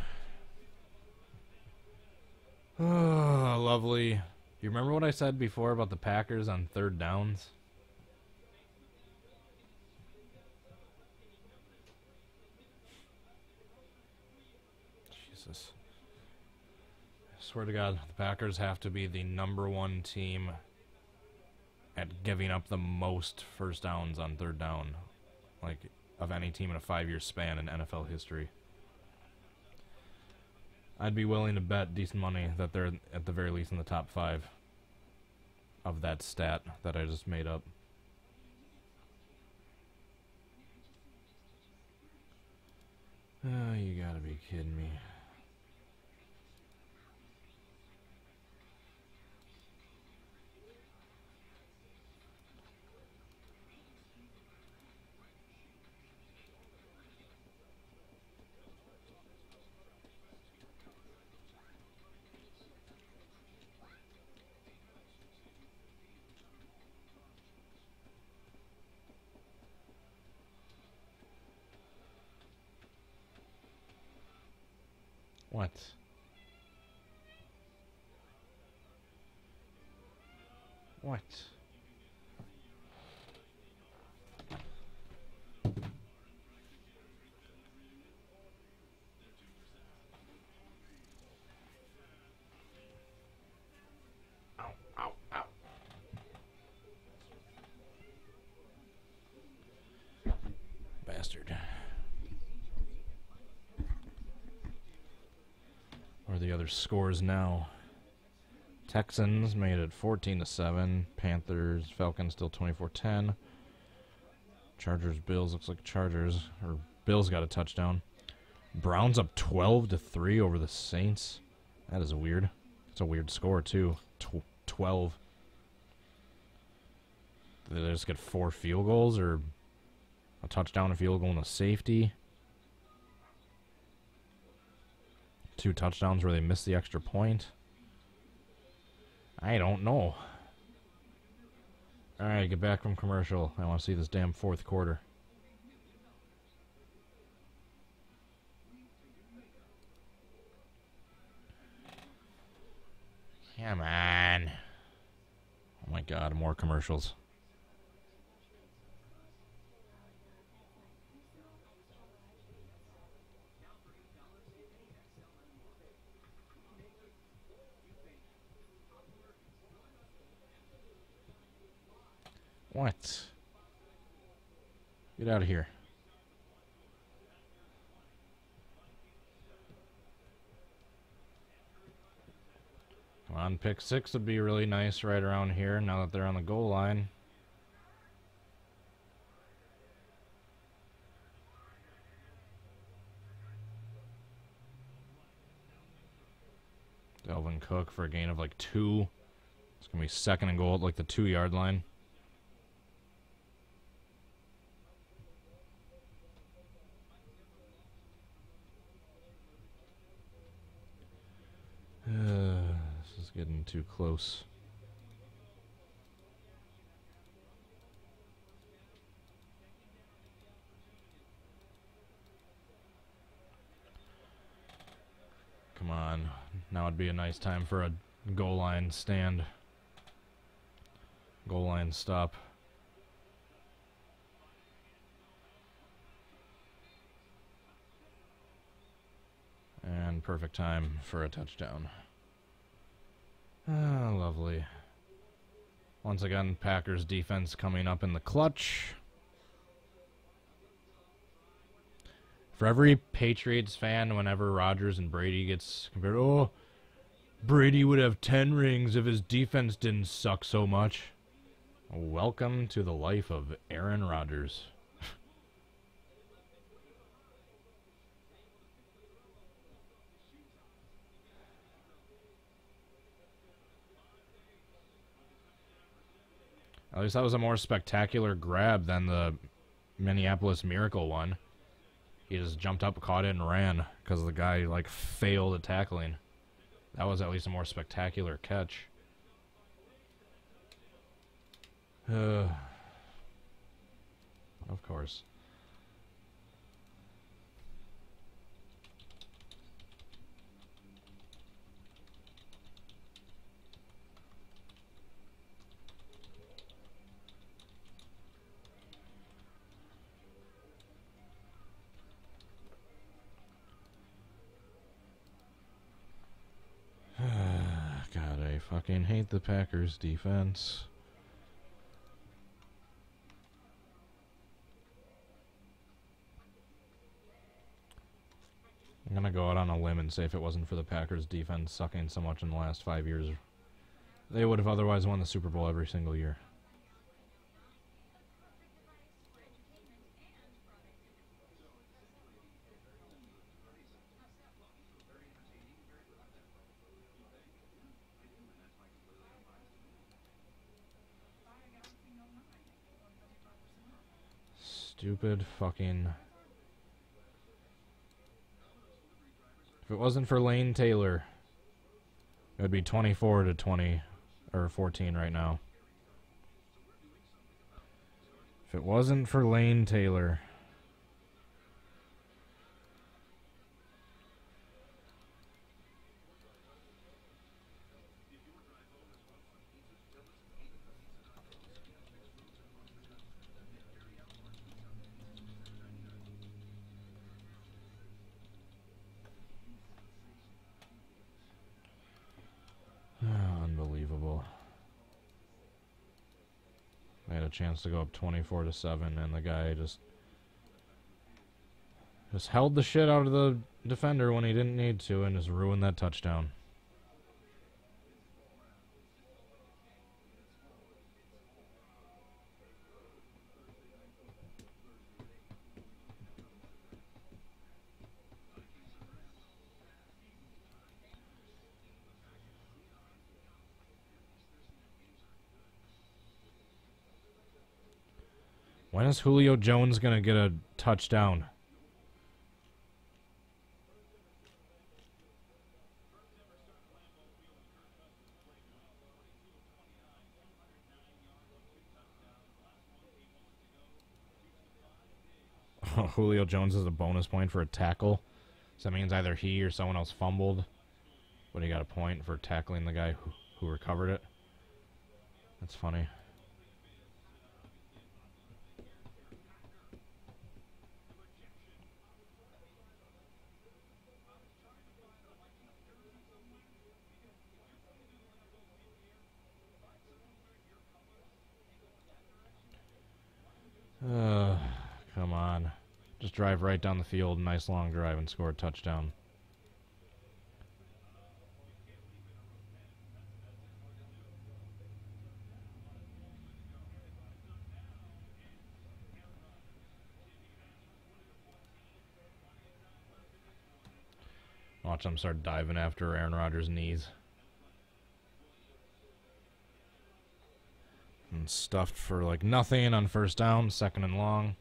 Oh, lovely. You remember what I said before about the Packers on 3rd downs? Jesus. I swear to God, the Packers have to be the #1 team at giving up the most first downs on 3rd down. Like, of any team in a 5-year span in NFL history. I'd be willing to bet decent money that they're at the very least in the top 5 of that stat that I just made up. Oh, you gotta be kidding me. What? What? Ow, ow, ow. Bastard. What are the other scores now? Texans made it 14-7. Panthers, Falcons still 24-10. Chargers, Bills, looks like Chargers, or Bills got a touchdown. Browns up 12-3 over the Saints. That is weird. It's a weird score too. 12. Did they just get 4 field goals, or a touchdown, a field goal, and a safety? 2 touchdowns where they missed the extra point? I don't know. Alright, get back from commercial. I want to see this damn 4th quarter. Come on. Oh my God, more commercials. What? Get out of here. Come on, pick 6 would be really nice right around here now that they're on the goal line. Dalvin Cook for a gain of like 2. It's going to be second and goal at like the 2-yard line. This is getting too close. Come on. Now would be a nice time for a goal line stand. Goal line stop. And perfect time for a touchdown. Ah, lovely. Once again, Packers defense coming up in the clutch. For every Patriots fan, whenever Rodgers and Brady gets compared, oh, Brady would have 10 rings if his defense didn't suck so much. Welcome to the life of Aaron Rodgers. At least that was a more spectacular grab than the Minneapolis Miracle one. He just jumped up, caught it, and ran because the guy, like, failed at tackling. That was at least a more spectacular catch. Of course. God, I fucking hate the Packers defense. I'm gonna go out on a limb and say if it wasn't for the Packers defense sucking so much in the last 5 years, they would have otherwise won the Super Bowl every single year. Stupid fucking... If it wasn't for Lane Taylor, it would be 24-20 or 14 right now. If it wasn't for Lane Taylor. Unbelievable. I had a chance to go up 24-7, and the guy just held the shit out of the defender when he didn't need to, and just ruined that touchdown. When is Julio Jones going to get a touchdown? Oh, Julio Jones is a bonus point for a tackle. So that means either he or someone else fumbled, but he got a point for tackling the guy who recovered it. That's funny. Come on. Just drive right down the field, nice long drive, and score a touchdown. Watch them start diving after Aaron Rodgers' knees. Getting stuffed for like nothing on first down, second and long.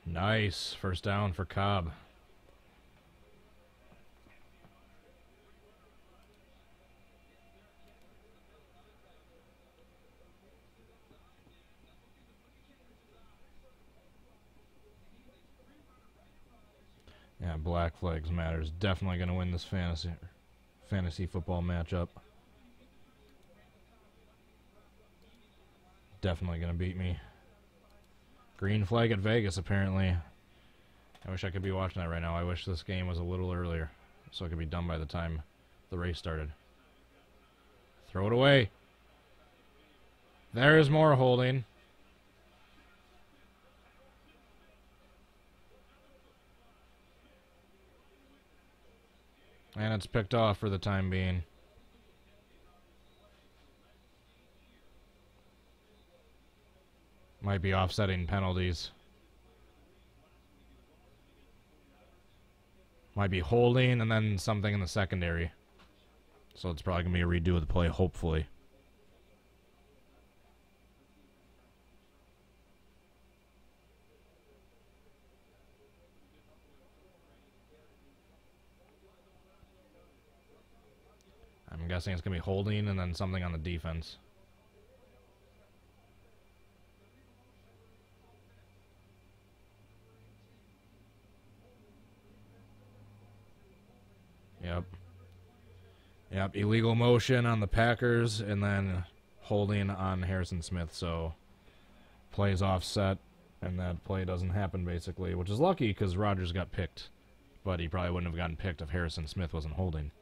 Nice. First down for Cobb. Yeah, Black Flags Matters. Definitely going to win this fantasy football matchup. Definitely going to beat me. Green flag at Vegas, apparently. I wish I could be watching that right now. I wish this game was a little earlier so it could be done by the time the race started. Throw it away. There's more holding. And it's picked off for the time being. Might be offsetting penalties. Might be holding and then something in the secondary. So it's probably going to be a redo of the play, hopefully. I'm guessing it's going to be holding and then something on the defense. Yep. Yep, illegal motion on the Packers and then holding on Harrison Smith. So plays offset and that play doesn't happen basically, which is lucky because Rodgers got picked. But he probably wouldn't have gotten picked if Harrison Smith wasn't holding.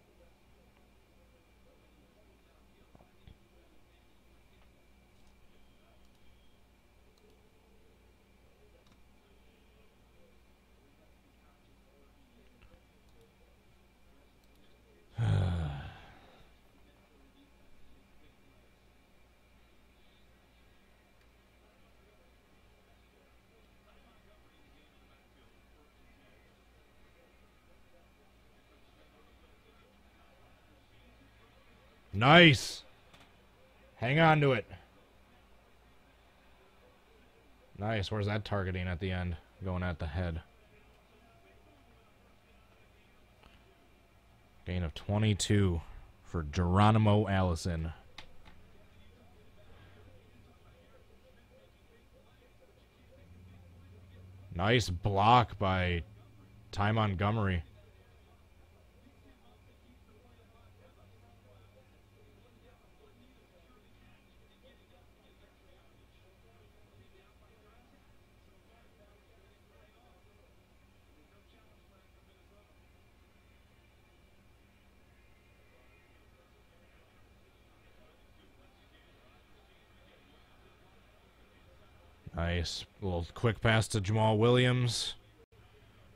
Nice. Hang on to it. Nice. Where's that targeting at the end? Going at the head. Gain of 22 for Geronimo Allison. Nice block by Ty Montgomery. Nice. A little quick pass to Jamal Williams.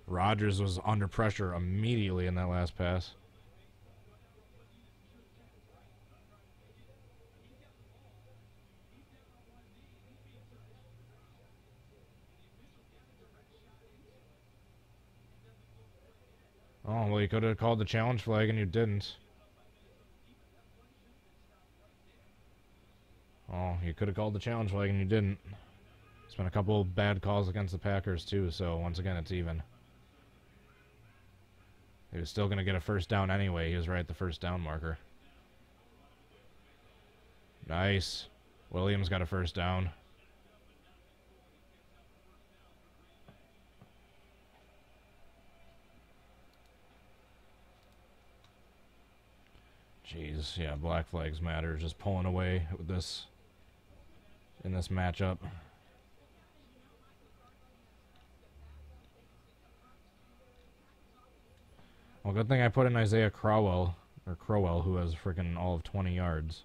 Rodgers was under pressure immediately in that last pass. Oh, well, you could have called the challenge flag and you didn't. Oh, you could have called the challenge flag and you didn't. It's been a couple bad calls against the Packers, too, so once again, it's even. He was still going to get a first down anyway. He was right at the first down marker. Nice. Williams got a first down. Jeez, yeah, Black Flags Matter. Just pulling away with this in this matchup. Well, good thing I put in Isaiah Crowell, who has freaking all of 20 yards.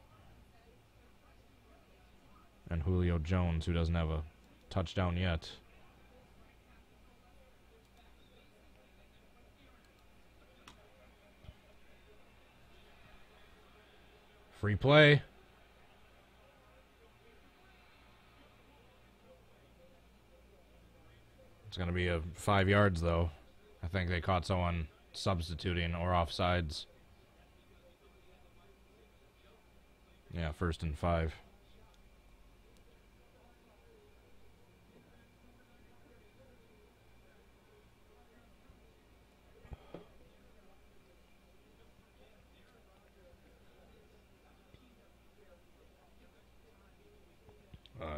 And Julio Jones, who doesn't have a touchdown yet. Free play. It's going to be a 5 yards, though. I think they caught someone substituting or offsides. Yeah, 1st and 5.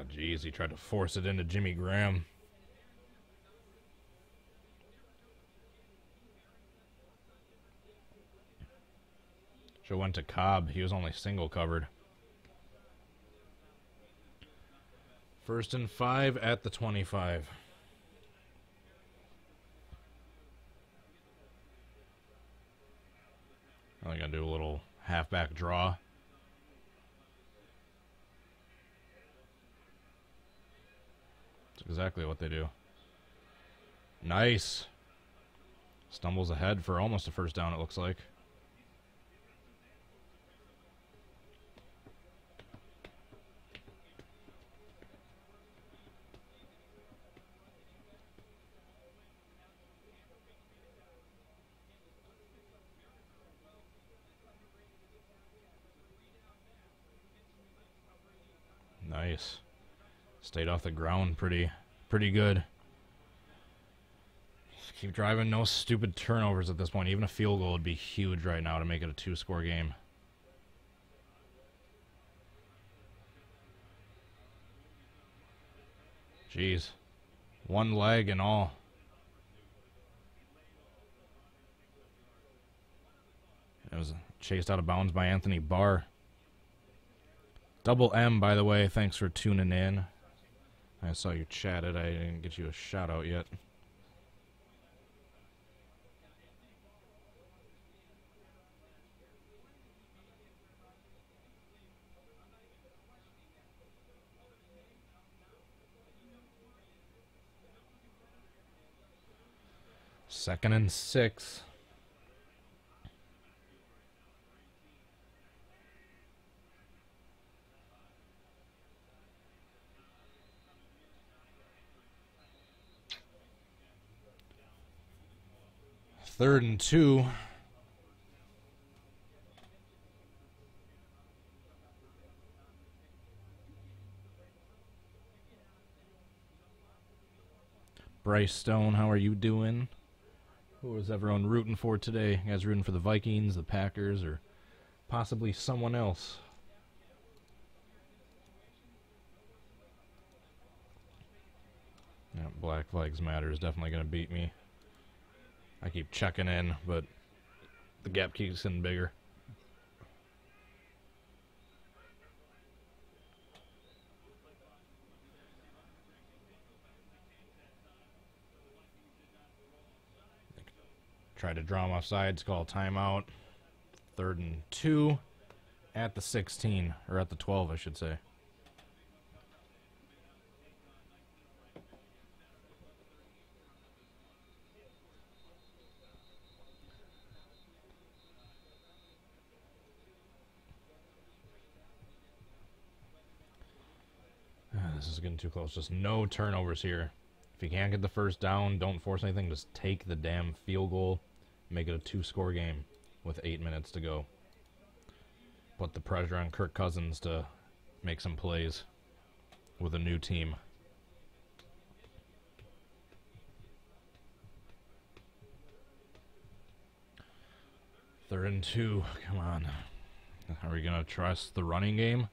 Geez, he tried to force it into Jimmy Graham. Should have went to Cobb. He was only single covered. 1st and 5 at the 25. I'm going to do a little halfback draw. That's exactly what they do. Nice. Stumbles ahead for almost a 1st down, it looks like. Nice. Stayed off the ground pretty good. Just keep driving. No stupid turnovers at this point. Even a field goal would be huge right now to make it a 2-score game. Jeez. 1 leg and all. It was chased out of bounds by Anthony Barr. Double M, by the way, thanks for tuning in. I saw you chatted. I didn't get you a shout out yet. Second and 6. Third and 2. Bryce Stone, how are you doing? Who is everyone rooting for today? You guys rooting for the Vikings, the Packers, or possibly someone else? Yeah, Black Lives Matter is definitely going to beat me. I keep checking in, but the gap keeps getting bigger. Try to draw him off sides, call timeout. 3rd and 2 at the 16, or at the 12, I should say. This is getting too close. Just no turnovers here. If you can't get the 1st down, don't force anything. Just take the damn field goal. Make it a 2-score game with 8 minutes to go. Put the pressure on Kirk Cousins to make some plays with a new team. Third and 2. Come on. Are we going to trust the running game?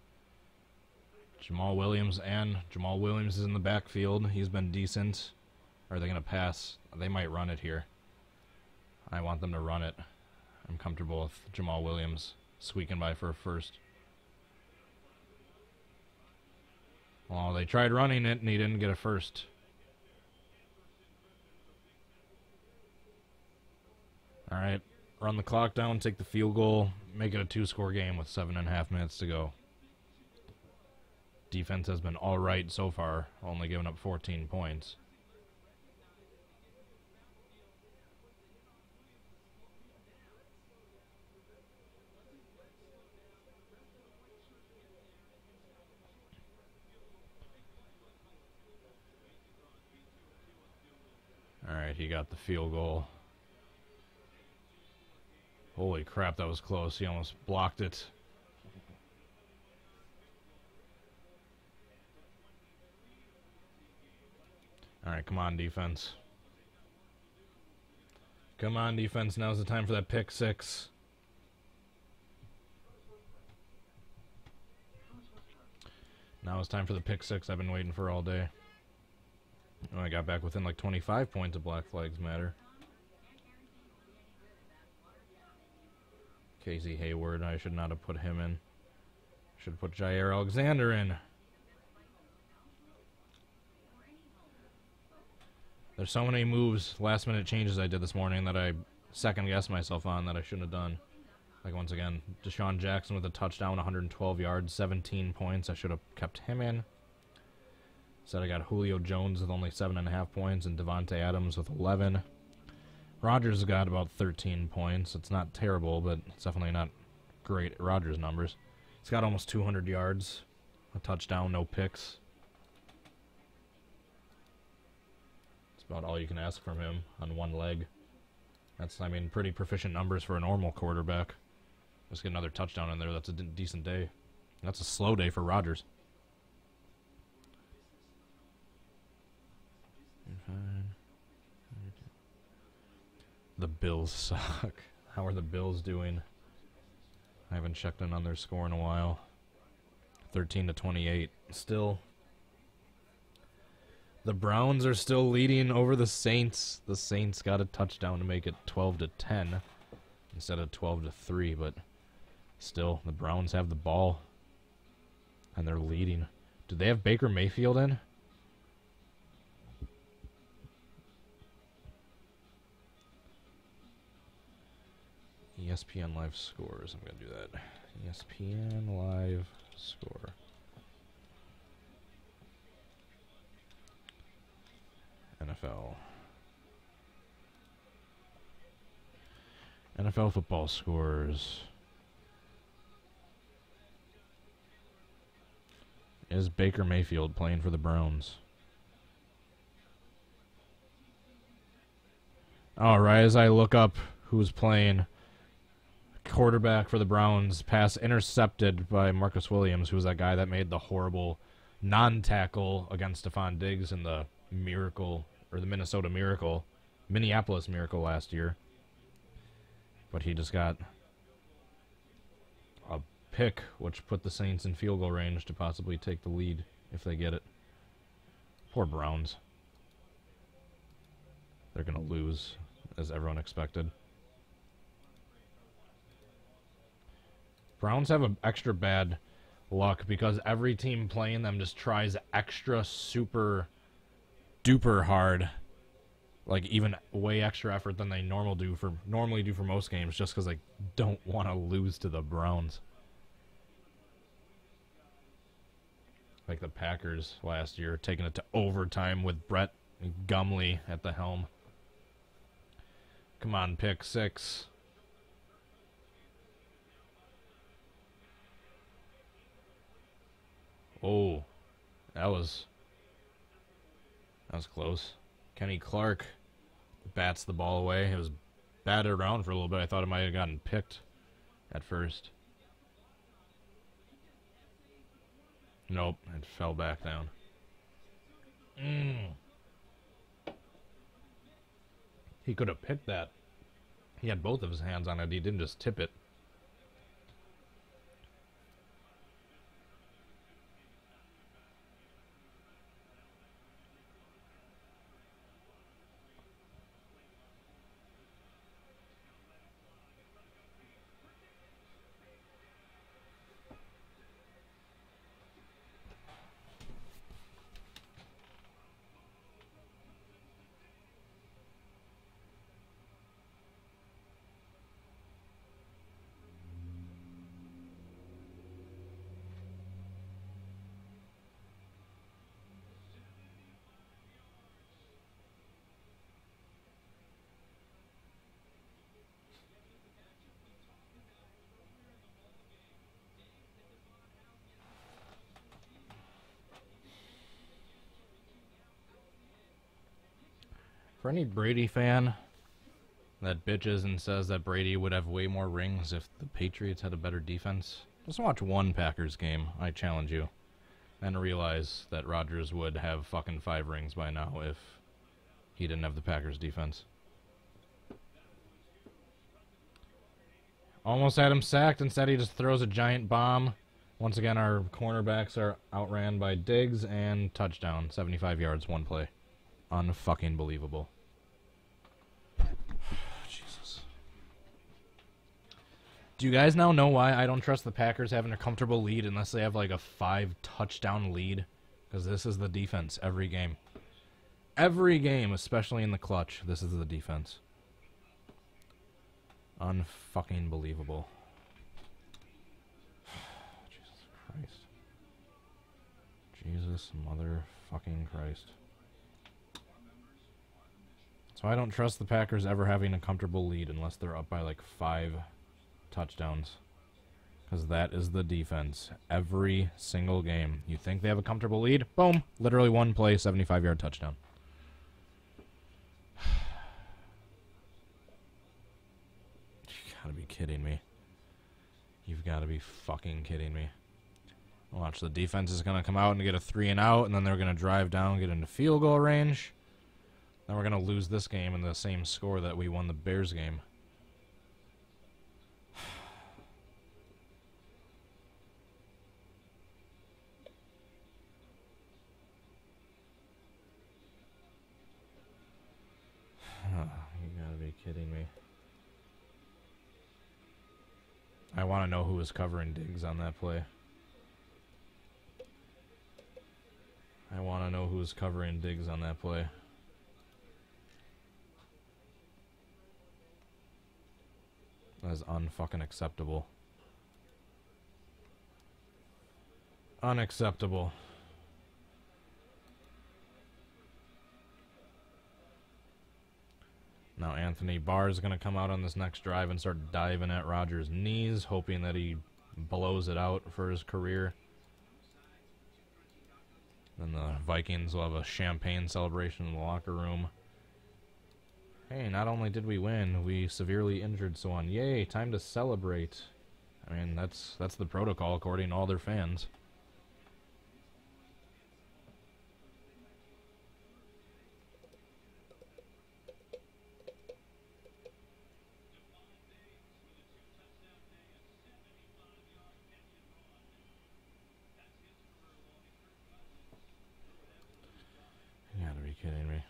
Jamal Williams is in the backfield. He's been decent. Are they going to pass? They might run it here. I want them to run it. I'm comfortable with Jamal Williams squeaking by for a 1st. Well, they tried running it and he didn't get a 1st. All right. run the clock down, take the field goal, make it a 2-score game with 7.5 minutes to go. Defense has been all right so far, only giving up 14 points. All right, he got the field goal. Holy crap, that was close. He almost blocked it. All right, come on, defense. Come on, defense. Now's the time for that pick six. Now it's time for the pick six I've been waiting for all day. Oh, I got back within like 25 points of Black Flags Matter. Casey Hayward, I should not have put him in. Should have put Jair Alexander in. There's so many moves, last minute changes I did this morning that I second guessed myself on that I shouldn't have done. Like once again, Deshaun Jackson with a touchdown, 112 yards, 17 points. I should have kept him in. Said I got Julio Jones with only 7.5 points and Devontae Adams with 11. Rodgers got about 13 points. It's not terrible, but it's definitely not great Rodgers numbers. He's got almost 200 yards, a touchdown, no picks. It's about all you can ask from him on one leg. That's, I mean, pretty proficient numbers for a normal quarterback. Just get another touchdown in there. That's a decent day. That's a slow day for Rodgers. The Bills suck. How are the Bills doing? I haven't checked in on their score in a while. 13-28. Still. The Browns are still leading over the Saints. The Saints got a touchdown to make it 12-10 instead of 12-3, but still, the Browns have the ball and they're leading. Do they have Baker Mayfield in? ESPN Live Scores. I'm going to do that. ESPN Live Score. NFL. NFL football scores. Is Baker Mayfield playing for the Browns? All right, as I look up who's playing, quarterback for the Browns, pass intercepted by Marcus Williams, who was that guy that made the horrible non-tackle against Stephon Diggs in the Miracle, or the Minneapolis Miracle last year. But he just got a pick, which put the Saints in field goal range to possibly take the lead if they get it. Poor Browns. They're going to lose, as everyone expected. Browns have an extra bad luck because every team playing them just tries extra super duper hard, like even way extra effort than they normally do for most games, just because they don't want to lose to the Browns. Like the Packers last year, taking it to overtime with Brett Gumley at the helm. Come on, pick six. Oh, that was close. Kenny Clark bats the ball away. It was batted around for a little bit. I thought it might have gotten picked at first. Nope, it fell back down. He could have picked that. He had both of his hands on it. He didn't just tip it. For any Brady fan that bitches and says that Brady would have way more rings if the Patriots had a better defense, just watch one Packers game, I challenge you, and realize that Rodgers would have fucking 5 rings by now if he didn't have the Packers defense. Almost had him sacked. Instead, he just throws a giant bomb. Once again, our cornerbacks are outran by Diggs, and touchdown. 75 yards, one play. Unfucking believable. Jesus. Do you guys now know why I don't trust the Packers having a comfortable lead unless they have like a 5-touchdown lead? Because this is the defense every game. Every game, especially in the clutch, this is the defense. Unfucking believable. Jesus Christ. Jesus motherfucking Christ. So I don't trust the Packers ever having a comfortable lead unless they're up by like 5 touchdowns. Because that is the defense. Every single game. You think they have a comfortable lead? Boom. Literally one play, 75-yard touchdown. Gotta be kidding me. You've got to be fucking kidding me. Watch, the defense is going to come out and get a 3 and out, and then they're going to drive down, get into field goal range. Then we're going to lose this game in the same score that we won the Bears game. You got to be kidding me. I want to know who was covering Diggs on that play. I want to know who was covering Diggs on that play. That is unfucking acceptable. Unacceptable. Now Anthony Barr is going to come out on this next drive and start diving at Rodgers' knees, hoping that he blows it out for his career. Then the Vikings will have a champagne celebration in the locker room. Hey, not only did we win, we severely injured someone. Yay, time to celebrate. I mean, that's the protocol according to all their fans. You gotta be kidding me.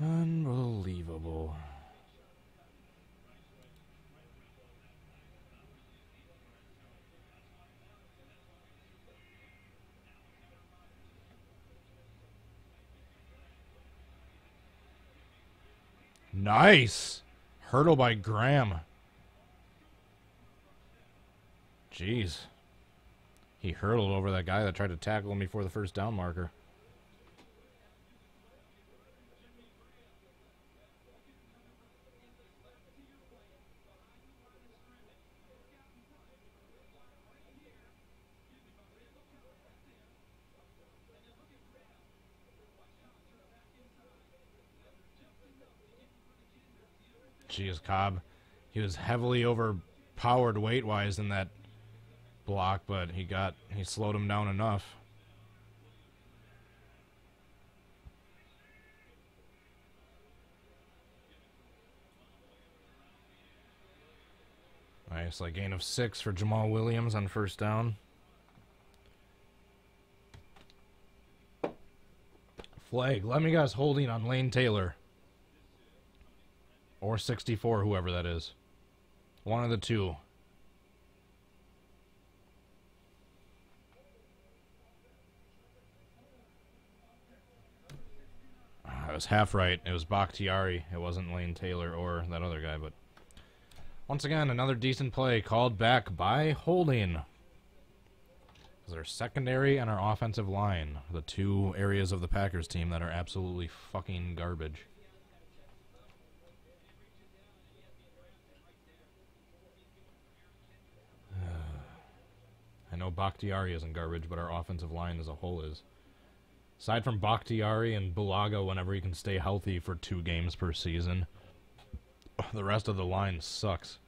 Unbelievable. Nice! Hurdle by Graham. Jeez. He hurdled over that guy that tried to tackle him before the first down marker. Jeez, Cobb. He was heavily overpowered weight-wise in that block, but he slowed him down enough. Nice, like gain of 6 for Jamal Williams on first down. Flag. Let me guess, holding on Lane Taylor. Or 64, whoever that is. One of the two. I was half right. It was Bakhtiari. It wasn't Lane Taylor or that other guy, but... Once again, another decent play called back by holding. Because our secondary and our offensive line, the two areas of the Packers team that are absolutely fucking garbage. I know Bakhtiari isn't garbage, but our offensive line as a whole is. Aside from Bakhtiari and Bulaga, whenever he can stay healthy for 2 games per season, the rest of the line sucks.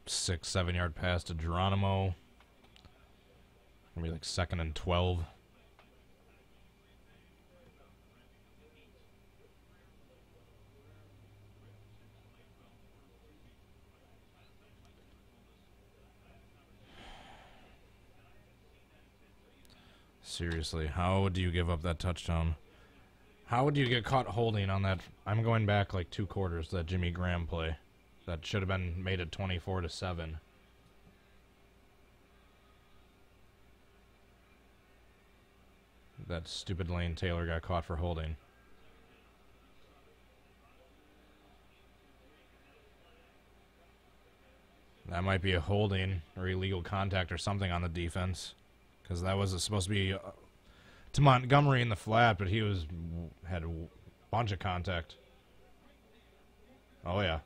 6-7 yard pass to Geronimo. Gonna be like 2nd and 12. Seriously, how would you give up that touchdown? How would you get caught holding on that? I'm going back like 2 quarters, that Jimmy Graham play. That should have been made it 24-7. That stupid Lane Taylor got caught for holding. That might be a holding or illegal contact or something on the defense. Because that was supposed to be to Montgomery in the flat, but he had a bunch of contact. Oh, yeah.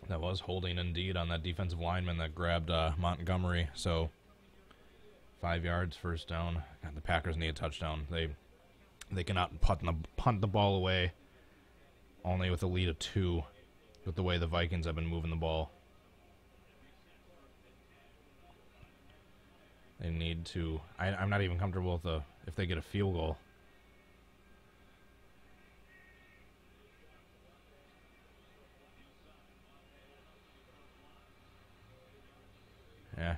That was holding indeed on that defensive lineman that grabbed Montgomery. So 5 yards, first down. God, the Packers need a touchdown. They cannot punt the ball away only with a lead of 2 with the way the Vikings have been moving the ball. They need to... I'm not even comfortable with if they get a field goal. Yeah.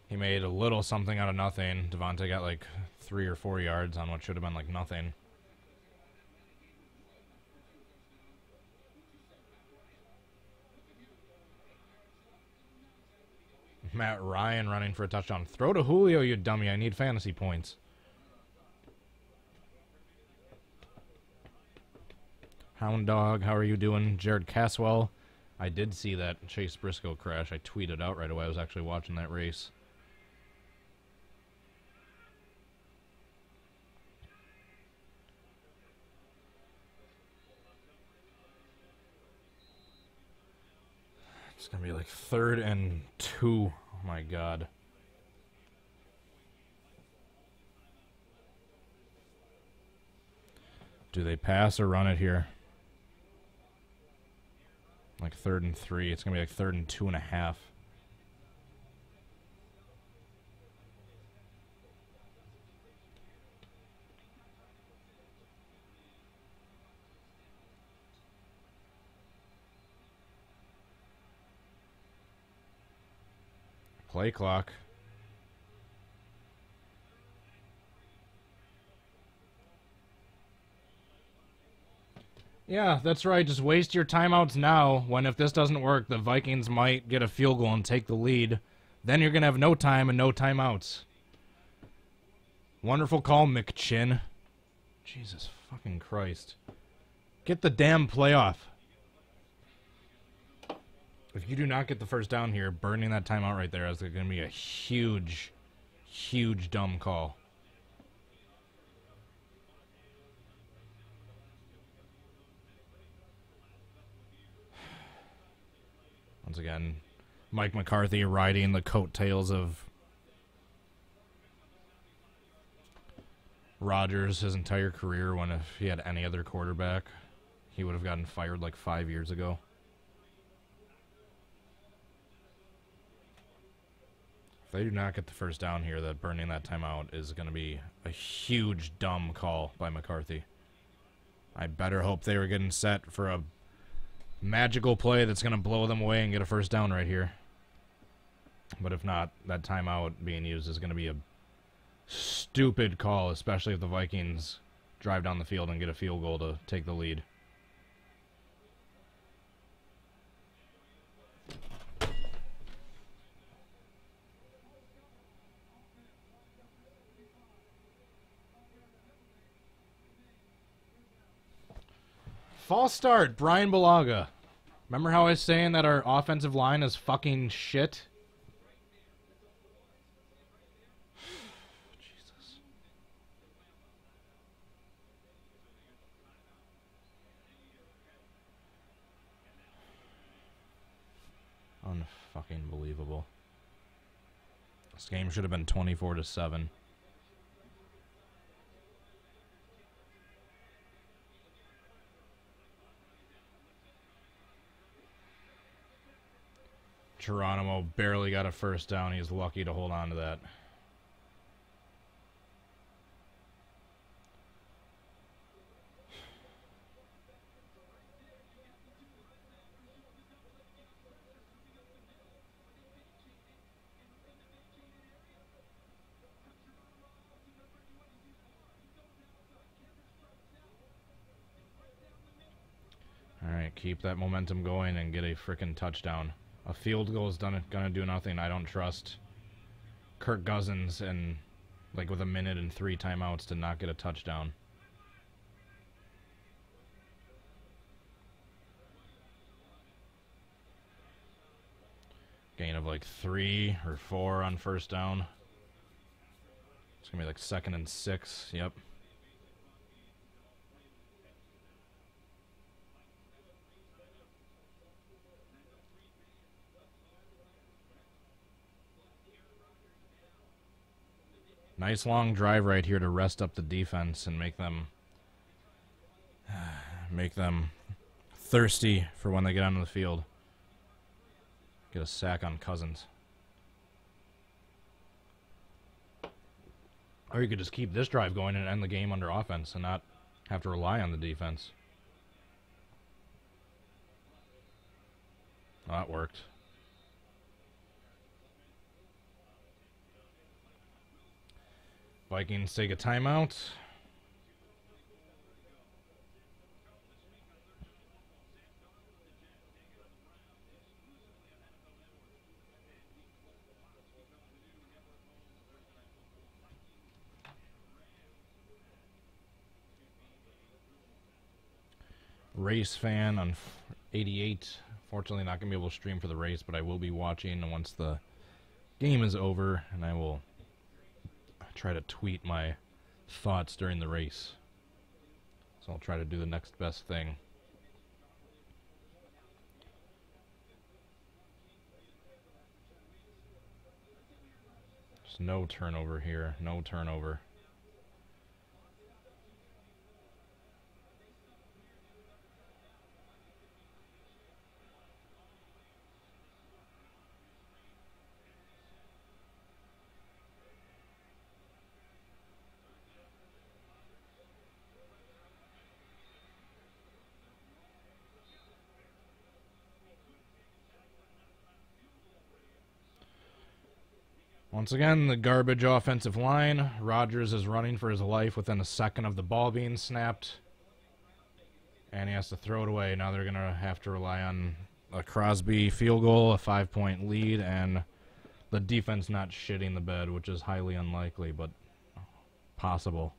He made a little something out of nothing. Devontae got like 3 or 4 yards on what should have been like nothing. Matt Ryan running for a touchdown. Throw to Julio, you dummy. I need fantasy points. Hound Dog, how are you doing? Jared Caswell. I did see that Chase Briscoe crash. I tweeted out right away. I was actually watching that race. It's going to be like 3rd and 2. Oh, my God. Do they pass or run it here? Like 3rd and 3. It's going to be like 3rd and 2.5. Play clock. Yeah, that's right. Just waste your timeouts now, when if this doesn't work, the Vikings might get a field goal and take the lead. Then you're going to have no time and no timeouts. Wonderful call, McChin. Jesus fucking Christ. Get the damn playoff. If you do not get the first down here, burning that timeout right there is going to be a huge, huge dumb call. Once again, Mike McCarthy riding the coattails of Rodgers his entire career, when if he had any other quarterback, he would have gotten fired like 5 years ago. If they do not get the first down here, that burning that timeout is going to be a huge dumb call by McCarthy. I better hope they were getting set for a magical play that's going to blow them away and get a first down right here. But if not, that timeout being used is going to be a stupid call, especially if the Vikings drive down the field and get a field goal to take the lead. False start, Brian Balaga. Remember how I was saying that our offensive line is fucking shit? Jesus. Unfucking believable. This game should have been 24-7. Geronimo barely got a first down. He's lucky to hold on to that. All right, keep that momentum going and get a frickin' touchdown. A field goal is gonna do nothing. I don't trust Kirk Cousins and like with a minute and 3 timeouts to not get a touchdown. Gain of like 3 or 4 on first down. It's gonna be like 2nd and 6. Yep. Nice long drive right here to rest up the defense and make them thirsty for when they get onto the field. Get a sack on Cousins. Or you could just keep this drive going and end the game under offense and not have to rely on the defense. Oh, that worked. Vikings take a timeout. Race fan on 88. Fortunately, not going to be able to stream for the race, but I will be watching once the game is over, and I will try to tweet my thoughts during the race. So I'll try to do the next best thing. Just no turnover here. No turnover. Once again, the garbage offensive line. Rodgers is running for his life within a second of the ball being snapped. And he has to throw it away. Now they're going to have to rely on a Crosby field goal, a 5-point lead, and the defense not shitting the bed, which is highly unlikely, but possible.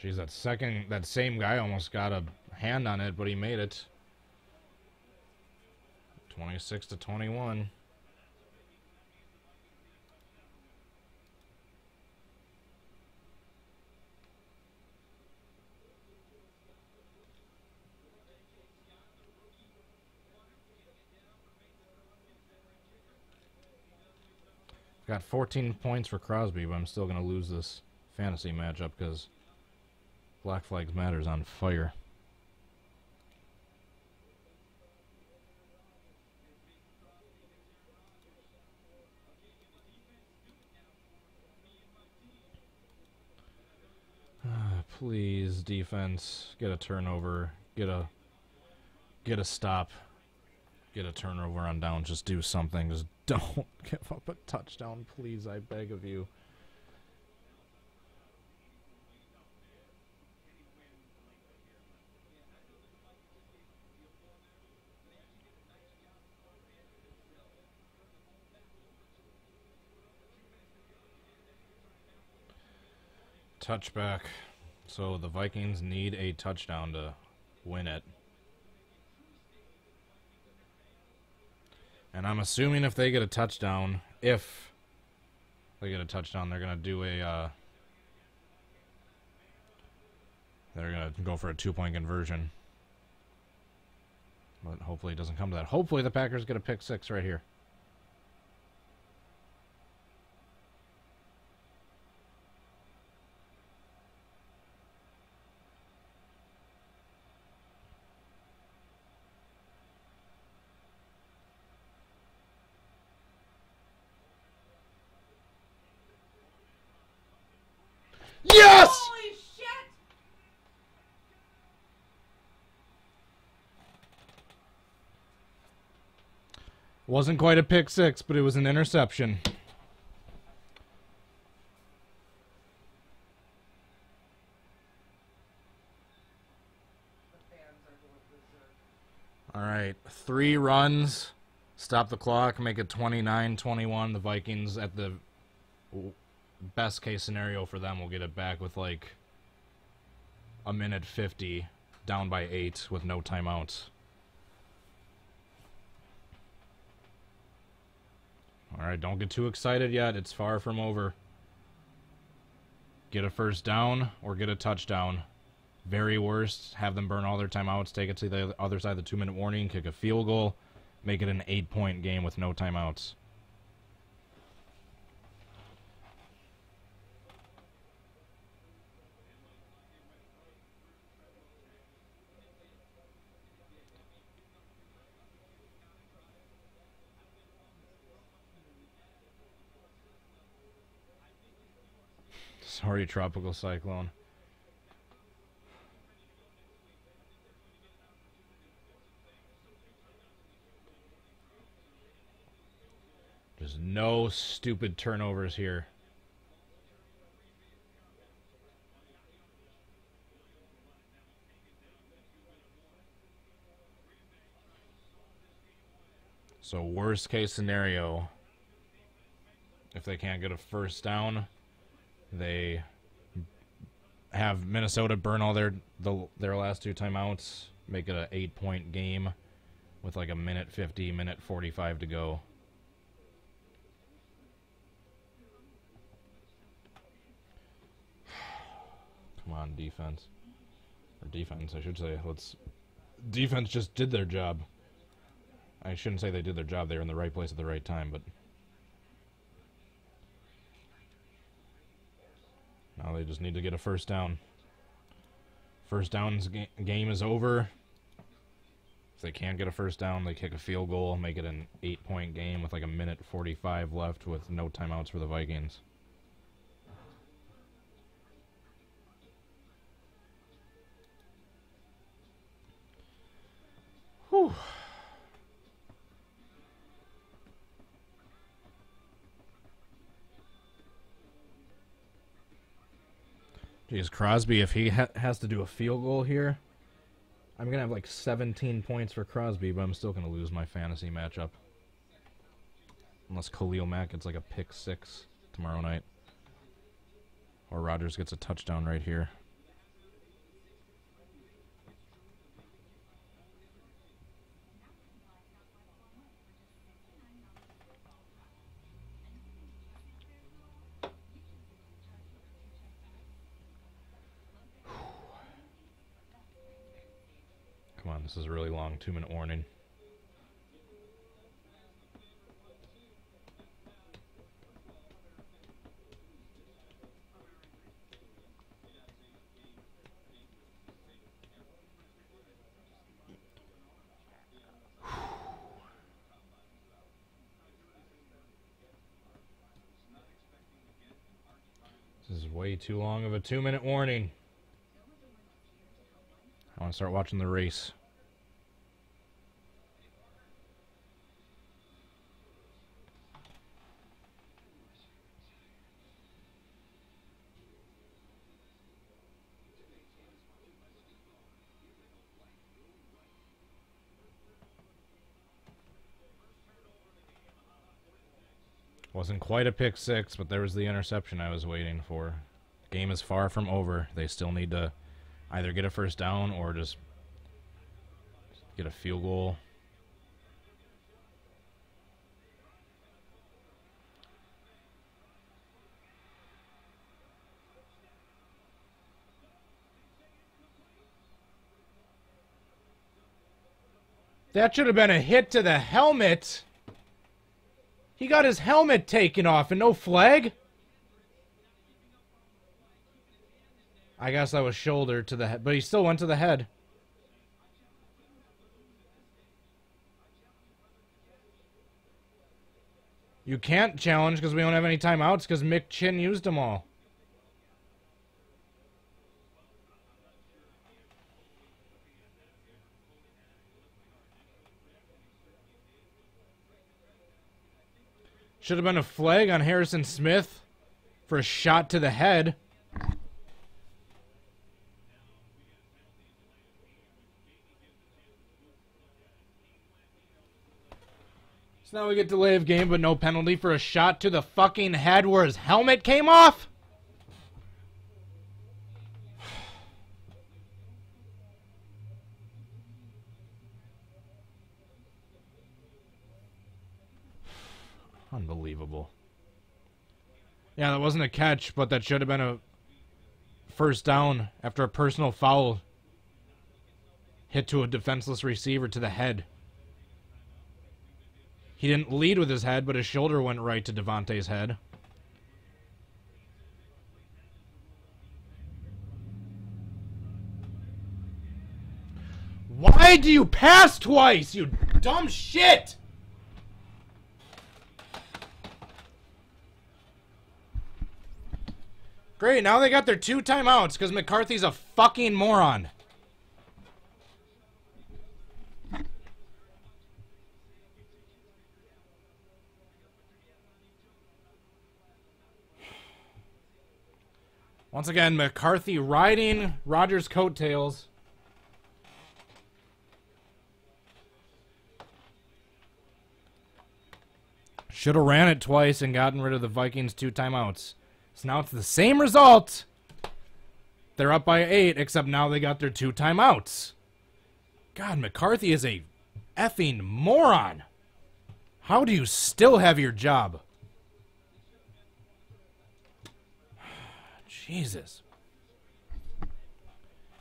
Jeez, that same guy almost got a hand on it, but he made it. 26-21. Got 14 points for Crosby, but I'm still going to lose this fantasy matchup because Black Flags Matter's on fire. Please, defense, get a turnover, get a stop, get a turnover on down. Just do something. Just don't give up a touchdown, please. I beg of you. Touchback. So the Vikings need a touchdown to win it. And I'm assuming if they get a touchdown, they're going to do a, they're going to go for a 2-point conversion. But hopefully it doesn't come to that. Hopefully the Packers get a pick 6 right here. Yes!
Holy shit!
Wasn't quite a pick 6, but it was an interception.
The fans are going berserk.
All right, 3 runs, stop the clock, make it 29-21. The Vikings, at the best case scenario for them, will get it back with like a minute 50, down by 8 with no timeouts. All right, don't get too excited yet. It's far from over. Get a first down or get a touchdown. Very worst, have them burn all their timeouts, take it to the other side of the 2-minute warning, kick a field goal, make it an 8-point game with no timeouts. Sorry, tropical cyclone. There's no stupid turnovers here. So worst case scenario, if they can't get a first down, they have Minnesota burn all their last 2 timeouts, make it an 8-point game with like a minute 50, minute 45 to go. Come on, defense. Or defense, I should say. Defense just did their job. I shouldn't say they did their job. They were in the right place at the right time, but now they just need to get a first down. First down's game is over. If they can't get a first down, they kick a field goal, make it an 8-point game with like a minute 45 left with no timeouts for the Vikings. Whew. Jeez, Crosby, if he has to do a field goal here, I'm going to have like 17 points for Crosby, but I'm still going to lose my fantasy matchup. Unless Khalil Mack gets like a pick 6 tomorrow night. Or Rodgers gets a touchdown right here. Come on, this is a really long 2-minute warning. This is way too long of a 2-minute warning. I want to start watching the race. Wasn't quite a pick six, but there was the interception I was waiting for. The game is far from over. They still need to either get a first down or just get a field goal. That should have been a hit to the helmet. He got his helmet taken off and no flag? I guess that was shoulder to the head, but he still went to the head. You can't challenge because we don't have any timeouts because Mick Chin used them all. Should have been a flag on Harrison Smith for a shot to the head. So now we get delay of game, but no penalty for a shot to the fucking head where his helmet came off? Unbelievable. Yeah, that wasn't a catch, but that should have been a first down after a personal foul hit to a defenseless receiver to the head. He didn't lead with his head, but his shoulder went right to Devontae's head. Why do you pass twice, you dumb shit? Great, now they got their 2 timeouts because McCarthy's a fucking moron. Once again, McCarthy riding Rodgers' coattails. Should have ran it twice and gotten rid of the Vikings' 2 timeouts. So now it's the same result. They're up by 8, except now they got their 2 timeouts. God, McCarthy is a effing moron. How do you still have your job? Jesus.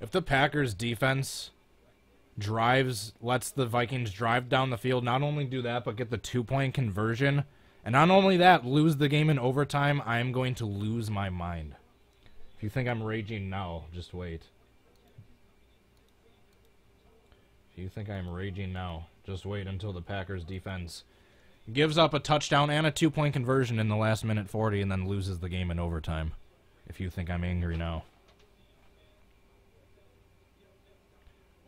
If the Packers defense lets the Vikings drive down the field, not only do that, but get the 2-point conversion, and not only that, lose the game in overtime, I am going to lose my mind. If you think I'm raging now, just wait. If you think I'm raging now, just wait until the Packers defense gives up a touchdown and a 2-point conversion in the last minute 40 and then loses the game in overtime. If you think I'm angry now.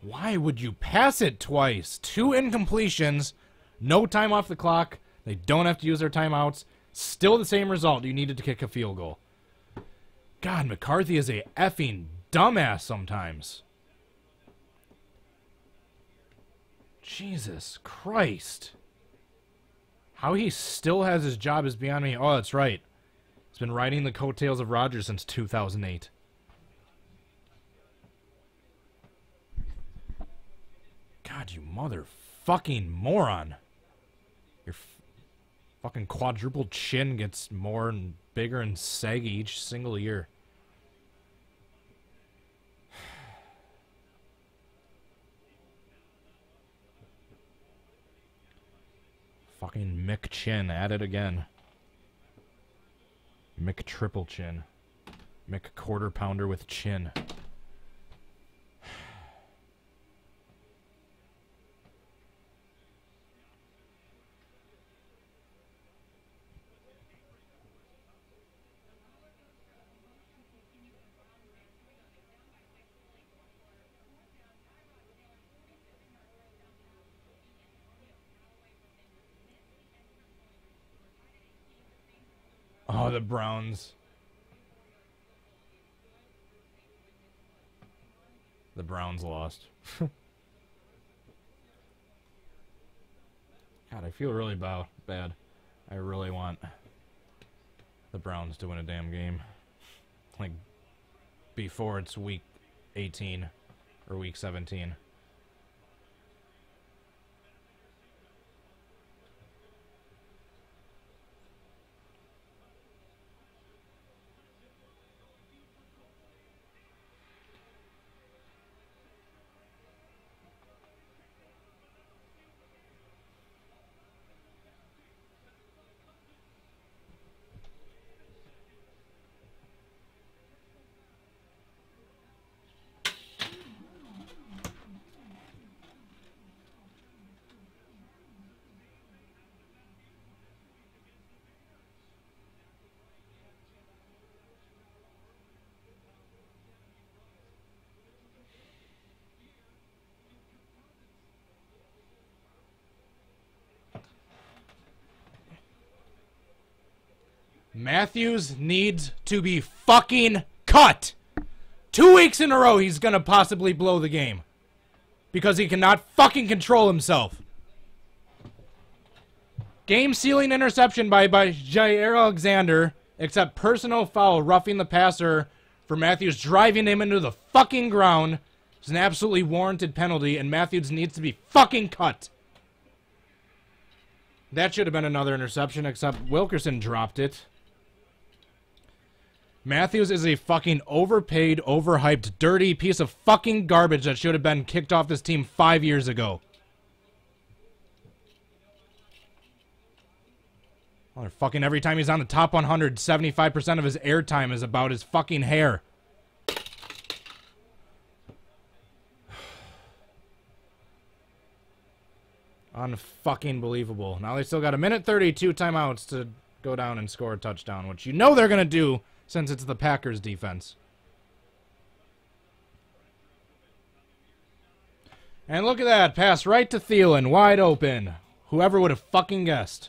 Why would you pass it twice? 2 incompletions, no time off the clock. They don't have to use their timeouts. Still the same result. You needed to kick a field goal. God, McCarthy is a effing dumbass sometimes. Jesus Christ. How he still has his job is beyond me. Oh, that's right. He's been riding the coattails of Rodgers since 2008. God, you motherfucking moron. Your fucking quadruple chin gets more and bigger and saggy each single year. Fucking Mick Chin at it again. Mick Triple Chin. Mick Quarter Pounder with chin. Oh, the Browns. The Browns lost. God, I feel really bad. I really want the Browns to win a damn game. Like, before it's week 18 or week 17. Matthews needs to be fucking cut. 2 weeks in a row he's gonna possibly blow the game. Because he cannot fucking control himself. Game-sealing interception by Jair Alexander, except personal foul roughing the passer for Matthews driving him into the fucking ground. It's an absolutely warranted penalty, and Matthews needs to be fucking cut. That should have been another interception, except Wilkerson dropped it. Matthews is a fucking overpaid, overhyped, dirty piece of fucking garbage that should have been kicked off this team 5 years ago. Well, fucking every time he's on the top 100, 75% of his airtime is about his fucking hair. Unfucking believable. Now they still got 1:32 timeouts to go down and score a touchdown, which you know they're going to do since it's the Packers defense. And look at that. Pass right to Thielen. Wide open. Whoever would have fucking guessed.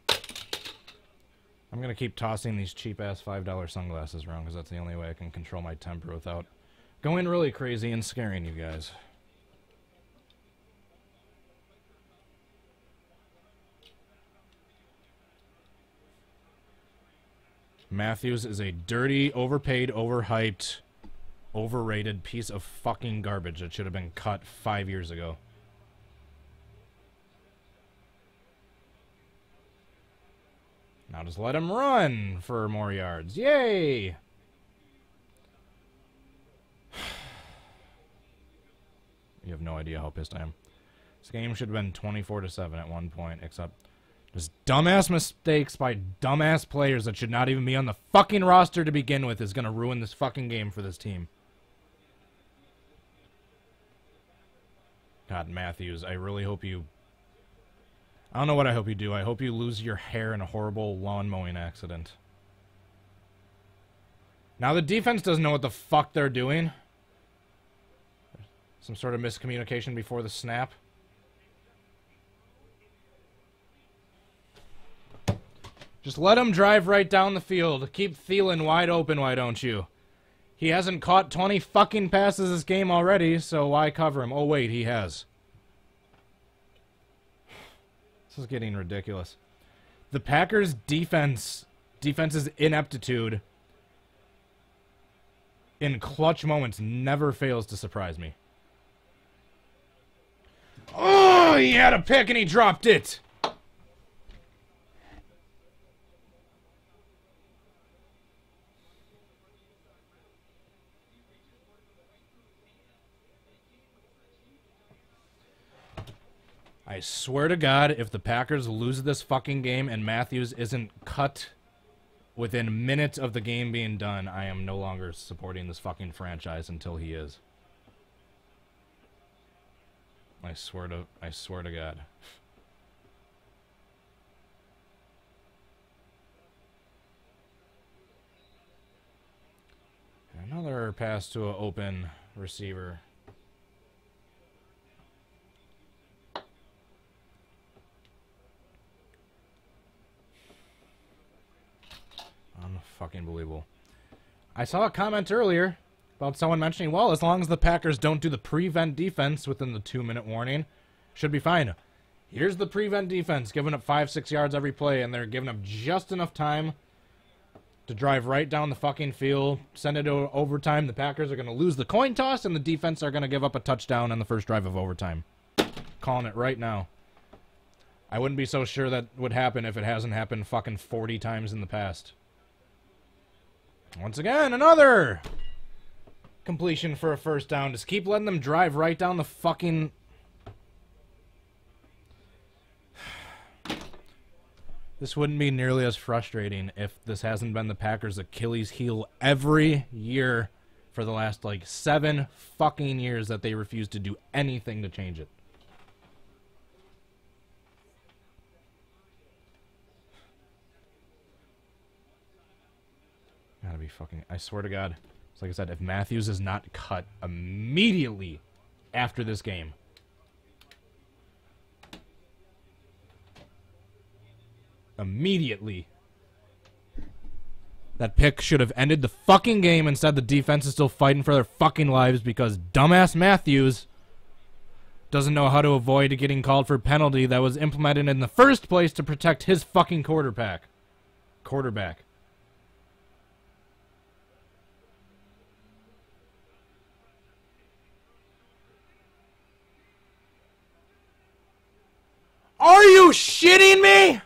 I'm going to keep tossing these cheap-ass $5 sunglasses around because that's the only way I can control my temper without going really crazy and scaring you guys. Matthews is a dirty, overpaid, overhyped, overrated piece of fucking garbage that should have been cut 5 years ago. Now just let him run for more yards. Yay! You have no idea how pissed I am. This game should have been 24-7 at one point, except just dumbass mistakes by dumbass players that should not even be on the fucking roster to begin with is going to ruin this fucking game for this team. God, Matthews, I really hope you... I don't know what I hope you do. I hope you lose your hair in a horrible lawn mowing accident. Now the defense doesn't know what the fuck they're doing. Some sort of miscommunication before the snap. Just let him drive right down the field. Keep Thielen wide open, why don't you? He hasn't caught 20 fucking passes this game already, so why cover him? Oh, wait, he has. This is getting ridiculous. The Packers' defense's ineptitude in clutch moments never fails to surprise me. Oh, he had a pick and he dropped it. I swear to God, if the Packers lose this fucking game and Matthews isn't cut within minutes of the game being done, I am no longer supporting this fucking franchise until he is. I swear to God. Another pass to an open receiver. Fucking believable. I saw a comment earlier about someone mentioning, well, as long as the Packers don't do the prevent defense within the 2-minute warning, should be fine. Here's the prevent defense, giving up 5-6 yards every play, and they're giving up just enough time to drive right down the fucking field, send it to overtime. The Packers are going to lose the coin toss, and the defense are going to give up a touchdown on the first drive of overtime. Calling it right now. I wouldn't be so sure that would happen if it hasn't happened fucking 40 times in the past. Once again, another completion for a first down. Just keep letting them drive right down the fucking... This wouldn't be nearly as frustrating if this hasn't been the Packers' Achilles heel every year for the last, like, 7 fucking years that they refuse to do anything to change it. Gotta be fucking... I swear to God. It's like I said, if Matthews is not cut immediately after this game... Immediately. That pick should have ended the fucking game. Instead, the defense is still fighting for their fucking lives because dumbass Matthews doesn't know how to avoid getting called for a penalty that was implemented in the first place to protect his fucking quarterback. Are you shitting me?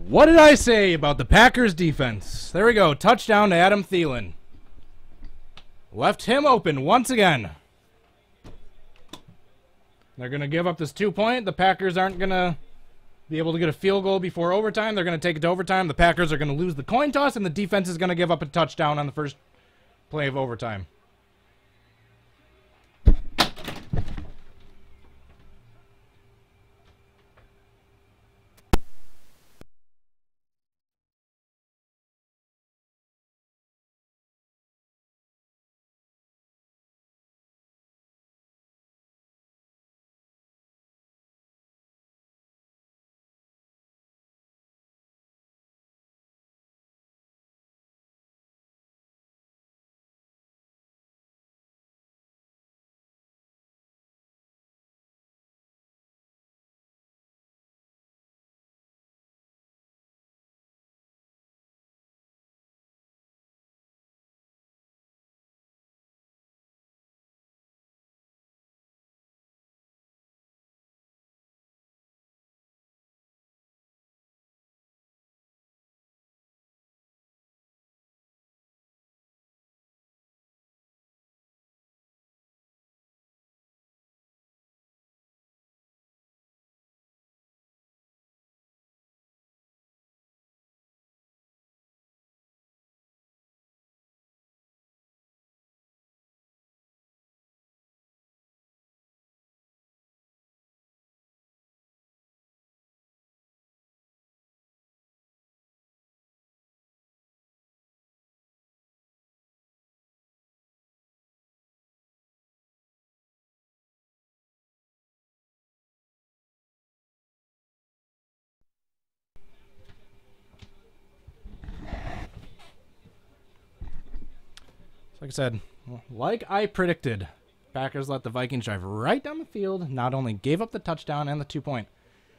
What did I say about the Packers defense? There we go. Touchdown to Adam Thielen. Left him open once again. They're going to give up this 2-point. The Packers aren't going to be able to get a field goal before overtime. They're going to take it to overtime. The Packers are going to lose the coin toss, and the defense is going to give up a touchdown on the first play of overtime. Like I said, like I predicted, Packers let the Vikings drive right down the field, not only gave up the touchdown and the 2-point.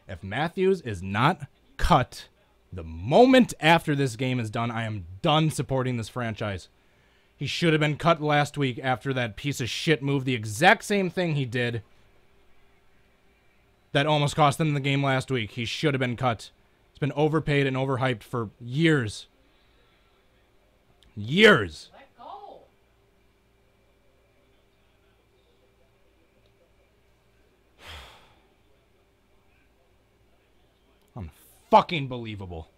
If Matthews is not cut the moment after this game is done, I am done supporting this franchise. He should have been cut last week after that piece of shit move, the exact same thing he did that almost cost them the game last week. He should have been cut. He's been overpaid and overhyped for years. Years. Unfucking believable.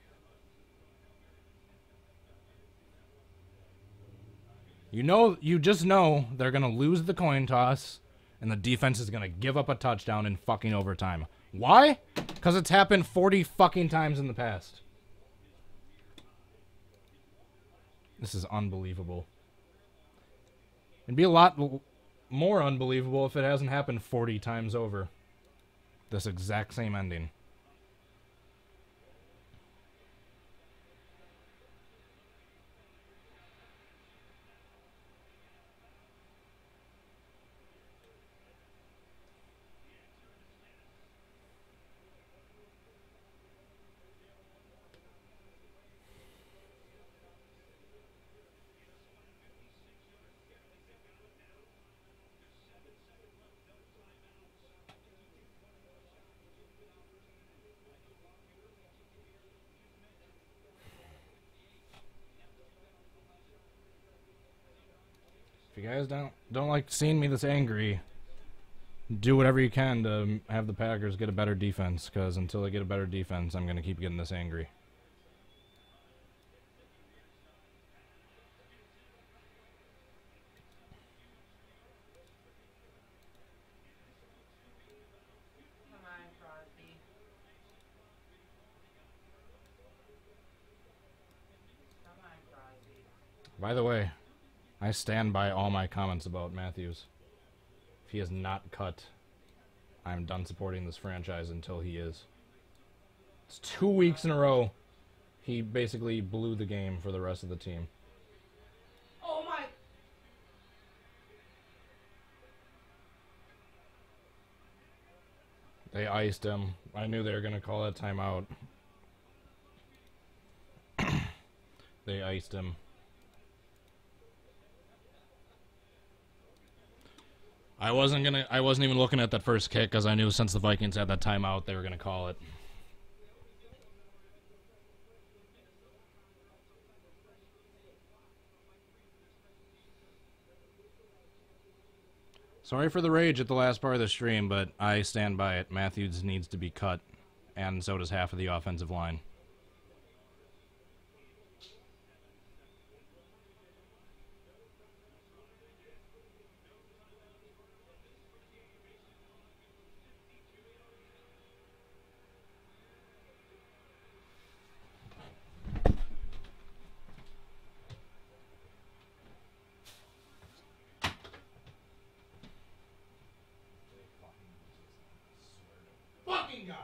You just know they're going to lose the coin toss, and the defense is going to give up a touchdown in fucking overtime. Why? Because it's happened 40 fucking times in the past. This is unbelievable. It'd be a lot more unbelievable if it hasn't happened 40 times over. This exact same ending. If you guys don't like seeing me this angry, do whatever you can to have the Packers get a better defense, because until they get a better defense, I'm going to keep getting this angry.
Come on, Crosby. Come on, Crosby.
By the way, I stand by all my comments about Matthews. If he is not cut, I'm done supporting this franchise until he is. It's 2 weeks in a row. He basically blew the game for the rest of the team.
Oh my!
They iced him. I knew they were going to call that timeout. They iced him. I wasn't even looking at that first kick because I knew since the Vikings had that timeout, they were going to call it. Sorry for the rage at the last part of the stream, but I stand by it. Matthews needs to be cut, and so does half of the offensive line. Fucking God!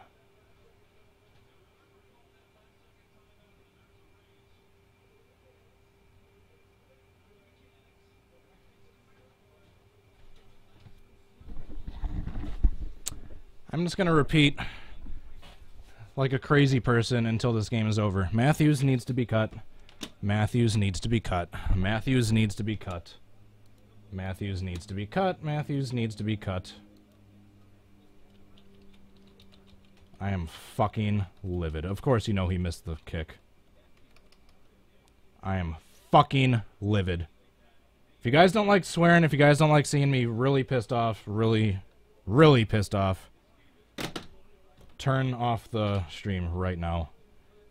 I'm just going to repeat like a crazy person until this game is over. Matthews needs to be cut. Matthews needs to be cut. Matthews needs to be cut. Matthews needs to be cut. Matthews needs to be cut. I am fucking livid. Of course you know he missed the kick. I am fucking livid. If you guys don't like swearing, if you guys don't like seeing me really pissed off, really pissed off, turn off the stream right now.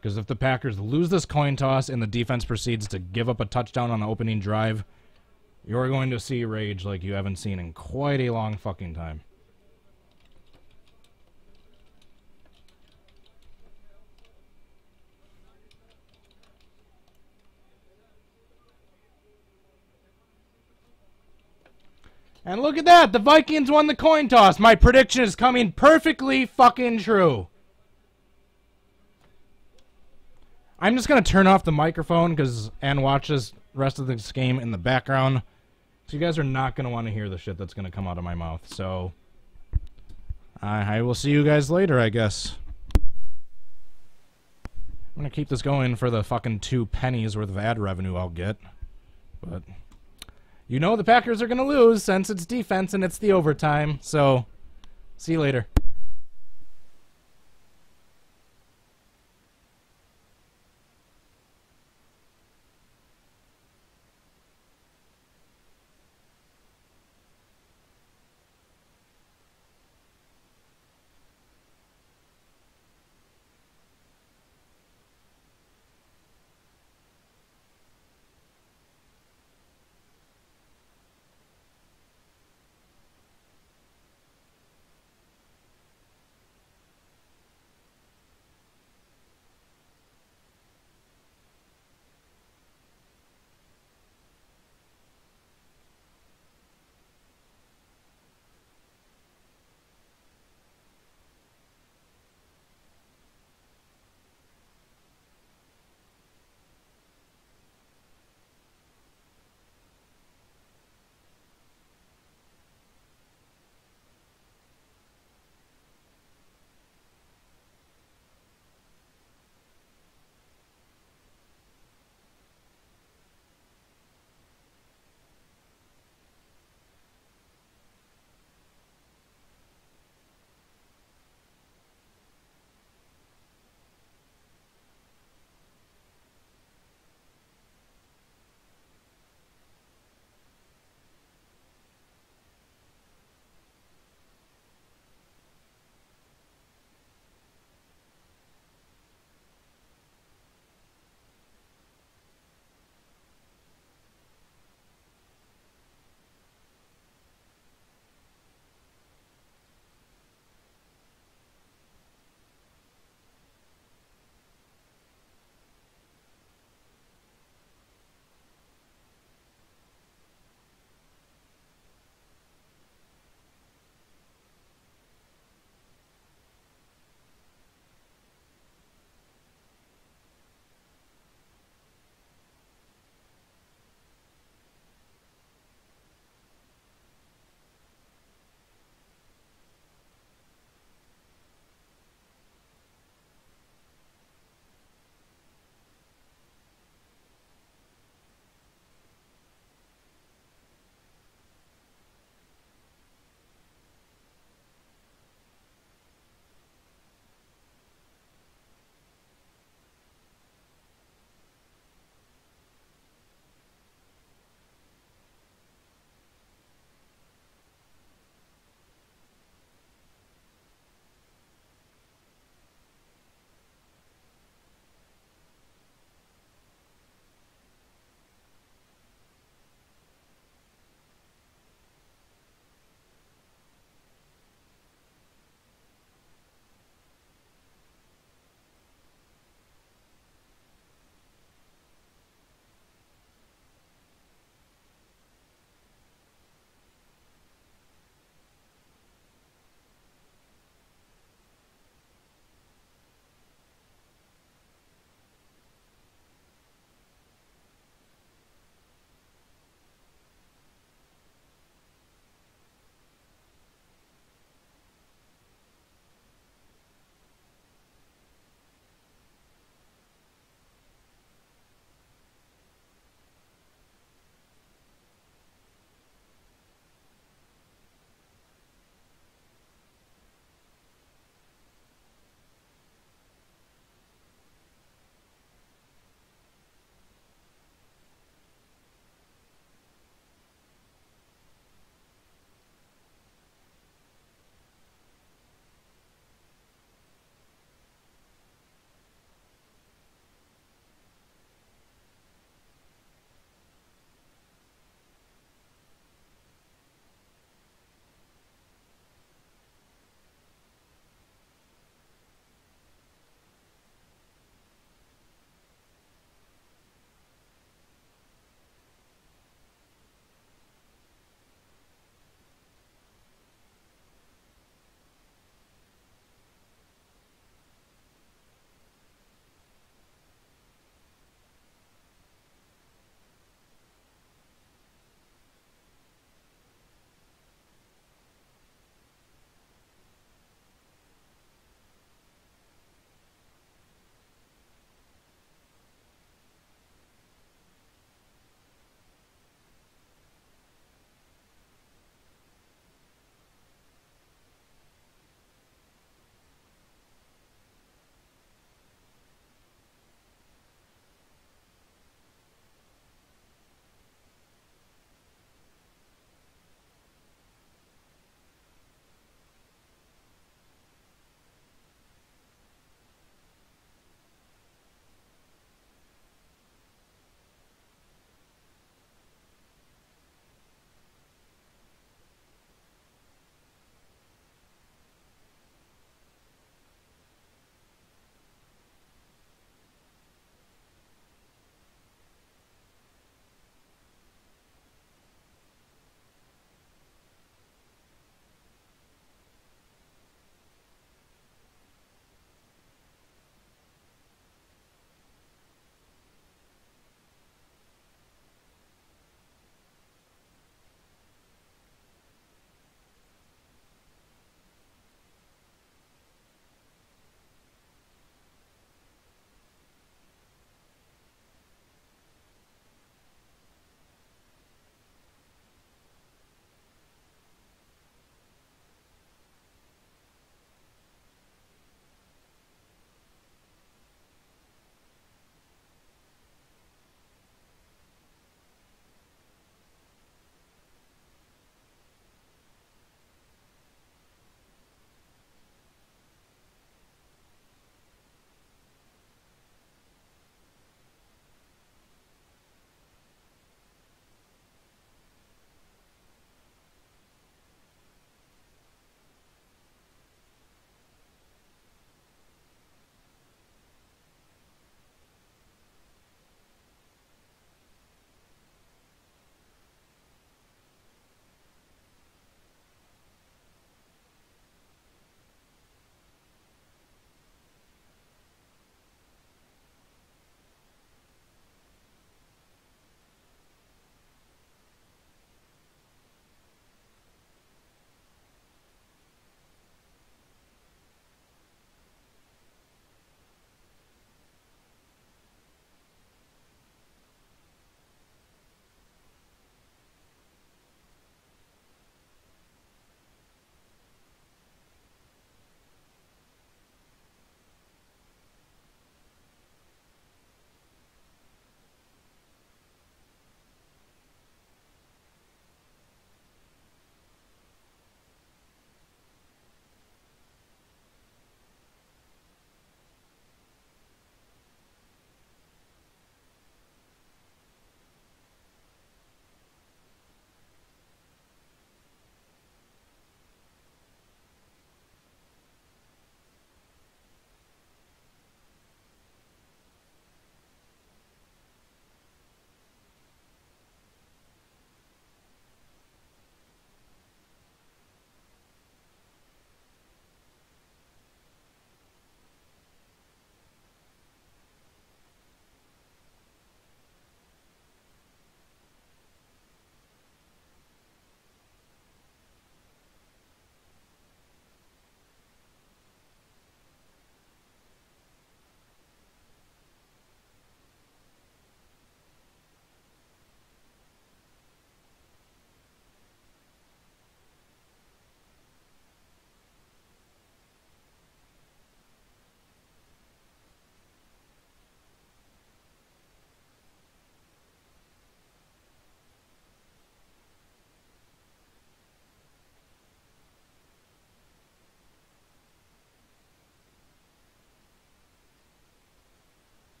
Because if the Packers lose this coin toss and the defense proceeds to give up a touchdown on the opening drive, you're going to see rage like you haven't seen in quite a long fucking time. And look at that! The Vikings won the coin toss! My prediction is coming perfectly fucking true! I'm just gonna turn off the microphone and watch this rest of this game in the background. So you guys are not gonna want to hear the shit that's gonna come out of my mouth. So I will see you guys later, I guess. I'm gonna keep this going for the fucking 2 pennies worth of ad revenue I'll get. But you know the Packers are gonna lose since it's defense and it's the overtime. So see you later.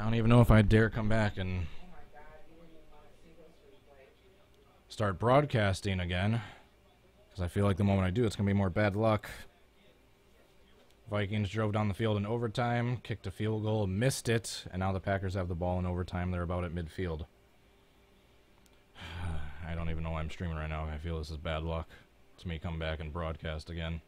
don't even know if I dare come back and
Oh my god, you didn't even want to see this replay.
start broadcasting again. Because I feel like the moment I do, it's going to be more bad luck. Vikings drove down the field in overtime, kicked a field goal, missed it, and now the Packers have the ball in overtime. They're about at midfield. I don't even know why I'm streaming right now. I feel this is bad luck. It's me come back and broadcast again.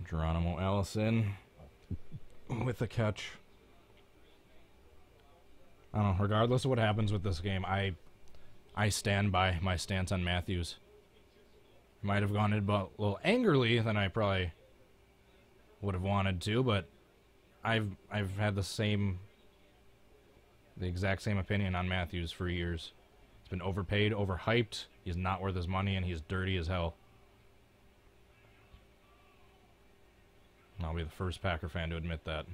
Geronimo Allison with the catch. I don't know, regardless of what happens with this game, I stand by my stance on Matthews. Might have gone in a little angrily than I probably would have wanted to, but I've had the exact same opinion on Matthews for years. He's been overpaid, overhyped. He's not worth his money, and he's dirty as hell. I'll be the first Packer fan to admit that.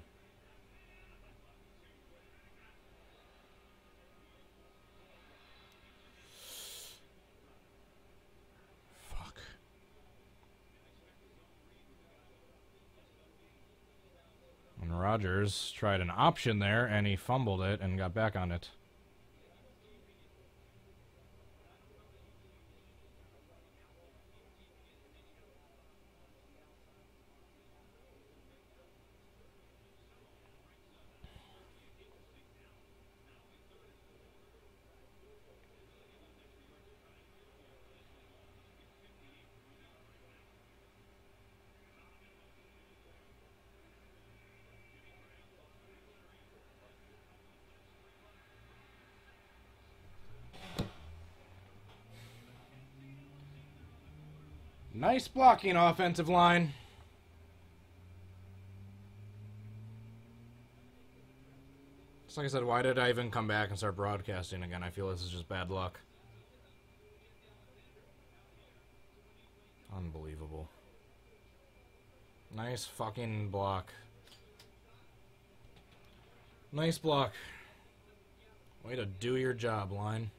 Fuck. And Rodgers tried an option there, and he fumbled it and got back on it. Nice blocking, offensive line. Just like I said, why did I even come back and start broadcasting again? I feel this is just bad luck. Unbelievable. Nice fucking block. Nice block. Way to do your job, line.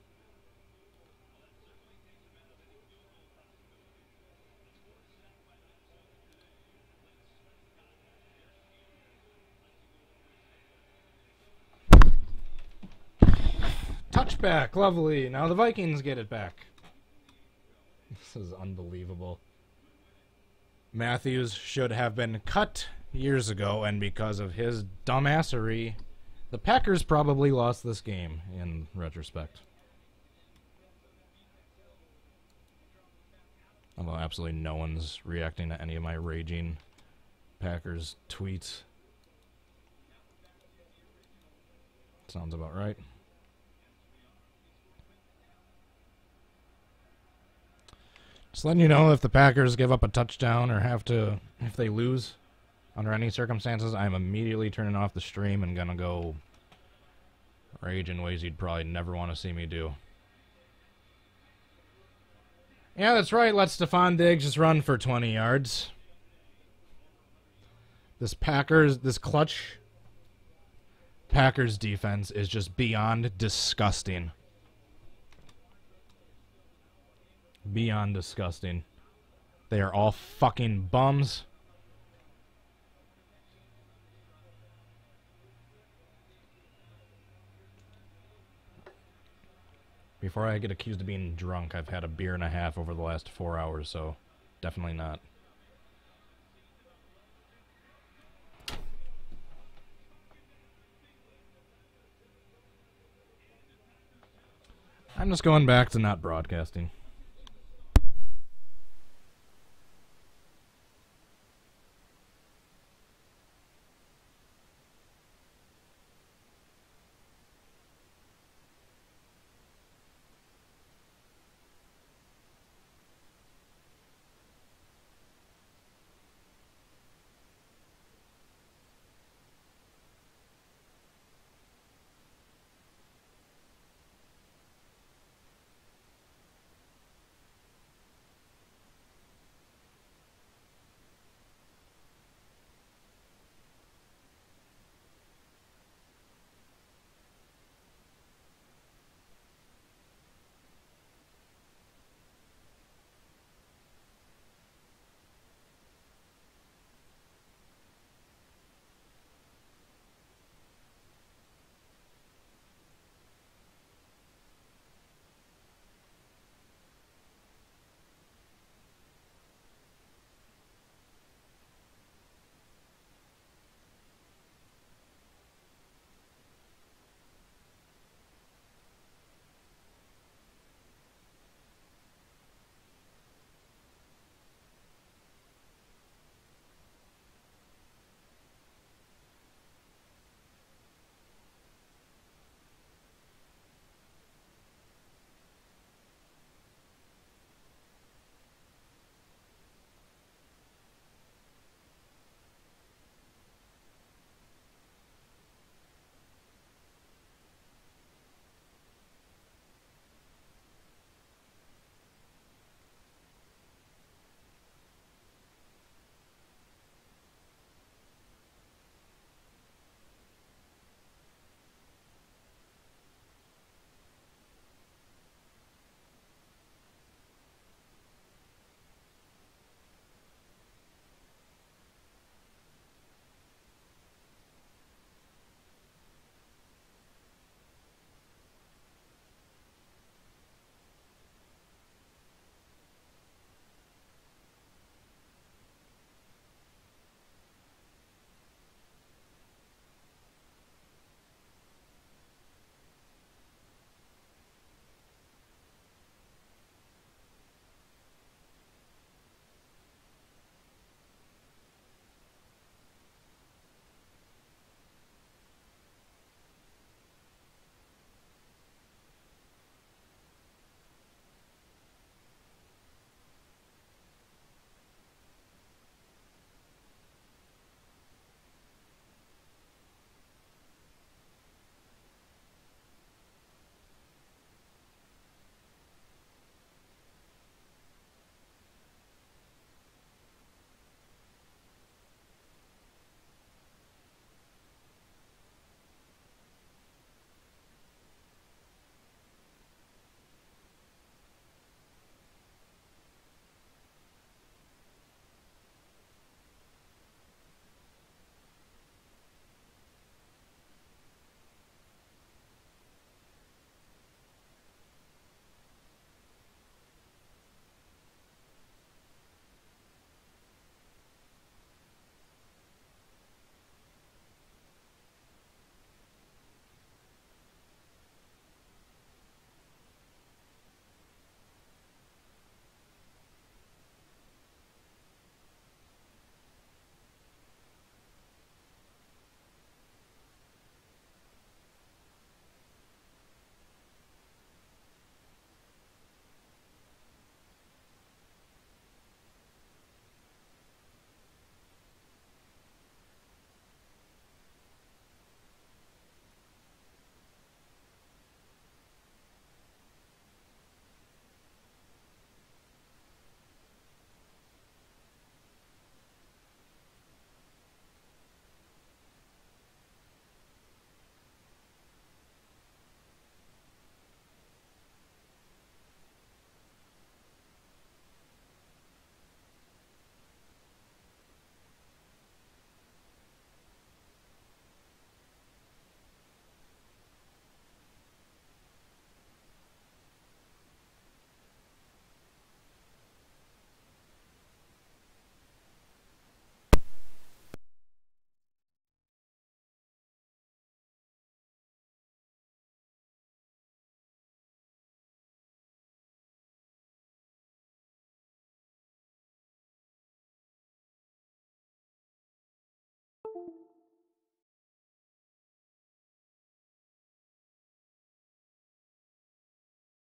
Touchback, lovely. Now the Vikings get it back. This is unbelievable. Matthews should have been cut years ago, and because of his dumbassery, the Packers probably lost this game in retrospect. Although absolutely no one's reacting to any of my raging Packers tweets. Sounds about right. Just letting you know, if the Packers give up a touchdown or if they lose under any circumstances, I'm immediately turning off the stream and gonna go rage in ways you'd probably never want to see me do. Yeah, that's right. Let Stephon Diggs just run for 20 yards. This clutch Packers defense is just beyond disgusting. Beyond disgusting. They are all fucking bums. Before I get accused of being drunk, I've had a beer and a half over the last 4 hours, so definitely not. I'm just going back to not broadcasting.